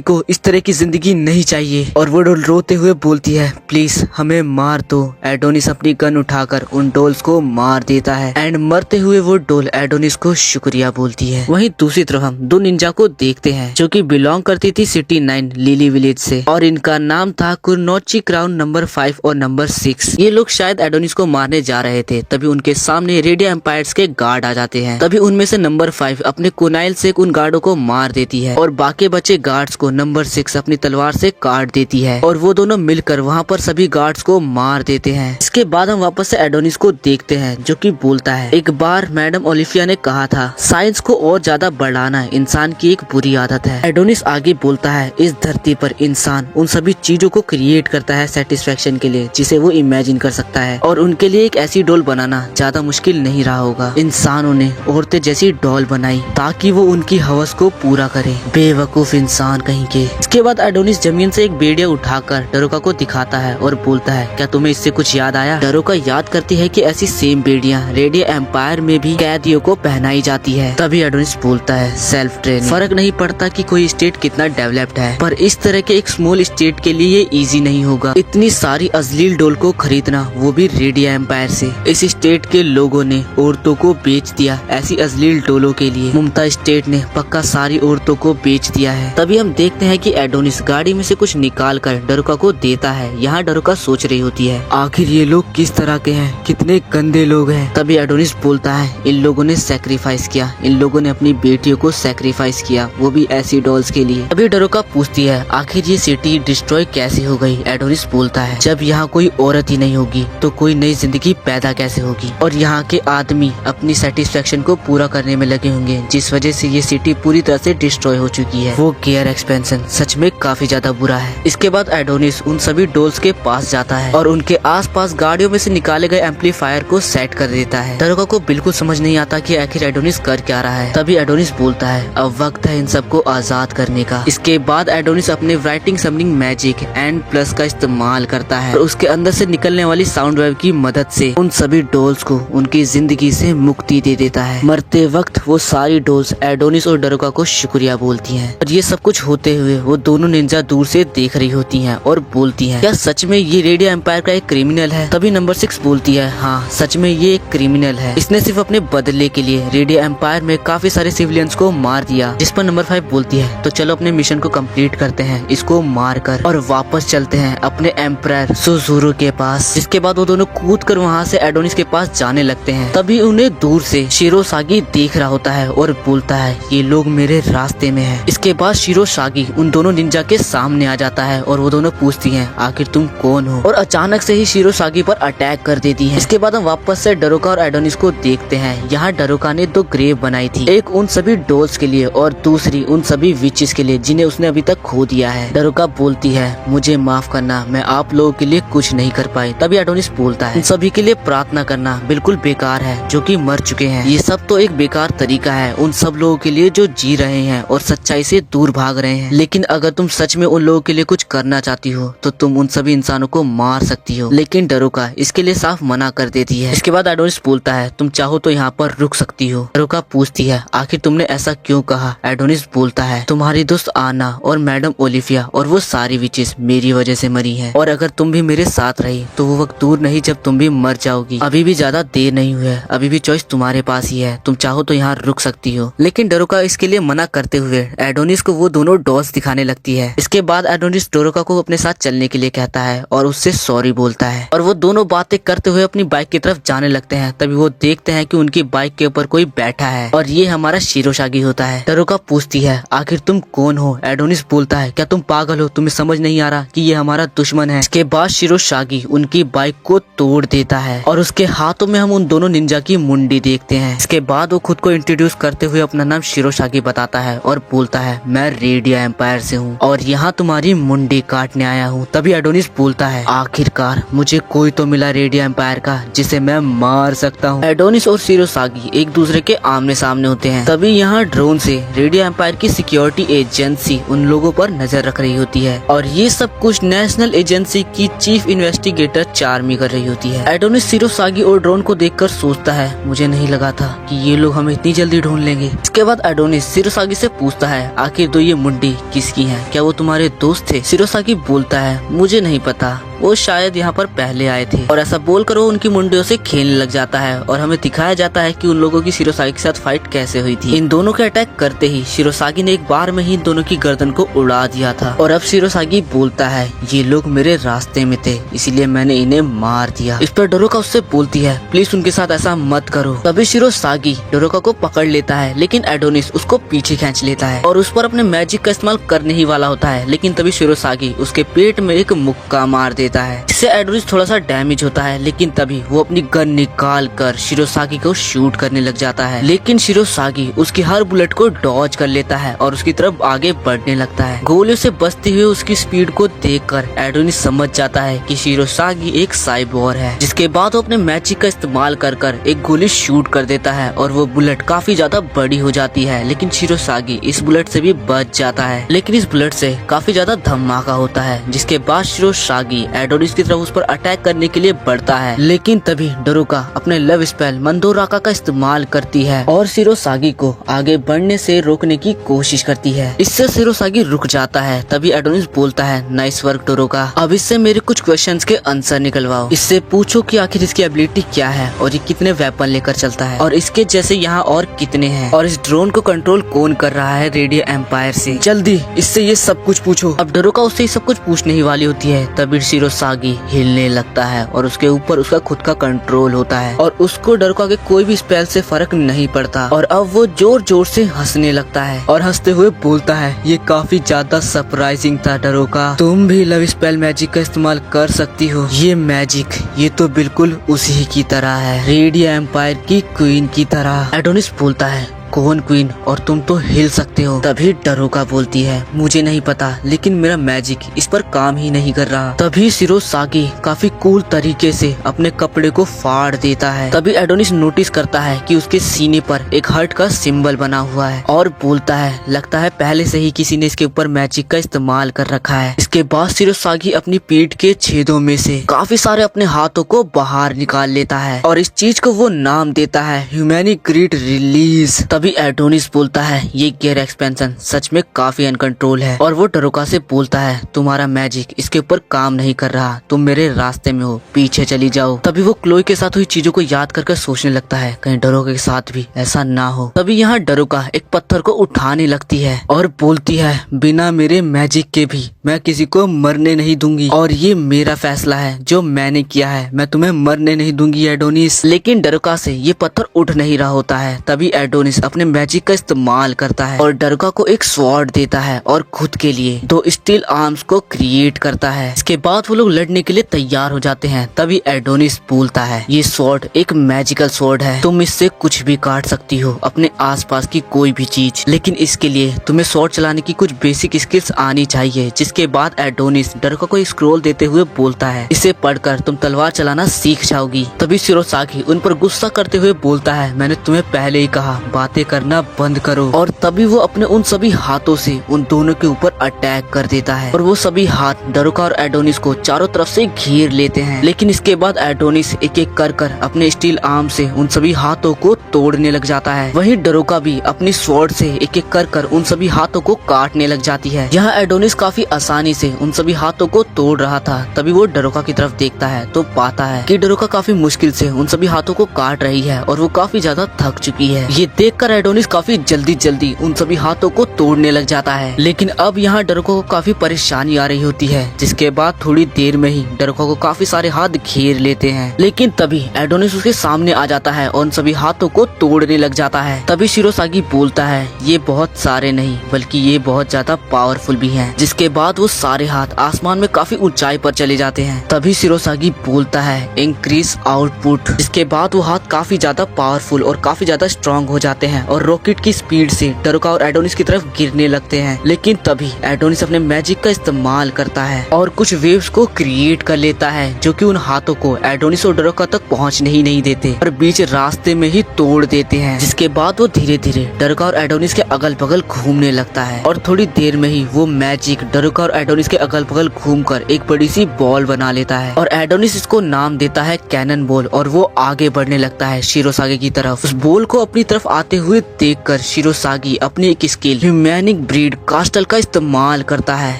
को इस तरह की जिंदगी नहीं चाहिए। और वो डोल रोते हुए बोलती है प्लीज हमें मार दो। एडोनिस अपनी गन उठाकर उन डोल्स को मार देता है एंड मरते हुए वो डोल एडोनिस को शुक्रिया बोलती है। वहीं दूसरी तरफ हम दो निंजा को देखते हैं जो कि बिलोंग करती थी सिटी 9 लिली विलेज से और इनका नाम था कुर्नोची क्राउन नंबर 5 और नंबर 6। ये लोग शायद एडोनिस को मारने जा रहे थे। तभी उनके सामने रेडियो एम्पायर्स के गार्ड आ जाते हैं। तभी उनमें से नंबर 5 अपने कुनाइल से उन गार्डों को मार देती है और बाकी बचे गार्ड्स को नंबर 6 अपनी तलवार से काट देती है और वो दोनों मिलकर वहाँ पर सभी गार्ड्स को मार देते हैं। इसके बाद हम वापस से एडोनिस को देखते हैं जो कि बोलता है एक बार मैडम ओलिफिया ने कहा था साइंस को और ज्यादा बढ़ाना इंसान की एक बुरी आदत है। एडोनिस आगे बोलता है इस धरती पर इंसान उन सभी चीजों को क्रिएट करता है सेटिस्फेक्शन के लिए जिसे वो इमेजिन कर सकता है, और उनके लिए एक ऐसी डॉल बनाना ज्यादा मुश्किल नहीं रहा होगा। इंसानों ने औरतें जैसी डॉल बनाई ताकि वो उनकी हवस को पूरा करे। बेवकूफ इंसान कहीं के। इसके बाद एडोनिस जमीन से एक बेड़िया उठाकर डरोका को दिखाता है और बोलता है, क्या तुम्हें इससे कुछ याद आया? डरोका याद करती है कि ऐसी सेम बेड़ियां रेडियो एम्पायर में भी कैदियों को पहनाई जाती है। तभी एडोनिस बोलता है, सेल्फ ट्रेनिंग। फर्क नहीं पड़ता कि कोई स्टेट कितना डेवलप्ड है, पर इस तरह के एक स्मॉल स्टेट के लिए ये इजी नहीं होगा। इतनी सारी अश्लील डॉल को खरीदना, वो भी रेडियो एम्पायर से। इस स्टेट के लोगों ने औरतों को बेच दिया ऐसी अश्लील डोलों के लिए। मुमता स्टेट ने पक्का सारी औरतों को बेच दिया है। तभी हम देखते हैं कि एडोनिस गाड़ी में से कुछ निकाल कर डरोका को देता है। यहाँ डरोका सोच रही होती है, आखिर ये लोग किस तरह के हैं, कितने गंदे लोग हैं। तभी एडोनिस बोलता है, इन लोगों ने सैक्रिफाइस किया, इन लोगों ने अपनी बेटियों को सैक्रिफाइस किया, वो भी ऐसी डॉल्स के लिए। अभी डरोका पूछती है, आखिर ये सिटी डिस्ट्रॉय कैसे हो गई? एडोनिस बोलता है, जब यहाँ कोई औरत ही नहीं होगी तो कोई नई जिंदगी पैदा कैसे होगी, और यहाँ के आदमी अपनी सेटिस्फेक्शन को पूरा करने में लगे होंगे, जिस वजह से ये सिटी पूरी तरह से डिस्ट्रॉय हो चुकी है। वो गियर एक्सपेंशन सच में काफी ज्यादा बुरा है। इसके बाद एडोनिस उन सभी डॉल्स के पास जाता है और उनके आसपास गाड़ियों में से निकाले गए एम्पलीफायर को सेट कर देता है। डरोका को बिल्कुल समझ नहीं आता कि आखिर एडोनिस कर क्या रहा है। तभी एडोनिस बोलता है, अब वक्त है इन सबको आजाद करने का। इसके बाद एडोनिस अपने writing summoning magic and plus का इस्तेमाल करता है और उसके अंदर से निकलने वाली साउंड वेव की मदद से उन सभी डॉल्स को उनकी जिंदगी से मुक्ति दे देता है। मरते वक्त वो सारी डॉल्स एडोनिस और डरोका को शुक्रिया बोलती हैं। और ये सब कुछ होते हुए वो दोनों निंजा दूर से देख रही होती हैं और बोलती हैं, क्या सच में ये रेडियो एम्पायर का एक क्रिमिनल है? तभी नंबर 6 बोलती है, हाँ सच में ये एक क्रिमिनल है, इसने सिर्फ अपने बदले के लिए रेडियो एम्पायर में काफी सारे सिविलियंस को मार दिया। जिस पर नंबर 5 बोलती है, तो चलो अपने मिशन को कंप्लीट करते हैं इसको मार कर, और वापस चलते हैं अपने एम्परर सुजुरु के पास। जिसके बाद वो दोनों कूद कर वहाँ से एडोनिस के पास जाने लगते हैं। तभी उन्हें दूर से शिरोसागी देख रहा होता है और बोलता है, ये लोग मेरे रास्ते में हैं। इसके बाद शिरोसागी उन दोनों निंजा के सामने आ जाता है और वो दोनों पूछती हैं, आखिर तुम कौन हो? और अचानक से ही शिरोसागी पर अटैक कर देती है। इसके बाद हम वापस से डरोका और एडोनिस को देखते हैं। यहाँ डरोका ने 2 ग्रेव बनाई थी, एक उन सभी डॉल्स के लिए और दूसरी उन सभी विचेस के लिए जिन्हें उसने अभी तक खो दिया है। डरोका बोलती है, मुझे माफ करना, मैं आप लोगों के लिए कुछ नहीं कर पाई। तभी एडोनिस बोलता है, उन सभी के लिए प्रार्थना करना बिल्कुल बेकार है जो कि मर चुके हैं। ये सब तो एक बेकार तरीका है उन सब लोगों के लिए जो जी रहे हैं और सच्चाई से दूर भाग रहे हैं। लेकिन अगर तुम सच में उन लोगों के लिए कुछ करना चाहती हो तो तुम उन सभी इंसानों को मार सकती हो। लेकिन डरोका इसके लिए साफ मना कर देती है। इसके बाद एडोनिस बोलता है, तुम चाहो तो यहाँ पर रुक सकती हो। डरोका पूछती है, आखिर तुमने ऐसा क्यों कहा? एडोनिस बोलता है, तुम्हारी दोस्त आना और मैडम ओलिविया और वो सारी विचेस मेरी वजह से मरी हैं, और अगर तुम भी मेरे साथ रही तो वो वक्त दूर नहीं जब तुम भी मर जाओगी। अभी भी ज्यादा देर नहीं हुई है, अभी भी चॉइस तुम्हारे पास ही है, तुम चाहो तो यहाँ रुक सकती हो। लेकिन डरोका इसके लिए मना करते हुए एडोनिस को वो दोनों डॉल्स दिखाने लगती है। इसके बाद एडोनिस डरोका को अपने साथ चलने के लिए कहता है और उससे सॉरी बोलता है, और वो दोनों बातें करते हुए अपनी बाइक की तरफ जाने लगते हैं। तभी वो देखते हैं कि उनकी बाइक के ऊपर कोई बैठा है और ये हमारा शिरोसागी होता है। डरोका पूछती है, आखिर तुम कौन हो? एडोनिस बोलता है, क्या तुम पागल हो? तुम्हें समझ नहीं आ रहा कि ये हमारा दुश्मन है। इसके बाद शिरोसागी उनकी बाइक को तोड़ देता है और उसके हाथों में हम उन दोनों निंजा की मुंडी देखते हैं। इसके बाद वो खुद को इंट्रोड्यूस करते हुए अपना नाम शिरोसागी बताता है और बोलता है, मैं रेडियो एम्पायर से हूँ और यहाँ तुम्हारी मुंडी काटने आया हूँ। तभी एडोनिस बोलता है, आखिरकार मुझे कोई तो मिला रेडियो एम्पायर का जिसे मैं मार सकता हूँ। एडोनिस और शिरोसागी एक दूसरे के आमने सामने होते हैं। तभी यहाँ ड्रोन से रेडियो एम्पायर की सिक्योरिटी एजेंसी उन लोगों पर नजर रख रही होती है और ये सब कुछ नेशनल एजेंसी की चीफ इन्वेस्टिगेटर चार्मी कर रही होती है। एडोनिस शिरोसागी और ड्रोन को देखकर सोचता है, मुझे नहीं लगा था कि ये लोग हमें इतनी जल्दी ढूंढ लेंगे। इसके बाद एडोनिस शिरोसागी से पूछता है, आखिर तो ये मुंडी किसकी है? क्या वो तुम्हारे दोस्त थे? शिरोसागी बोलता है, मुझे नहीं पता, वो शायद यहाँ पर पहले आए थे। और ऐसा बोलकर वो उनकी मुंडियों से खेलने लग जाता है और हमें दिखाया जाता है कि उन लोगों की शिरोसागी के साथ फाइट कैसे हुई थी। इन दोनों के अटैक करते ही शिरोसागी ने एक बार में ही इन दोनों की गर्दन को उड़ा दिया था। और अब शिरोसागी बोलता है, ये लोग मेरे रास्ते में थे इसलिए मैंने इन्हें मार दिया। इस पर डरोका उससे बोलती है, प्लीज उनके साथ ऐसा मत करो। तभी शिरोसागी डरोका को पकड़ लेता है लेकिन एडोनिस उसको पीछे खींच लेता है और उस पर अपने मैजिक का इस्तेमाल करने ही वाला होता है। लेकिन तभी शिरोसागी उसके पेट में एक मुक्का मार देता देता है, जिससे एडोनिस थोड़ा सा डैमेज होता है। लेकिन तभी वो अपनी गन निकाल कर शिरोसागी को शूट करने लग जाता है, लेकिन शिरोसागी उसकी हर बुलेट को डॉज कर लेता है और उसकी तरफ आगे बढ़ने लगता है। गोलियों से बचते हुए उसकी स्पीड को देखकर एडोनिस समझ जाता है कि शिरोसागी एक साइबोर है। जिसके बाद वो अपने मैजिक का इस्तेमाल कर एक गोली शूट कर देता है और वो बुलेट काफी ज्यादा बड़ी हो जाती है, लेकिन शिरोसागी इस बुलेट से भी बच जाता है। लेकिन इस बुलेट से काफी ज्यादा धमाका होता है, जिसके बाद शिरोसागी एडोनिस की तरफ उस पर अटैक करने के लिए बढ़ता है। लेकिन तभी डोरोका अपने लव स्पेल मंदोराका का इस्तेमाल करती है और शिरोसागी को आगे बढ़ने से रोकने की कोशिश करती है। इससे शिरोसागी रुक जाता है। तभी एडोनिस बोलता है, नाइस वर्क डोरोका, अब इससे मेरे कुछ क्वेश्चंस के आंसर निकलवाओ। इससे पूछो कि आखिर इसकी एबिलिटी क्या है और ये कितने वेपन लेकर चलता है और इसके जैसे यहाँ और कितने हैं और इस ड्रोन को कंट्रोल कौन कर रहा है रेडियो एम्पायर से। जल्दी इससे ये सब कुछ पूछो। अब डोरोका उससे ये सब कुछ पूछने ही वाली होती है, तभी शिरोसागी हिलने लगता है और उसके ऊपर उसका खुद का कंट्रोल होता है और उसको डोरोका के कोई भी स्पेल से फर्क नहीं पड़ता। और अब वो जोर जोर से हंसने लगता है और हंसते हुए बोलता है, ये काफी ज्यादा सरप्राइजिंग था डोरोका, तुम भी लव स्पेल मैजिक का इस्तेमाल कर सकती हो। ये मैजिक ये तो बिल्कुल उसी की तरह है, रेडियो एम्पायर की क्वीन की तरह। एडोनिस बोलता है, कौन क्वीन, और तुम तो हिल सकते हो। तभी डोरोका बोलती है, मुझे नहीं पता, लेकिन मेरा मैजिक इस पर काम ही नहीं कर रहा। तभी शिरोसागी काफी कूल तरीके से अपने कपड़े को फाड़ देता है। तभी एडोनिस नोटिस करता है कि उसके सीने पर एक हार्ट का सिंबल बना हुआ है और बोलता है, लगता है पहले से ही किसी ने इसके ऊपर मैजिक का इस्तेमाल कर रखा है। इसके बाद शिरोसागी अपनी पीठ के छेदों में से काफी सारे अपने हाथों को बाहर निकाल लेता है और इस चीज को वो नाम देता है ह्यूमैनिक ग्रिड रिलीज। तभी एडोनिस बोलता है, ये गियर एक्सपेंशन सच में काफी अनकंट्रोल है और वो डोरोका से बोलता है, तुम्हारा मैजिक इसके ऊपर काम नहीं कर रहा, तुम मेरे रास्ते में हो, पीछे चली जाओ। तभी वो क्लोई के साथ हुई चीजों को याद करके सोचने लगता है, कहीं डोरोका के साथ भी ऐसा ना हो। तभी यहाँ डोरोका एक पत्थर को उठाने लगती है और बोलती है, बिना मेरे मैजिक के भी मैं किसी को मरने नहीं दूंगी और ये मेरा फैसला है जो मैंने किया है, मैं तुम्हें मरने नहीं दूंगी एडोनिस। लेकिन डोरोका से ये पत्थर उठ नहीं रहा होता है। तभी एडोनिस अपने मैजिक का इस्तेमाल करता है और डोरोका को एक स्वॉर्ड देता है और खुद के लिए 2 स्टील आर्म्स को क्रिएट करता है। इसके बाद वो लोग लड़ने के लिए तैयार हो जाते हैं। तभी एडोनिस बोलता है, ये स्वॉर्ड एक मैजिकल स्वॉर्ड है, तुम इससे कुछ भी काट सकती हो, अपने आसपास की कोई भी चीज, लेकिन इसके लिए तुम्हें स्वॉर्ड चलाने की कुछ बेसिक स्किल्स आनी चाहिए। जिसके बाद एडोनिस डोरोका को एक स्क्रॉल देते हुए बोलता है, इसे पढ़कर तुम तलवार चलाना सीख जाओगी। तभी शिरोसागी उन पर गुस्सा करते हुए बोलता है, मैंने तुम्हें पहले ही कहा बातें करना बंद करो। और तभी वो अपने उन सभी हाथों से उन दोनों के ऊपर अटैक कर देता है और वो सभी हाथ डोरोका और एडोनिस को चारों तरफ से घेर लेते हैं। लेकिन इसके बाद एडोनिस एक एक कर कर अपने स्टील आर्म से उन सभी हाथों को तोड़ने लग जाता है। वहीं डोरोका भी अपनी स्वॉर्ड से एक एक कर कर उन सभी हाथों को काटने लग जाती है। यहाँ एडोनिस काफी आसानी से उन सभी हाथों को तोड़ रहा था। तभी वो डोरोका की तरफ देखता है तो पाता है कि डोरोका काफी मुश्किल से उन सभी हाथों को काट रही है और वो काफी ज्यादा थक चुकी है। ये देखकर एडोनिस काफी जल्दी उन सभी हाथों को तोड़ने लग जाता है। लेकिन अब यहाँ डोरोका को काफी परेशानी आ रही होती है, जिसके बाद थोड़ी देर में ही डोरोका को काफी सारे हाथ घेर लेते हैं। लेकिन तभी एडोनिस उसके सामने आ जाता है और उन सभी हाथों को तोड़ने लग जाता है। तभी शिरोसागी बोलता है, ये बहुत सारे नहीं बल्कि ये बहुत ज्यादा पावरफुल भी हैं। जिसके बाद वो सारे हाथ आसमान में काफी ऊंचाई पर चले जाते हैं। तभी शिरोसागी बोलता है, इंक्रीज आउटपुट। जिसके बाद वो हाथ काफी ज्यादा पावरफुल और काफी ज्यादा स्ट्रॉन्ग हो जाते हैं और रॉकेट की स्पीड से डोरोका और एडोनिस की तरफ गिरने लगते हैं। लेकिन तभी एडोनिस अपने मैजिक का इस्तेमाल करता है और कुछ वेव्स को क्रिएट कर लेता है जो कि उन हाथों को एडोनिस और डोरोका तक पहुंचने ही नहीं देते और बीच रास्ते में ही तोड़ देते हैं। जिसके बाद वो धीरे धीरे डोरोका और एडोनिस के अगल बगल घूमने लगता है और थोड़ी देर में ही वो मैजिक डोरोका और एडोनिस के अगल बगल घूमकर एक बड़ी सी बॉल बना लेता है और एडोनिस इसको नाम देता है कैनन बॉल और वो आगे बढ़ने लगता है शिरोसागी की तरफ। उस बॉल को अपनी तरफ आते हुए देखकर शिरोसागी अपनी एक स्किल ह्यूमैनिक ब्रीड कास्टल का इस्तेमाल करता है।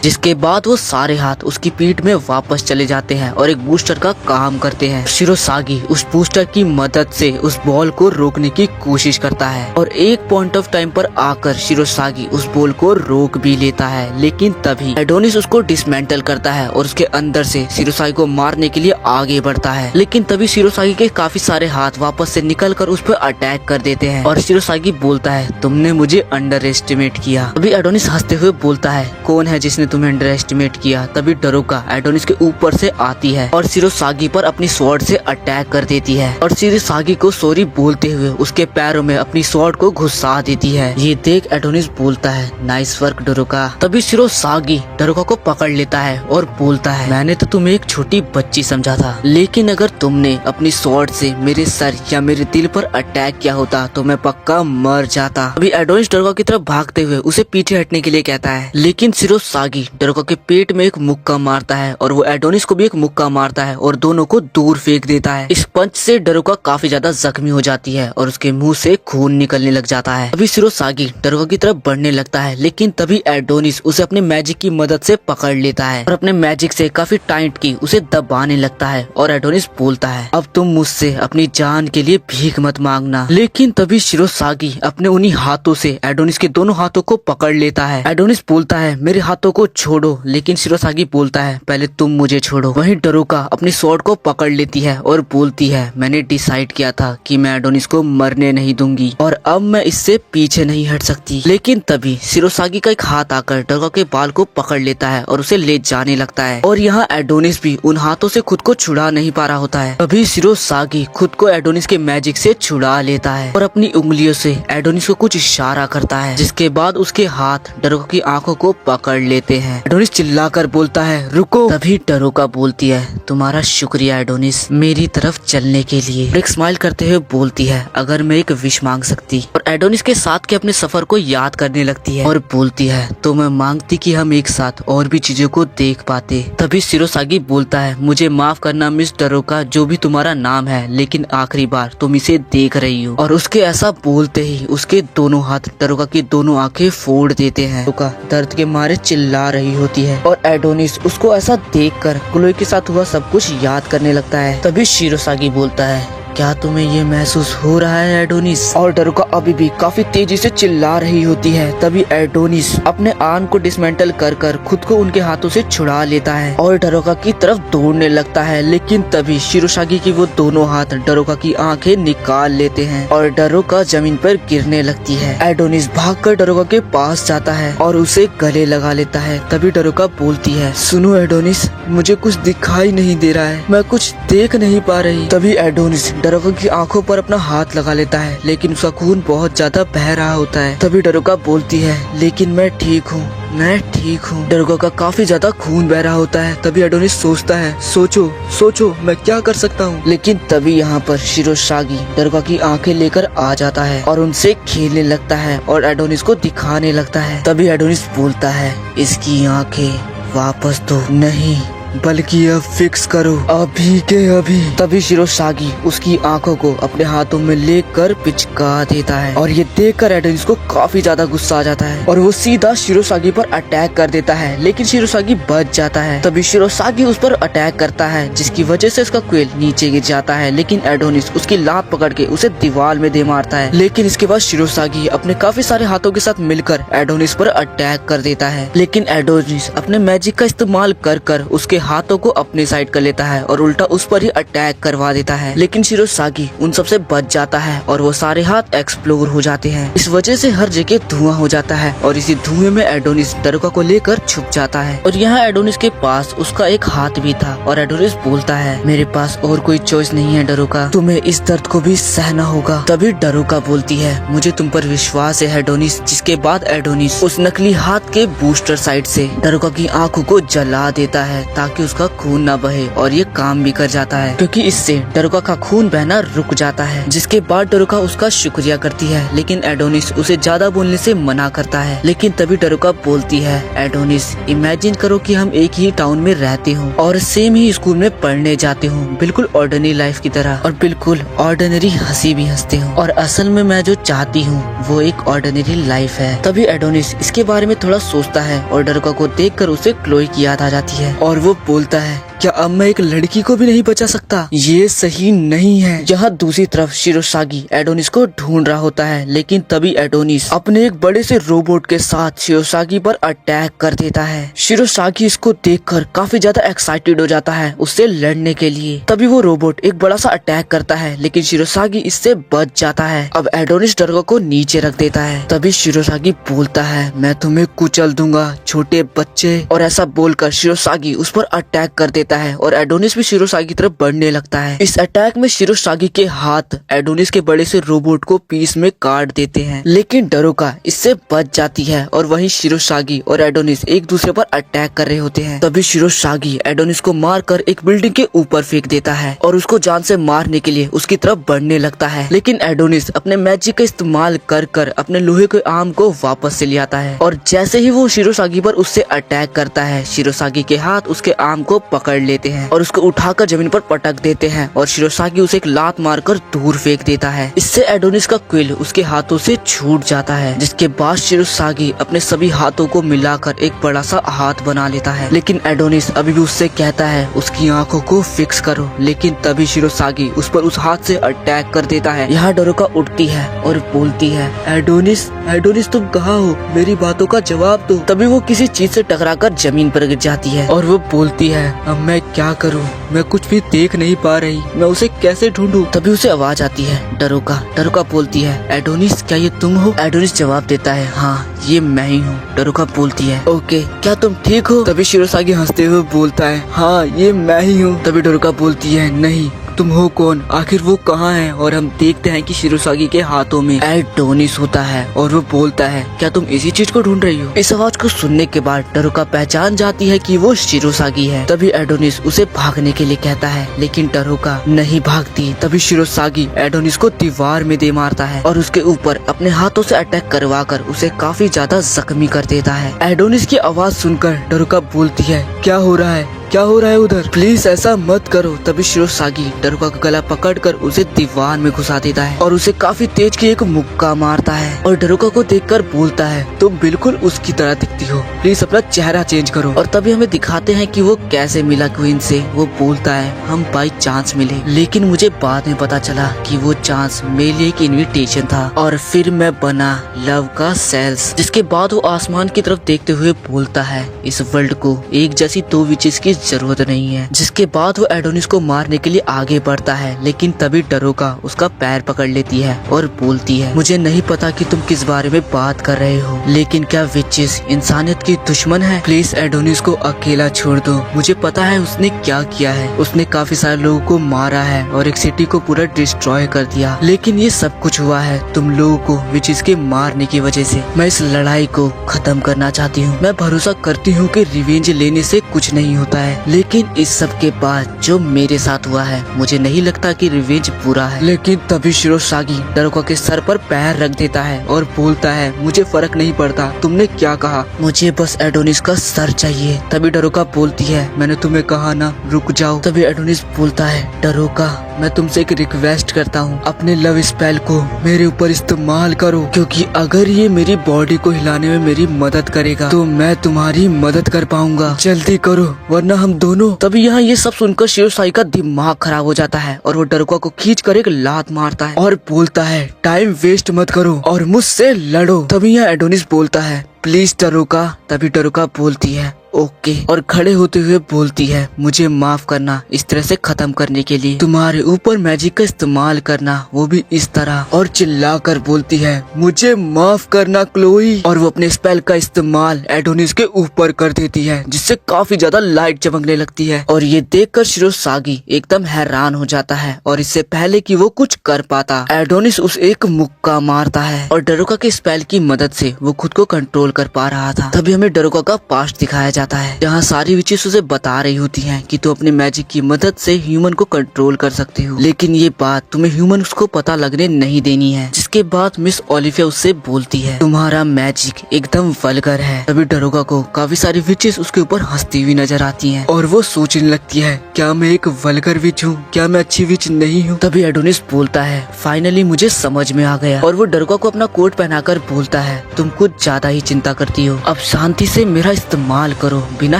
जिसके बाद वो सारे हाथ उसकी पीठ में वापस चले जाते हैं और एक बूस्टर का काम करते हैं। शिरोसागी उस बूस्टर की मदद से उस बॉल को रोकने की कोशिश करता है और एक पॉइंट ऑफ टाइम पर आकर शिरोसागी उस बॉल को रोक भी लेता है। लेकिन तभी एडोनिस उसको डिसमेंटल करता है और उसके अंदर से शिरोसागी को मारने के लिए आगे बढ़ता है। लेकिन तभी शिरोसागी के काफी सारे हाथ वापस से निकलकर उस पर अटैक कर देते हैं और शिरोसागी बोलता है, तुमने मुझे अंडर एस्टिमेट किया। तभी एडोनिस हंसते हुए बोलता है, कौन है जिसने तुम्हें अंडर एस्टिमेट किया। तभी डरोका एडोनिस के ऊपर से आती है और शिरोसागी पर अपनी स्वॉर्ड से अटैक कर देती है और शिरोसागी को सॉरी बोलते हुए उसके पैरों में अपनी स्वॉर्ड को घुसा देती है। ये देख एडोनिस बोलता है, नाइस वर्क डरोका। तभी शिरोसागी डरोका को पकड़ लेता है और बोलता है, मैंने तो तुम्हें एक छोटी बच्ची समझा था, लेकिन अगर तुमने अपनी स्वॉर्ड से मेरे सर या मेरे दिल पर अटैक किया होता तो मैं पक्का मर जाता। अभी एडोनिस डरोका की तरफ भागते हुए उसे पीछे हटने के लिए कहता है, लेकिन शिरोसागी डरोका के पेट में एक मुक्का मारता है और वो एडोनिस को भी एक मुक्का मारता है और दोनों को दूर फेंक देता है। इस पंच से डरोका काफी ज्यादा जख्मी हो जाती है और उसके मुंह से खून निकलने लग जाता है। अभी शिरोसागी डरोका की तरफ बढ़ने लगता है, लेकिन तभी एडोनिस उसे अपने मैजिक की मदद से पकड़ लेता है और अपने मैजिक से काफी टाइट की उसे दबाने लगता है और एडोनिस बोलता है, अब तुम मुझसे अपनी जान के लिए भीख मत मांगना। लेकिन तभी शिरोसागी अपने उन्हीं हाथों से एडोनिस के दोनों हाथों को पकड़ लेता है। एडोनिस बोलता है, मेरे हाथों को छोड़ो, लेकिन शिरोसागी बोलता है, पहले तुम मुझे छोड़ो। वहीं डरोका अपनी स्वॉर्ड को पकड़ लेती है और बोलती है, मैंने डिसाइड किया था कि मैं एडोनिस को मरने नहीं दूंगी और अब मैं इससे पीछे नहीं हट सकती। लेकिन तभी शिरोसागी का एक हाथ आकर डरोका के बाल को पकड़ लेता है और उसे ले जाने लगता है और यहाँ एडोनिस भी उन हाथों से खुद को छुड़ा नहीं पा रहा होता है। तभी शिरोसागी खुद को एडोनिस के मैजिक से छुड़ा लेता है और अपनी उंगलियों से एडोनिस को कुछ इशारा करता है, जिसके बाद उसके हाथ डरोका की आंखों को पकड़ लेते हैं। एडोनिस चिल्लाकर बोलता है, रुको। तभी डरोका बोलती है, तुम्हारा शुक्रिया एडोनिस, मेरी तरफ चलने के लिए। एक स्माइल करते हुए बोलती है, अगर मैं एक विश मांग सकती। और एडोनिस के साथ के अपने सफर को याद करने लगती है और बोलती है, तो मैं मांगती कि हम एक साथ और भी चीजों को देख पाते। तभी शिरोसागी बोलता है, मुझे माफ करना मिस डरोका, जो भी तुम्हारा नाम है, लेकिन आखिरी बार तुम इसे देख रही हो। और उसके ऐसा बोलते ही उसके दोनों हाथ डरोका की दोनों आंखें फोड़ देते हैं। डरोका दर्द के मारे चिल्ला रही होती है और एडोनिस उसको ऐसा देखकर क्लोई के साथ हुआ सब कुछ याद करने लगता है। तभी शिरोसागी बोलता है, क्या तुम्हें ये महसूस हो रहा है एडोनिस। और डरोका अभी भी काफी तेजी से चिल्ला रही होती है। तभी एडोनिस अपने आर्म को डिसमेंटल कर कर खुद को उनके हाथों से छुड़ा लेता है और डरोका की तरफ दौड़ने लगता है। लेकिन तभी शिरोसागी की वो दोनों हाथ डरोका की आंखें निकाल लेते हैं और डरोका जमीन पर गिरने लगती है। एडोनिस भागकर डरोका के पास जाता है और उसे गले लगा लेता है। तभी डरोका बोलती है, सुनो एडोनिस, मुझे कुछ दिखाई नहीं दे रहा है, मैं कुछ देख नहीं पा रही। तभी एडोनिस डरोका की आंखों पर अपना हाथ लगा लेता है, लेकिन उसका खून बहुत ज्यादा बह रहा होता है। तभी डरोका बोलती है, लेकिन मैं ठीक हूँ, मैं ठीक हूँ। डरोका का काफी ज्यादा खून बह रहा होता है। तभी एडोनिस सोचता है, सोचो सोचो मैं क्या कर सकता हूँ। लेकिन तभी यहाँ पर शिरोसागी डरोका की आंखें लेकर आ जाता है और उनसे खेलने लगता है और एडोनिस को दिखाने लगता है। तभी एडोनिस बोलता है, इसकी आंखें वापस दो, नहीं बल्कि अब फिक्स करो, अभी के अभी। तभी शिरोसागी उसकी आंखों को अपने हाथों में लेकर पिचका देता है और ये देखकर एडोनिस को काफी ज्यादा गुस्सा आ जाता है और वो सीधा शिरोसागी पर अटैक कर देता है, लेकिन शिरोसागी बच जाता है। तभी शिरोसागी उस पर अटैक करता है, जिसकी वजह से उसका क्वेल नीचे गिर जाता है, लेकिन एडोनिस उसकी लात पकड़ के उसे दीवार में दे मारता है। लेकिन इसके बाद शिरोसागी अपने काफी सारे हाथों के साथ मिलकर एडोनिस पर अटैक कर देता है, लेकिन एडोनिस अपने मैजिक का इस्तेमाल कर कर उसके हाथों को अपने साइड कर लेता है और उल्टा उस पर ही अटैक करवा देता है। लेकिन शिरोसागी उन सबसे बच जाता है और वो सारे हाथ एक्सप्लोर हो जाते हैं। इस वजह से हर जगह धुआं हो जाता है और इसी धुएं में एडोनिस डरोका को लेकर छुप जाता है। और यहाँ एडोनिस के पास उसका एक हाथ भी था और एडोनिस बोलता है, मेरे पास और कोई चॉइस नहीं है डरोका, तुम्हें इस दर्द को भी सहना होगा। तभी डरोका बोलती है, मुझे तुम पर विश्वास है एडोनिस। जिसके बाद एडोनिस उस नकली हाथ के बूस्टर साइड से डरोका की आंखों को जला देता है ताकि उसका खून ना बहे, और ये काम भी कर जाता है क्योंकि इससे डरोका का खून बहना रुक जाता है। जिसके बाद डरोका उसका शुक्रिया करती है, लेकिन एडोनिस उसे ज्यादा बोलने से मना करता है। लेकिन तभी डरोका बोलती है, एडोनिस इमेजिन करो कि हम एक ही टाउन में रहते हो और सेम ही स्कूल में पढ़ने जाते हो, बिल्कुल ऑर्डिनरी लाइफ की तरह, और बिल्कुल ऑर्डिनरी हंसी भी हंसते हो, और असल में मैं जो चाहती हूँ वो एक ऑर्डिनरी लाइफ है। तभी एडोनिस इसके बारे में थोड़ा सोचता है और डरोका को देखकर उसे क्लोई की याद आ जाती है और वो बोलता है, क्या अब मैं एक लड़की को भी नहीं बचा सकता? ये सही नहीं है। यहाँ दूसरी तरफ शिरोसागी एडोनिस को ढूंढ रहा होता है, लेकिन तभी एडोनिस अपने एक बड़े से रोबोट के साथ शिरोसागी पर अटैक कर देता है। शिरोसागी इसको देखकर काफी ज्यादा एक्साइटेड हो जाता है उससे लड़ने के लिए। तभी वो रोबोट एक बड़ा सा अटैक करता है, लेकिन शिरोसागी इससे बच जाता है। अब एडोनिस डरगो को नीचे रख देता है। तभी शिरोसागी बोलता है, मैं तुम्हें कुचल दूंगा छोटे बच्चे। और ऐसा बोलकर शिरोसागी उस पर अटैक कर देता है और एडोनिस भी शिरोसागी की तरफ बढ़ने लगता है। इस अटैक में शिरोसागी के हाथ एडोनिस के बड़े से रोबोट को पीस में काट देते हैं, लेकिन डरोका इससे बच जाती है। और वहीं शिरोसागी और एडोनिस एक दूसरे पर अटैक कर रहे होते हैं। तभी शिरोसागी एडोनिस को मारकर एक बिल्डिंग के ऊपर फेंक देता है और उसको जान से मारने के लिए उसकी तरफ बढ़ने लगता है, लेकिन एडोनिस अपने मैजिक का इस्तेमाल कर कर अपने लोहे के आर्म को वापस से ले आता है। और जैसे ही वो शिरोसागी पर उससे अटैक करता है, शिरोसागी के हाथ उसके आर्म को पकड़ लेते हैं और उसको उठाकर जमीन पर पटक देते हैं और शिरोसागी उसे एक लात मारकर दूर फेंक देता है। इससे एडोनिस का क्विल उसके हाथों से छूट जाता है, जिसके बाद शिरोसागी अपने सभी हाथों को मिलाकर एक बड़ा सा हाथ बना लेता है। लेकिन एडोनिस अभी भी उससे कहता है उसकी आंखों को फिक्स करो, लेकिन तभी शिरोसागी उस पर उस हाथ से अटैक कर देता है। यहाँ डरोका उठती है और बोलती है, एडोनिस एडोनिस तुम कहाँ हो? मेरी बातों का जवाब दो। तभी वो किसी चीज से टकराकर जमीन पर गिर जाती है और वो बोलती है, अब मैं क्या करूँ? मैं कुछ भी देख नहीं पा रही, मैं उसे कैसे ढूंढूं? तभी उसे आवाज आती है डरोका। डरोका बोलती है, एडोनिस क्या ये तुम हो? एडोनिस जवाब देता है, हाँ ये मैं ही हूँ। डरोका बोलती है, ओके क्या तुम ठीक हो? तभी शिरोसागी हंसते हुए बोलता है, हाँ ये मैं ही हूँ। तभी डरोका बोलती है, नहीं तुम हो कौन? आखिर वो कहाँ है? और हम देखते हैं कि शिरोसागी के हाथों में एडोनिस होता है और वो बोलता है, क्या तुम इसी चीज को ढूंढ रही हो? इस आवाज को सुनने के बाद डरोका पहचान जाती है कि वो शिरोसागी है। तभी एडोनिस उसे भागने के लिए कहता है, लेकिन डरोका नहीं भागती। तभी शिरोसागी एडोनिस को दीवार में दे मारता है और उसके ऊपर अपने हाथों से अटैक करवा कर उसे काफी ज्यादा जख्मी कर देता है। एडोनिस की आवाज सुनकर डरोका बोलती है, क्या हो रहा है? क्या हो रहा है उधर? प्लीज ऐसा मत करो। तभी शिरोसागी डरोका का गला पकड़कर उसे दीवार में घुसा देता है और उसे काफी तेज की एक मुक्का मारता है और डरोका को देखकर बोलता है, तुम बिल्कुल उसकी तरह दिखती हो, प्लीज अपना चेहरा चेंज करो। और तभी हमें दिखाते हैं कि वो कैसे मिला क्वीन से। वो बोलता है, हम बाई चांस मिले, लेकिन मुझे बाद में पता चला कि वो चांस मेरे लिए एक इन्विटेशन था और फिर मैं बना लव का सेल्स। जिसके बाद वो आसमान की तरफ देखते हुए बोलता है, इस वर्ल्ड को एक जैसी दो विचेस की जरूरत नहीं है। जिसके बाद वो एडोनिस को मारने के लिए आगे बढ़ता है, लेकिन तभी डरोका उसका पैर पकड़ लेती है और बोलती है, मुझे नहीं पता कि तुम किस बारे में बात कर रहे हो, लेकिन क्या विचेस इंसानियत की दुश्मन है? प्लीज एडोनिस को अकेला छोड़ दो। मुझे पता है उसने क्या किया है, उसने काफी सारे लोगों को मारा है और एक सिटी को पूरा डिस्ट्रॉय कर दिया, लेकिन ये सब कुछ हुआ है तुम लोगों को विचेस के मारने की वजह से। मैं इस लड़ाई को खत्म करना चाहती हूँ। मैं भरोसा करती हूँ कि रिवेंज लेने से कुछ नहीं होता है, लेकिन इस सब के बाद जो मेरे साथ हुआ है, मुझे नहीं लगता कि रिवेंज पूरा है। लेकिन तभी शिरोसागी डरोका के सर पर पैर रख देता है और बोलता है, मुझे फर्क नहीं पड़ता तुमने क्या कहा, मुझे बस एडोनिस का सर चाहिए। तभी डरोका बोलती है, मैंने तुम्हें कहा ना रुक जाओ। तभी एडोनिस बोलता है, डरोका मैं तुमसे एक रिक्वेस्ट करता हूँ, अपने लव स्पेल को मेरे ऊपर इस्तेमाल करो, क्योंकि अगर ये मेरी बॉडी को हिलाने में मेरी मदद करेगा तो मैं तुम्हारी मदद कर पाऊंगा। जल्दी करो वरना हम दोनों। तभी यहाँ ये सब सुनकर शिरोसागी का दिमाग खराब हो जाता है और वो डरोका को खींचकर एक लात मारता है और बोलता है, टाइम वेस्ट मत करो और मुझसे लड़ो। तभी यहाँ एडोनिस बोलता है, प्लीज डरोका। तभी डरोका बोलती है, ओके, और खड़े होते हुए बोलती है, मुझे माफ करना इस तरह से खत्म करने के लिए, तुम्हारे ऊपर मैजिक का इस्तेमाल करना वो भी इस तरह। और चिल्लाकर बोलती है, मुझे माफ करना क्लोई। और वो अपने स्पेल का इस्तेमाल एडोनिस के ऊपर कर देती है, जिससे काफी ज्यादा लाइट चमकने लगती है। और ये देखकर शिरोसागी एकदम हैरान हो जाता है और इससे पहले कि वो कुछ कर पाता, एडोनिस उस एक मुक्का मारता है और डरोका के स्पेल की मदद से वो खुद को कंट्रोल कर पा रहा था। तभी हमें डरोका का पास्ट दिखाया जाता है, जहाँ सारी विचेस उसे बता रही होती हैं कि तू अपने मैजिक की मदद से ह्यूमन को कंट्रोल कर सकती हो, लेकिन ये बात तुम्हें ह्यूमन को पता लगने नहीं देनी है। जिसके बाद मिस ओलिविया उससे बोलती है, तुम्हारा मैजिक एकदम वल्गर है। तभी डरोका को काफी सारी विचेस उसके ऊपर हंसती हुई नजर आती हैं और वो सोचने लगती है, क्या मैं एक वल्गर विच हूँ? क्या मैं अच्छी विच नहीं हूँ? तभी एडोनिस बोलता है, फाइनली मुझे समझ में आ गया। और वो डरोका को अपना कोट पहनाकर बोलता है, तुम कुछ ज्यादा ही चिंता करती हो, अब शांति से मेरा इस्तेमाल करो करो बिना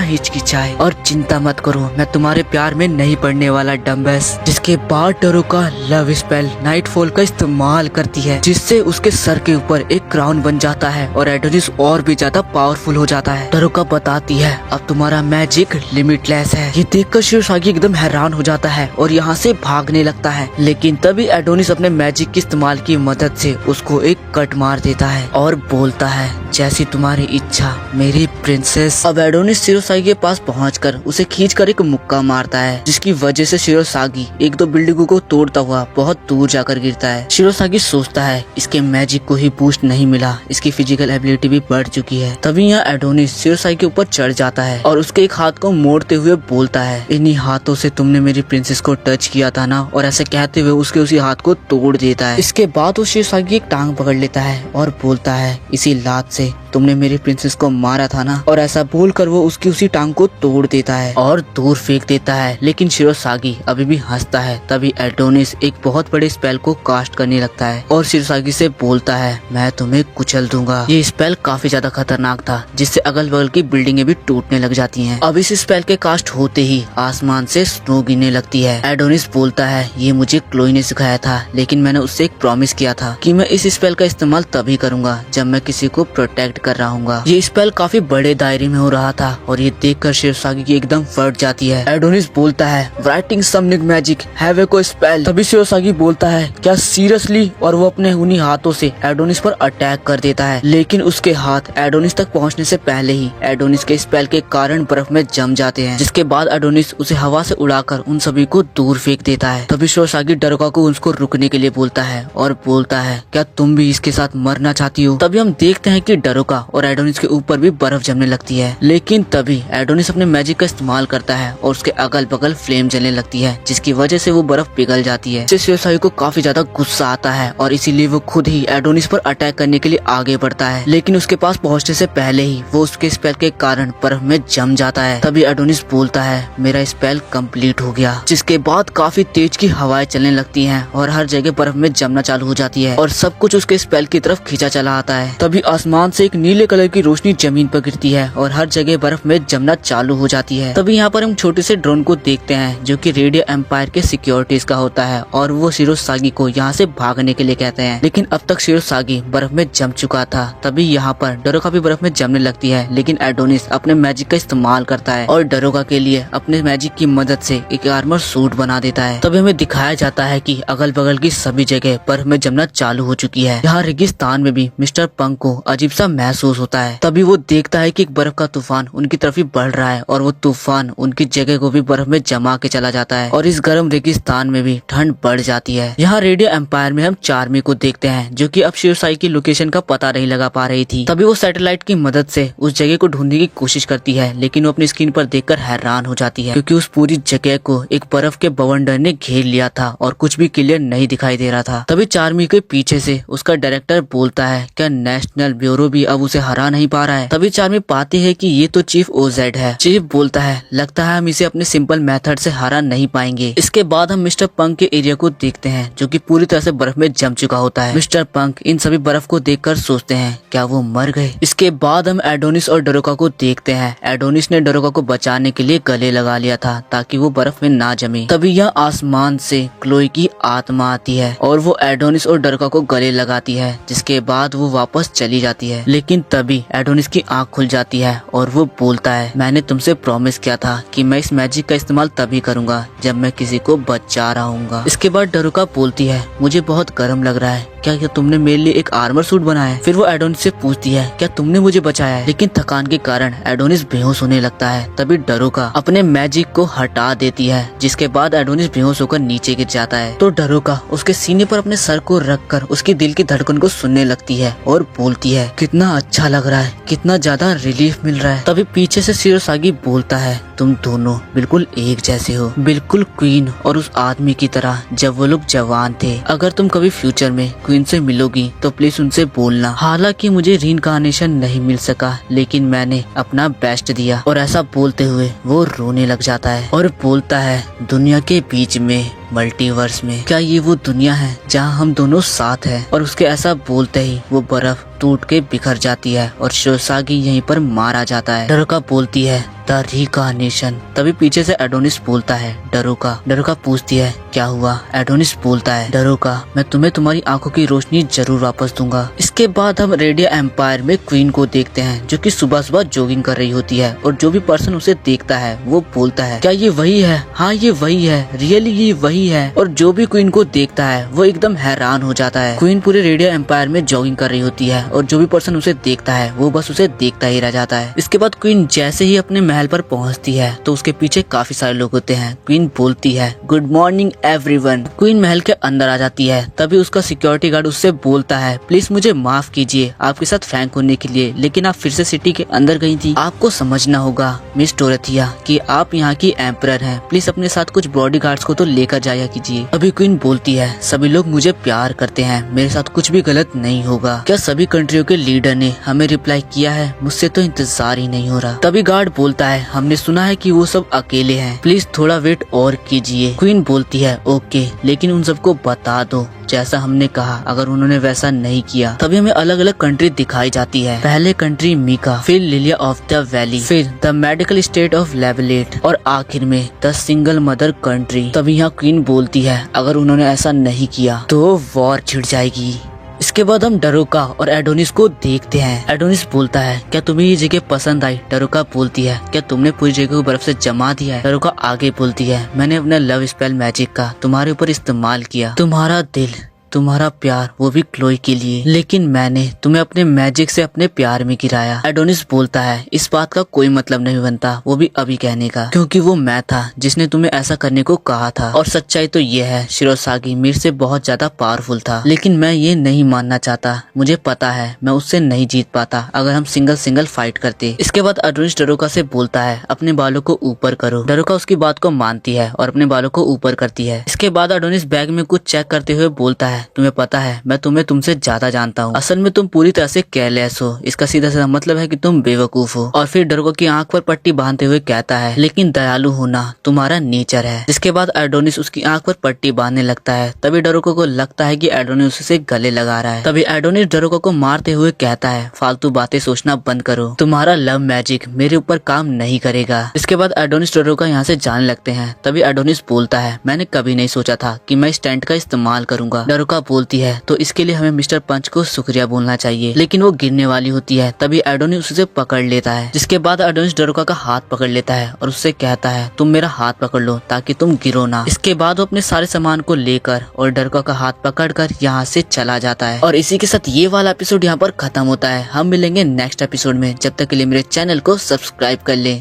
हिचकिचाए और चिंता मत करो, मैं तुम्हारे प्यार में नहीं पड़ने वाला डम्बेस। जिसके बाद डरोका लव स्पेल नाइटफॉल का इस्तेमाल करती है, जिससे उसके सर के ऊपर एक क्राउन बन जाता है और एडोनिस और भी ज्यादा पावरफुल हो जाता है। डरोका बताती है अब तुम्हारा मैजिक लिमिटलेस है। ये देखकर शिरोसागी एकदम हैरान हो जाता है और यहाँ से भागने लगता है, लेकिन तभी एडोनिस अपने मैजिक के इस्तेमाल की मदद से उसको एक कट मार देता है और बोलता है जैसी तुम्हारी इच्छा मेरी प्रिंसेस। अब एडोनिस शिरोसागी के पास पहुंचकर उसे खींचकर एक मुक्का मारता है, जिसकी वजह से शिरोसागी एक दो बिल्डिंगों को तोड़ता हुआ बहुत दूर जाकर गिरता है। शिरोसागी सोचता है इसके मैजिक को ही बूस्ट नहीं मिला, इसकी फिजिकल एबिलिटी भी बढ़ चुकी है। तभी यहाँ एडोनिस शिरोसागी के ऊपर चढ़ जाता है और उसके एक हाथ को मोड़ते हुए बोलता है इन्हीं हाथों से तुमने मेरी प्रिंसेस को टच किया था ना, और ऐसे कहते हुए उसके उसी हाथ को तोड़ देता है। इसके बाद वो शिरोसागी एक टांग पकड़ लेता है और बोलता है इसी लात से तुमने मेरी प्रिंसेस को मारा था ना, और ऐसा बोलकर वो उसकी उसी टांग को तोड़ देता है और दूर फेंक देता है। लेकिन शिरोसागी अभी भी हंसता है। तभी एडोनिस एक बहुत बड़े स्पेल को कास्ट करने लगता है और शिरोसागी से बोलता है मैं तुम्हें कुचल दूंगा। ये स्पेल काफी ज्यादा खतरनाक था, जिससे अगल बगल की बिल्डिंगें भी टूटने लग जाती हैं। अब इस स्पेल के कास्ट होते ही आसमान से स्नो गिरने लगती है। एडोनिस बोलता है ये मुझे क्लोई ने सिखाया था, लेकिन मैंने उससे एक प्रॉमिस किया था कि मैं इस स्पेल का इस्तेमाल तभी करूंगा जब मैं किसी को प्रोटेक्ट कर रहा हूँ। ये स्पेल काफी बड़े दायरे में हो रहा था और ये देखकर शिरोसागी की एकदम फट जाती है। एडोनिस बोलता है राइटिंग समनिक मैजिक हैव ए को स्पेल। तभी शिरोसागी बोलता है क्या सीरियसली, और वो अपने उन्हीं हाथों से एडोनिस पर अटैक कर देता है। लेकिन उसके हाथ एडोनिस तक पहुंचने से पहले ही एडोनिस के स्पेल के कारण बर्फ में जम जाते हैं, जिसके बाद एडोनिस उसे हवा से उड़ाकर उन सभी को दूर फेंक देता है। तभी शिरोसागी डरोका को उसको रुकने के लिए बोलता है और बोलता है क्या तुम भी इसके साथ मरना चाहती हो। तभी हम देखते हैं कि डरोका और एडोनिस के ऊपर भी बर्फ जमने लगती है। लेकिन तभी एडोनिस अपने मैजिक का इस्तेमाल करता है और उसके अगल बगल फ्लेम जलने लगती है, जिसकी वजह से वो बर्फ पिघल जाती है। इससे शिरोसागी को काफी ज्यादा गुस्सा आता है और इसीलिए वो खुद ही एडोनिस पर अटैक करने के लिए आगे बढ़ता है। लेकिन उसके पास पहुंचने से पहले ही वो उसके स्पेल के कारण बर्फ में जम जाता है। तभी एडोनिस बोलता है मेरा स्पेल कंप्लीट हो गया। जिसके बाद काफी तेज की हवाएं चलने लगती हैं और हर जगह बर्फ में जमना चालू हो जाती है और सब कुछ उसके स्पेल की तरफ खींचा चला आता है। तभी आसमान से एक नीले कलर की रोशनी जमीन पर गिरती है और हर जगह बर्फ में जमना चालू हो जाती है। तभी यहाँ पर हम छोटे से ड्रोन को देखते हैं जो कि रेडियो एम्पायर के सिक्योरिटीज का होता है और वो शिरोसागी को यहाँ से भागने के लिए कहते हैं। लेकिन अब तक शिरोसागी बर्फ में जम चुका था। तभी यहाँ पर डरोका भी बर्फ में जमने लगती है, लेकिन एडोनिस अपने मैजिक का इस्तेमाल करता है और डरोका के लिए अपने मैजिक की मदद से एक आर्मर सूट बना देता है। तभी हमें दिखाया जाता है कि अगल बगल की सभी जगह बर्फ में जमना चालू हो चुकी है। यहाँ रेगिस्तान में भी मिस्टर पंक को अजीब सा महसूस होता है। तभी वो देखता है कि एक बर्फ का तूफान उनकी तरफ ही बढ़ रहा है और वो तूफान उनकी जगह को भी बर्फ में जमा के चला जाता है और इस गर्म रेगिस्तान में भी ठंड बढ़ जाती है। यहाँ रेडियो एम्पायर में हम चार्मी को देखते हैं जो कि अब शिरोसागी की लोकेशन का पता नहीं लगा पा रही थी। तभी वो सैटेलाइट की मदद से उस जगह को ढूंढने की कोशिश करती है, लेकिन वो अपनी स्क्रीन पर देखकर हैरान हो जाती है क्योंकि उस पूरी जगह को एक बर्फ के बवंडर ने घेर लिया था और कुछ भी क्लियर नहीं दिखाई दे रहा था। तभी चार्मी के पीछे से उसका डायरेक्टर बोलता है क्या नेशनल ब्यूरो भी अब उसे हरा नहीं पा रहा है। तभी चार्मी पाती है कि ये तो चीफ ओजेड है। चीफ बोलता है लगता है हम इसे अपने सिंपल मेथड से हरा नहीं पाएंगे। इसके बाद हम मिस्टर पंक के एरिया को देखते हैं जो कि पूरी तरह से बर्फ में जम चुका होता है। मिस्टर पंक इन सभी बर्फ को देखकर सोचते हैं क्या वो मर गए। इसके बाद हम एडोनिस और डरोका को देखते हैं। एडोनिस ने डरोका को बचाने के लिए गले लगा लिया था ताकि वो बर्फ में ना जमे। तभी यह आसमान से क्लोई की आत्मा आती है और वो एडोनिस और डरोका को गले लगाती है, जिसके बाद वो वापस चली जाती है। लेकिन तभी एडोनिस की आंख खुल जाती है और वो बोलता है मैंने तुमसे प्रॉमिस किया था कि मैं इस मैजिक का इस्तेमाल तभी करूंगा जब मैं किसी को बचा रहूंगा। इसके बाद डरोका बोलती है मुझे बहुत गर्म लग रहा है, क्या तुमने मेरे लिए एक आर्मर सूट बनाया है। फिर वो एडोनिस से पूछती है क्या तुमने मुझे बचाया है। लेकिन थकान के कारण एडोनिस बेहोश होने लगता है। तभी डरोका अपने मैजिक को हटा देती है, जिसके बाद एडोनिस बेहोश होकर नीचे गिर जाता है। तो डरोका उसके सीने पर अपने सर को रखकर उसकी दिल की धड़कन को सुनने लगती है और बोलती है कितना अच्छा लग रहा है, कितना ज्यादा रिलीफ मिल रहा है। तभी पीछे से शिरोसागी बोलता है तुम दोनों बिल्कुल एक जैसे हो, बिल्कुल क्वीन और उस आदमी की तरह जब वो लोग जवान थे। अगर तुम कभी फ्यूचर में क्वीन से मिलोगी तो प्लीज उनसे बोलना। हालांकि मुझे रीइंकार्नेशन नहीं मिल सका, लेकिन मैंने अपना बेस्ट दिया। और ऐसा बोलते हुए वो रोने लग जाता है और बोलता है दुनिया के बीच में मल्टीवर्स में। क्या ये वो दुनिया है जहाँ हम दोनों साथ हैं? और उसके ऐसा बोलते ही वो बर्फ टूट के बिखर जाती है और शिरोसागी यहीं पर मारा जाता है। डरोका बोलती है द रिकार्नेशन। तभी पीछे से एडोनिस बोलता है डरोका पूछती है क्या हुआ? एडोनिस बोलता है डरोका मैं तुम्हें तुम्हारी आंखों की रोशनी जरूर वापस दूंगा। इसके बाद हम रेडिया एम्पायर में क्वीन को देखते हैं जो कि सुबह सुबह जॉगिंग कर रही होती है और जो भी पर्सन उसे देखता है वो बोलता है क्या ये वही है? हाँ ये वही है, रियली ये वही है। और जो भी क्वीन को देखता है वो एकदम हैरान हो जाता है। क्वीन पूरे रेडिया एम्पायर में जॉगिंग कर रही होती है और जो भी पर्सन उसे देखता है वो बस उसे देखता ही रह जाता है। इसके बाद क्वीन जैसे ही अपने महल पर पहुंचती है तो उसके पीछे काफी सारे लोग होते हैं। क्वीन बोलती है गुड मॉर्निंग एवरीवन। क्वीन महल के अंदर आ जाती है। तभी उसका सिक्योरिटी गार्ड उससे बोलता है प्लीज मुझे माफ कीजिए आपके साथ फ्रैंक होने के लिए, लेकिन आप फिर से सिटी के अंदर गई थी। आपको समझना होगा मिस डोरेथिया कि आप यहाँ की एम्परर हैं, प्लीज अपने साथ कुछ बॉडीगार्ड्स को तो लेकर जाया कीजिए। अभी क्वीन बोलती है सभी लोग मुझे प्यार करते हैं, मेरे साथ कुछ भी गलत नहीं होगा। क्या सभी कंट्रियों के लीडर ने हमें रिप्लाई किया है? मुझसे तो इंतजार ही नहीं हो रहा। तभी गार्ड बोलता है हमने सुना है कि वो सब अकेले हैं, प्लीज थोड़ा वेट और कीजिए। क्वीन बोलती है ओके, लेकिन उन सबको बता दो जैसा हमने कहा, अगर उन्होंने वैसा नहीं किया। तभी हमें अलग अलग कंट्री दिखाई जाती है। पहले कंट्री मीका, फिर लिलिया ऑफ द वैली, फिर द मेडिकल स्टेट ऑफ लेवलेट और आखिर में द सिंगल मदर कंट्री। तभी यहाँ क्वीन बोलती है अगर उन्होंने ऐसा नहीं किया तो वॉर छिड़ जाएगी। इसके बाद हम डरोका और एडोनिस को देखते हैं। एडोनिस बोलता है क्या तुम्हें ये जगह पसंद आई? डरोका बोलती है क्या तुमने पूरी जगह को बर्फ से जमा दिया है? डरोका आगे बोलती है मैंने अपने लव स्पेल मैजिक का तुम्हारे ऊपर इस्तेमाल किया, तुम्हारा दिल तुम्हारा प्यार वो भी क्लोई के लिए, लेकिन मैंने तुम्हें अपने मैजिक से अपने प्यार में गिराया। एडोनिस बोलता है इस बात का कोई मतलब नहीं बनता, वो भी अभी कहने का, क्योंकि वो मैं था जिसने तुम्हें ऐसा करने को कहा था। और सच्चाई तो ये है शिरोसागी मेरे से बहुत ज्यादा पावरफुल था, लेकिन मैं ये नहीं मानना चाहता। मुझे पता है मैं उससे नहीं जीत पाता अगर हम सिंगल फाइट करते। इसके बाद एडोनिस डरोका से बोलता है अपने बालों को ऊपर करो। डरोका उसकी बात को मानती है और अपने बालों को ऊपर करती है। इसके बाद एडोनिस बैग में कुछ चेक करते हुए बोलता है तुम्हें पता है मैं तुम्हें तुमसे ज्यादा जानता हूँ, असल में तुम पूरी तरह से केयरलेस हो। इसका सीधा सीधा मतलब है कि तुम बेवकूफ हो। और फिर डरोका की आंख पर पट्टी बांधते हुए कहता है लेकिन दयालु होना तुम्हारा नेचर है। जिसके बाद एडोनिस उसकी आंख पर पट्टी बांधने लगता है। तभी डरोका को लगता है कि एडोनिस उसे गले लगा रहा है। तभी एडोनिस डरोका को मारते हुए कहता है फालतू बातें सोचना बंद करो, तुम्हारा लव मैजिक मेरे ऊपर काम नहीं करेगा। इसके बाद एडोनिस डरोका यहाँ से जाने लगते हैं। तभी एडोनिस बोलता है मैंने कभी नहीं सोचा था कि मैं इस टेंट का इस्तेमाल करूंगा। डरोका बोलती है तो इसके लिए हमें मिस्टर पंच को शुक्रिया बोलना चाहिए, लेकिन वो गिरने वाली होती है। तभी एडोनिस उसे पकड़ लेता है। जिसके बाद एडोनिस डरोका का हाथ पकड़ लेता है और उससे कहता है तुम मेरा हाथ पकड़ लो ताकि तुम गिरो ना। इसके बाद वो अपने सारे सामान को लेकर और डरोका का हाथ पकड़कर यहाँ से चला जाता है। और इसी के साथ ये वाला एपिसोड यहाँ पर खत्म होता है। हम मिलेंगे नेक्स्ट एपिसोड में, जब तक के लिए मेरे चैनल को सब्सक्राइब कर ले।